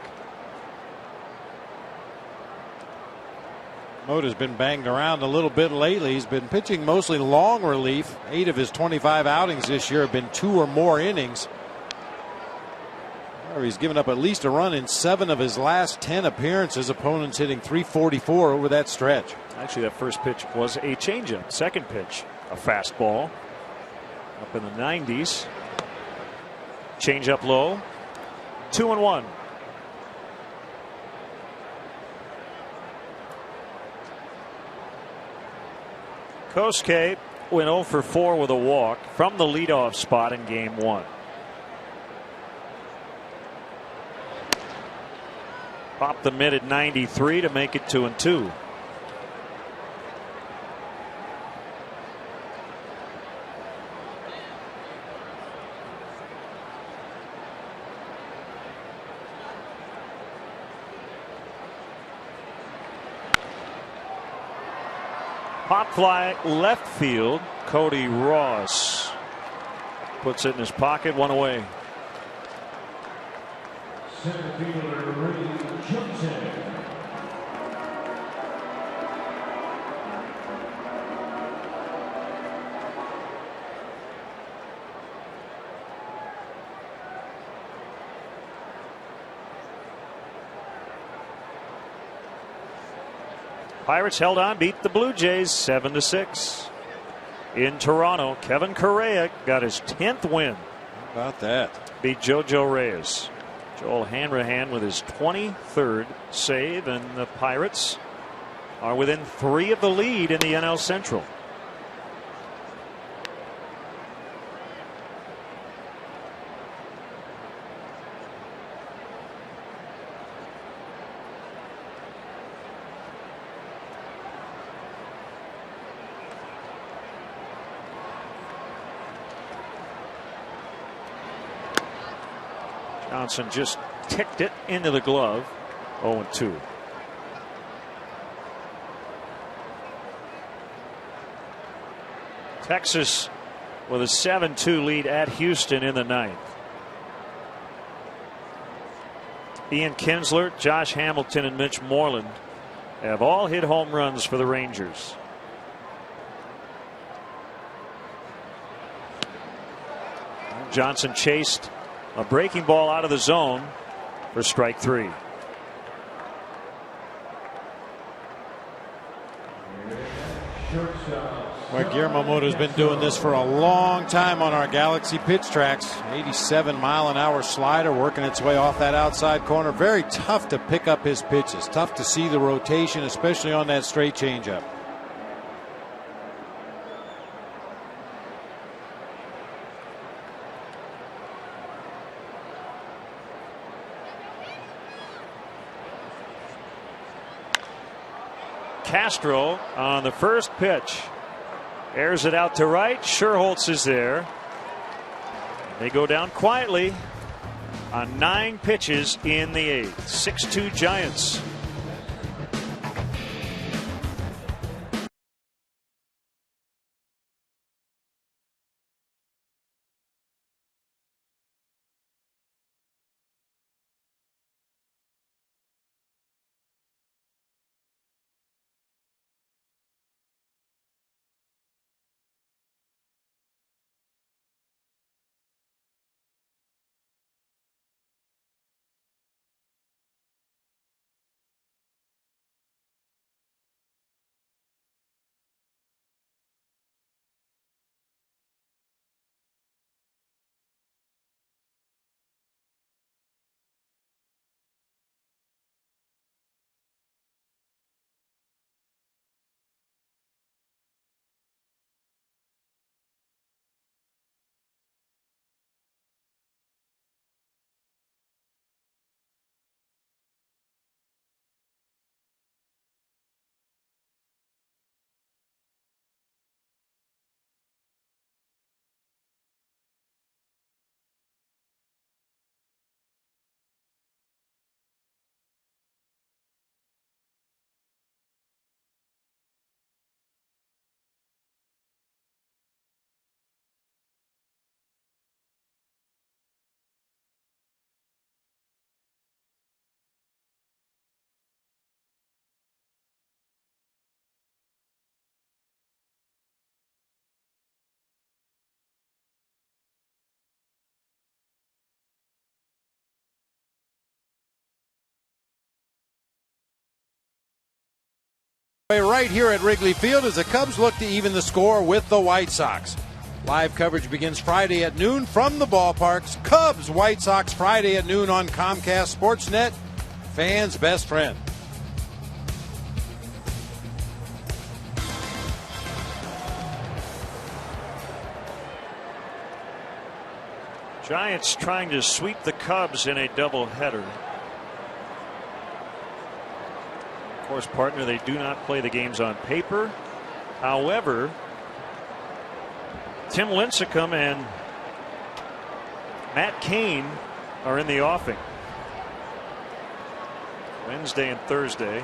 Mota's been banged around a little bit lately. He's been pitching mostly long relief. 8 of his 25 outings this year have been 2 or more innings. He's given up at least a run in 7 of his last 10 appearances. Opponents hitting .344 over that stretch. Actually, that first pitch was a changeup. Second pitch, a fastball up in the 90s. Changeup low. 2-1. Kosuke went 0 for 4 with a walk from the leadoff spot in Game 1. Popped the mid at 93 to make it 2-2. Pop fly left field. Cody Ross puts it in his pocket. 1 away. Center fielder Ray Johnson. Pirates held on, beat the Blue Jays 7-6. In Toronto, Kevin Correa got his 10th win. How about that? Beat JoJo Reyes. Joel Hanrahan with his 23rd save, and the Pirates are within 3 of the lead in the NL Central. Johnson just ticked it into the glove. 0-2. Texas with a 7-2 lead at Houston in the 9th. Ian Kinsler, Josh Hamilton, and Mitch Moreland have all hit home runs for the Rangers. Johnson chased a breaking ball out of the zone for strike 3. Well, Guillermo Mota's been doing this for a long time on our Galaxy pitch tracks. 87-mile-an-hour slider working its way off that outside corner. Very tough to pick up his pitches. Tough to see the rotation, especially on that straight changeup. Castro on the first pitch. Airs it out to right. Schierholtz is there. They go down quietly on 9 pitches in the 8th. 6-2 Giants. Right here at Wrigley Field as the Cubs look to even the score with the White Sox. Live coverage begins Friday at noon from the ballparks. Cubs, White Sox, Friday at noon on Comcast Sportsnet. Fans' best friend. Giants trying to sweep the Cubs in a doubleheader. Of course, partner, they do not play the games on paper. However, Tim Lincecum and Matt Cain are in the offing. Wednesday and Thursday.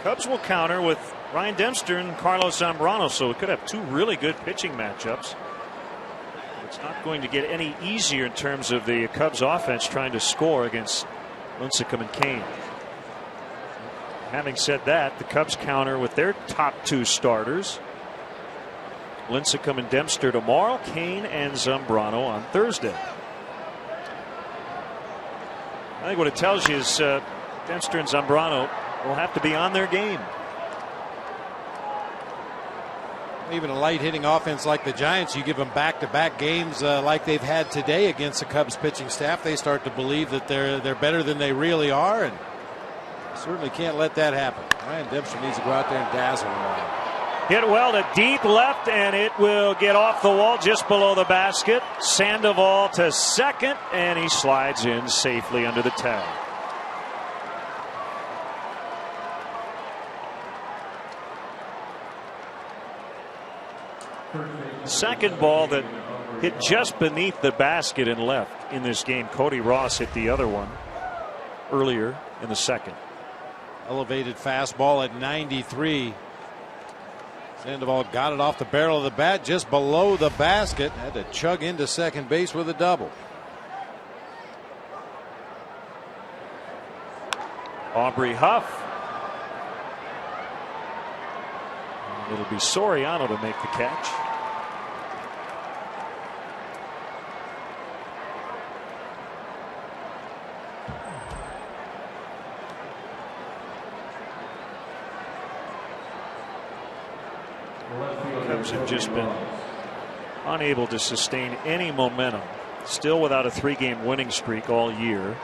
Cubs will counter with Ryan Dempster and Carlos Zambrano, so it could have two really good pitching matchups. It's not going to get any easier in terms of the Cubs offense trying to score against Lincecum and Cain. Having said that, the Cubs counter with their top two starters. Lincecum and Dempster tomorrow, Cain and Zambrano on Thursday. I think what it tells you is Dempster and Zambrano will have to be on their game. Even a light hitting offense like the Giants, you give them back-to-back games like they've had today against the Cubs pitching staff, they start to believe that they're better than they really are, and certainly can't let that happen. Ryan Dempster needs to go out there and dazzle them. Hit well to deep left, and it will get off the wall just below the basket. Sandoval to second, and he slides in safely under the tag. Second ball that hit just beneath the basket and left in this game. Cody Ross hit the other one earlier in the second. Elevated fastball at 93. Sandoval got it off the barrel of the bat just below the basket. Had to chug into second base with a double. Aubrey Huff. And it'll be Soriano to make the catch. Cubs have just been unable to sustain any momentum. Still without a 3-game winning streak all year.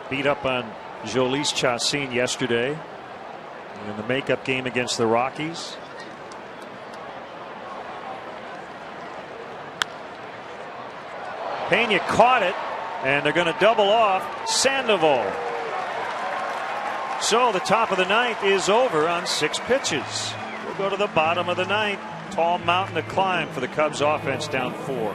Beat up on Jhoulys Chacín yesterday in the makeup game against the Rockies. Pena caught it, and they're going to double off Sandoval. So the top of the ninth is over on 6 pitches. We'll go to the bottom of the ninth. Tall mountain to climb for the Cubs offense, down 4.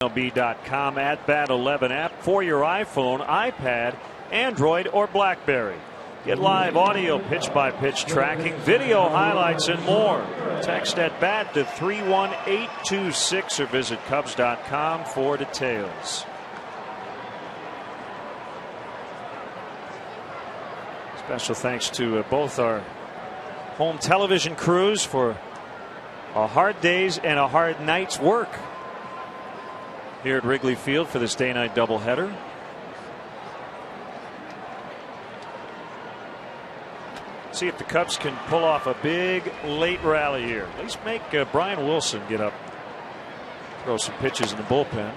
MLB.com @Bat 11 app for your iPhone, iPad, Android, or BlackBerry. Get live audio, pitch-by-pitch tracking, video highlights, and more. Text @Bat to 31826 or visit Cubs.com for details. Special thanks to both our home television crews for a hard day's and a hard night's work here at Wrigley Field for this day-night doubleheader. See if the Cubs can pull off a big late rally here. At least make Brian Wilson get up, throw some pitches in the bullpen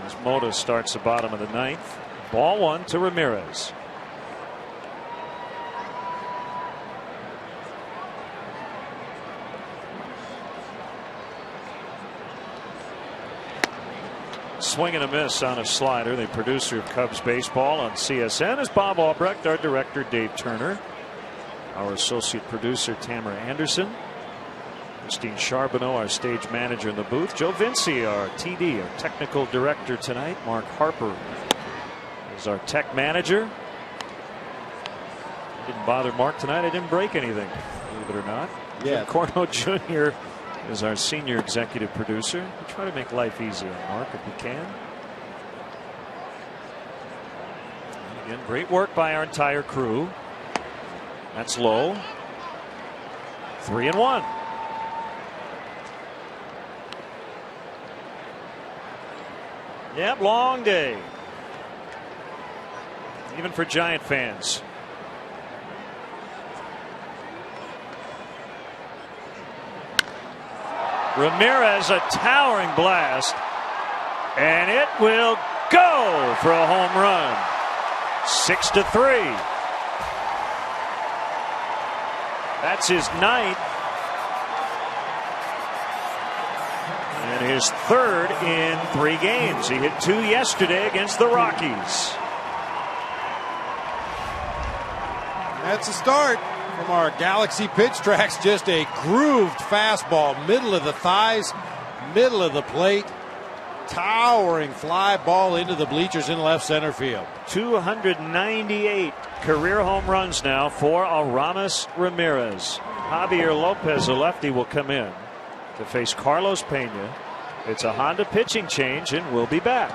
as Mota starts the bottom of the ninth. Ball one to Ramirez. Swing and a miss on a slider. The producer of Cubs baseball on CSN is Bob Albrecht, our director Dave Turner, our associate producer Tamara Anderson, Christine Charbonneau, our stage manager in the booth, Joe Vinci, our TD, our technical director tonight, Mark Harper is our tech manager. Didn't bother Mark tonight. I didn't break anything, believe it or not. Yeah. Corno Jr. is our senior executive producer. We try to make life easier on Mark if we can. And again, great work by our entire crew. That's low. 3-1. Yep, long day. Even for Giant fans. Ramirez, a towering blast, and it will go for a home run. 6-3. That's his ninth and his third in 3 games. He hit 2 yesterday against the Rockies. That's a start from our Galaxy pitch tracks. Just a grooved fastball, middle of the thighs, middle of the plate, towering fly ball into the bleachers in left center field. 298 career home runs now for Aramis Ramirez. Javier Lopez, a lefty, will come in to face Carlos Pena. It's a Honda pitching change, and we'll be back.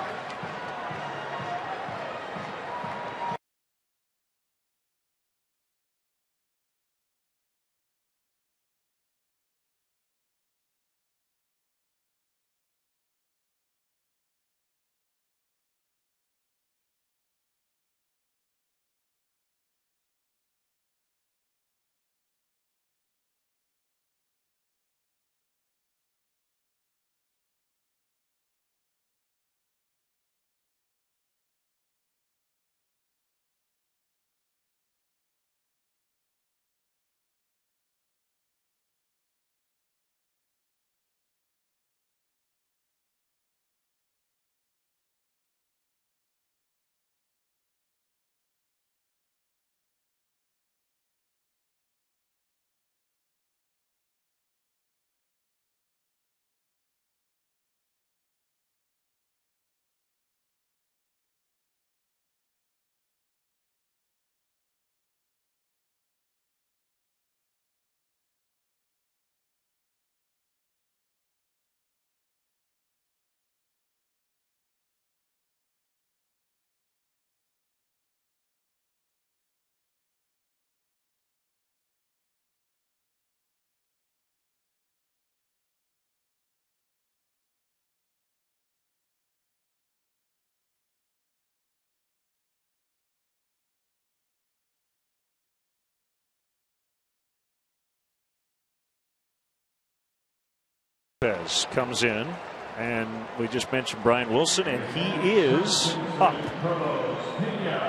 Lopez comes in, and we just mentioned Brian Wilson, and he is up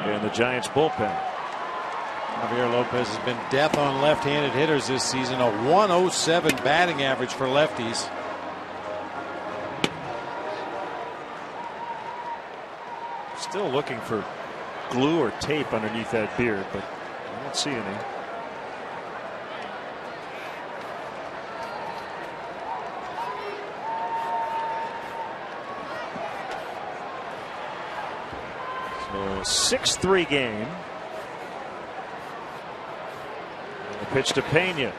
in the Giants bullpen. Javier Lopez has been death on left-handed hitters this season. A 107 batting average for lefties. Still looking for glue or tape underneath that beard, but I don't see any. So 6-3 game. And the pitch to Pena.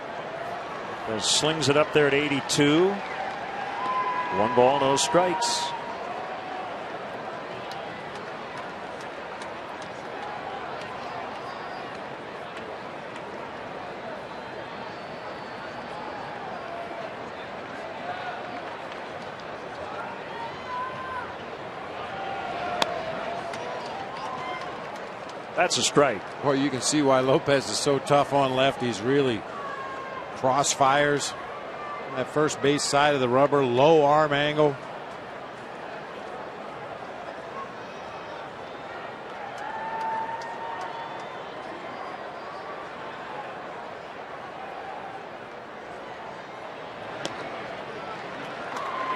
Slings it up there at 82. 1 ball, no strikes. That's a strike. Well, you can see why Lopez is so tough on lefties. Really crossfires on that first base side of the rubber, low arm angle.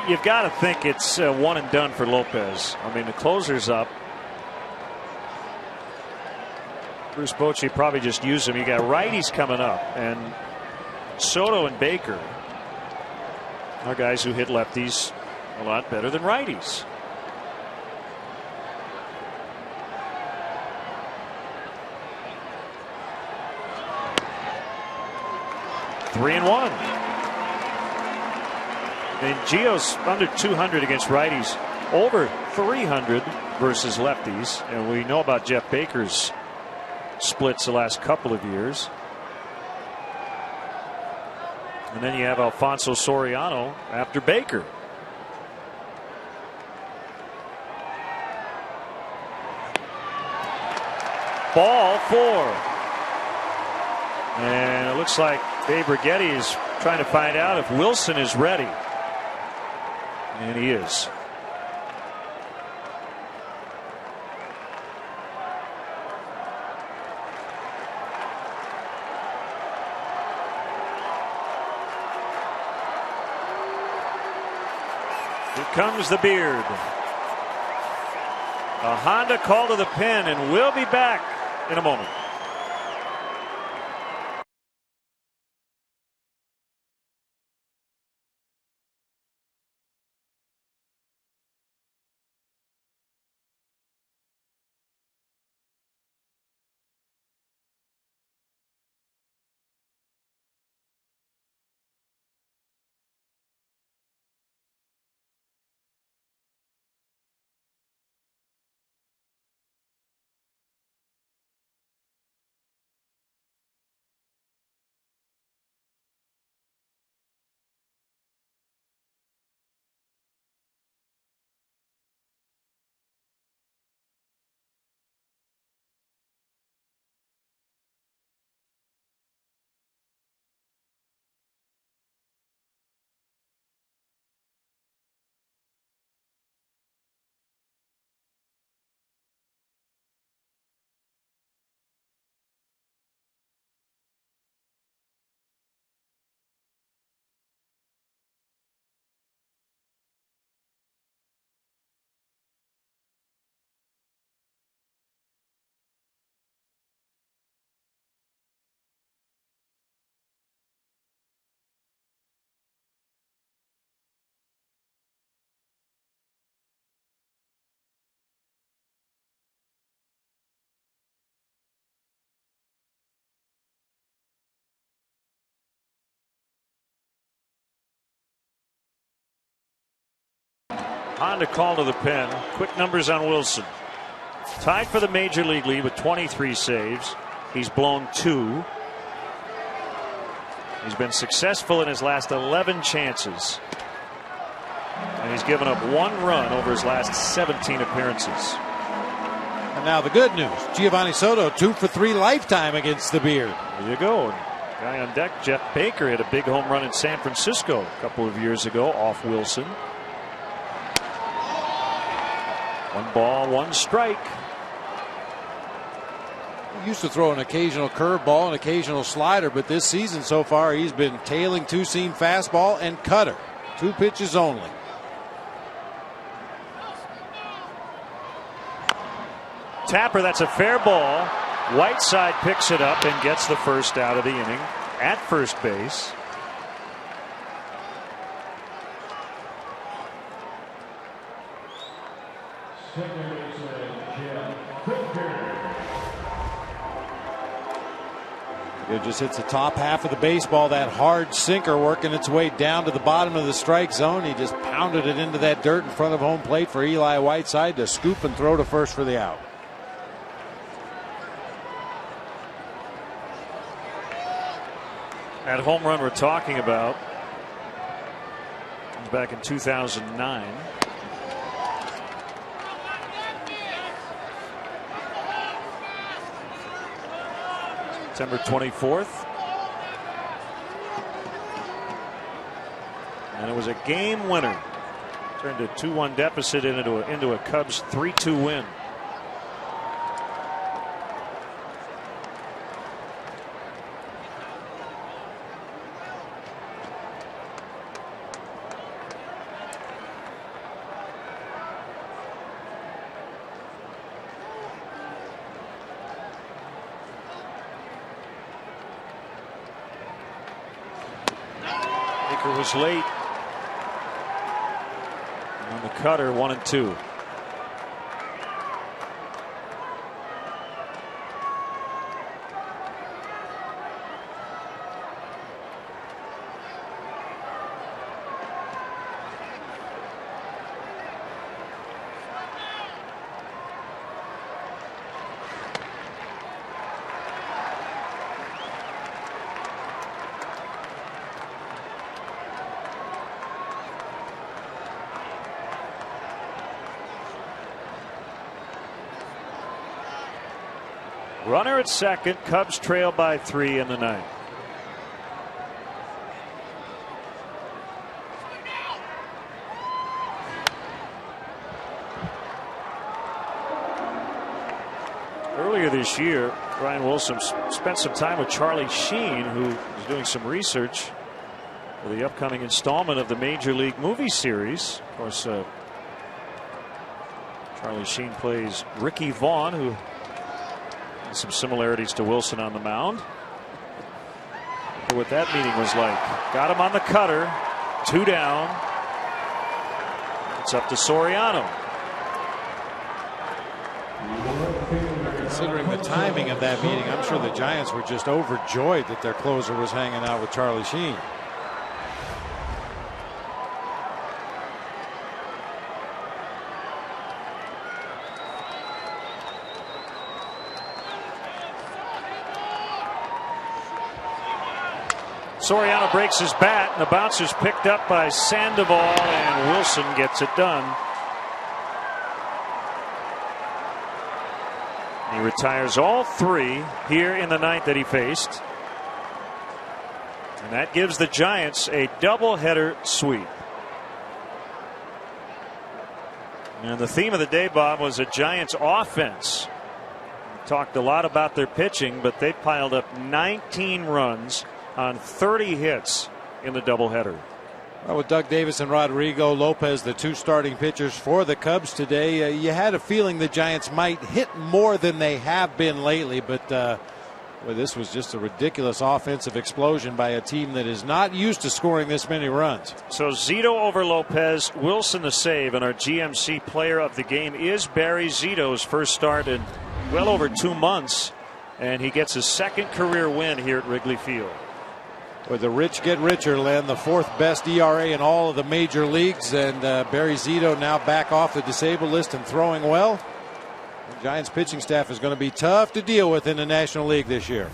You've got to think it's one and done for Lopez. I mean, the closer's up. Bruce Bochy probably just used him. You got righties coming up, and Soto and Baker are guys who hit lefties a lot better than righties. Three and one. And Gio's under 200 against righties, over 300 versus lefties. And we know about Jeff Baker's splits the last couple of years. And then you have Alfonso Soriano after Baker. Ball 4. And it looks like Dave Righetti is trying to find out if Wilson is ready. And he is. Here comes the beard. A Honda call to the pen, and we'll be back in a moment. Honda call to the pen. Quick numbers on Wilson. Tied for the major league lead with 23 saves. He's blown 2. He's been successful in his last 11 chances. And he's given up 1 run over his last 17 appearances. And now the good news. Giovanni Soto 2 for 3 lifetime against the beard. There you go. Guy on deck, Jeff Baker, hit a big home run in San Francisco a couple of years ago off Wilson. 1 ball, 1 strike. He used to throw an occasional curveball, an occasional slider, but this season so far he's been tailing 2-seam fastball and cutter. 2 pitches only. Tapper, that's a fair ball. Whiteside picks it up and gets the first out of the inning at first base. It just hits the top half of the baseball. That hard sinker working its way down to the bottom of the strike zone. He just pounded it into that dirt in front of home plate for Eli Whiteside to scoop and throw to first for the out. That home run we're talking about was back in 2009. September 24th. And it was a game winner. Turned a 2-1 deficit into a Cubs 3-2 win. Baker was late on the cutter, 1-2. Runner at second. Cubs trail by 3 in the ninth. Earlier this year, Brian Wilson spent some time with Charlie Sheen, who was doing some research for the upcoming installment of the Major League movie series. Of course, Charlie Sheen plays Ricky Vaughn, who some similarities to Wilson on the mound. For what that meeting was like. Got him on the cutter. 2 down. It's up to Soriano. Considering the timing of that meeting, I'm sure the Giants were just overjoyed that their closer was hanging out with Charlie Sheen. Soriano breaks his bat, and the bouncer's picked up by Sandoval, and Wilson gets it done. He retires all 3 here in the ninth that he faced. And that gives the Giants a doubleheader sweep. And the theme of the day, Bob, was a Giants offense. We talked a lot about their pitching, but they piled up 19 runs on 30 hits in the doubleheader. Well, with Doug Davis and Rodrigo Lopez, the 2 starting pitchers for the Cubs today, you had a feeling the Giants might hit more than they have been lately, but well, this was just a ridiculous offensive explosion by a team that is not used to scoring this many runs. So ZITO over Lopez, Wilson the save, and our GMC player of the game is Barry Zito's first start in well over 2 months, and he gets his 2nd career win here at Wrigley Field. With the rich get richer, Len, the 4th best ERA in all of the major leagues, and Barry Zito now back off the disabled list and throwing well. The Giants pitching staff is going to be tough to deal with in the National League this year.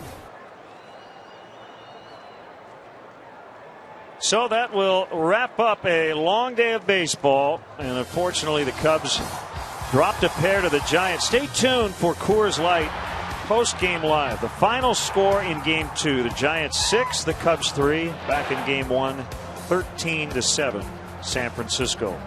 So that will wrap up a long day of baseball, and unfortunately the Cubs dropped a pair to the Giants. Stay tuned for Coors Light post-game live. The final score in game 2, the Giants 6, the Cubs 3. Back in game 1, 13-7, San Francisco.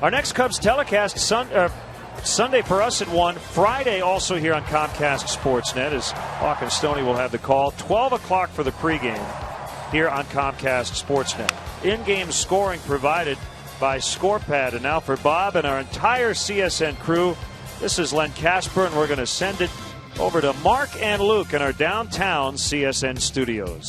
Our next Cubs telecast Sunday for us at 1. Friday also here on Comcast Sportsnet, as Hawk and Stoney will have the call. 12 o'clock for the pregame here on Comcast Sportsnet. In-game scoring provided by ScorePad. And now for Bob and our entire CSN crew, this is Len Casper, and we're going to send it over to Mark and Luke in our downtown CSN studios.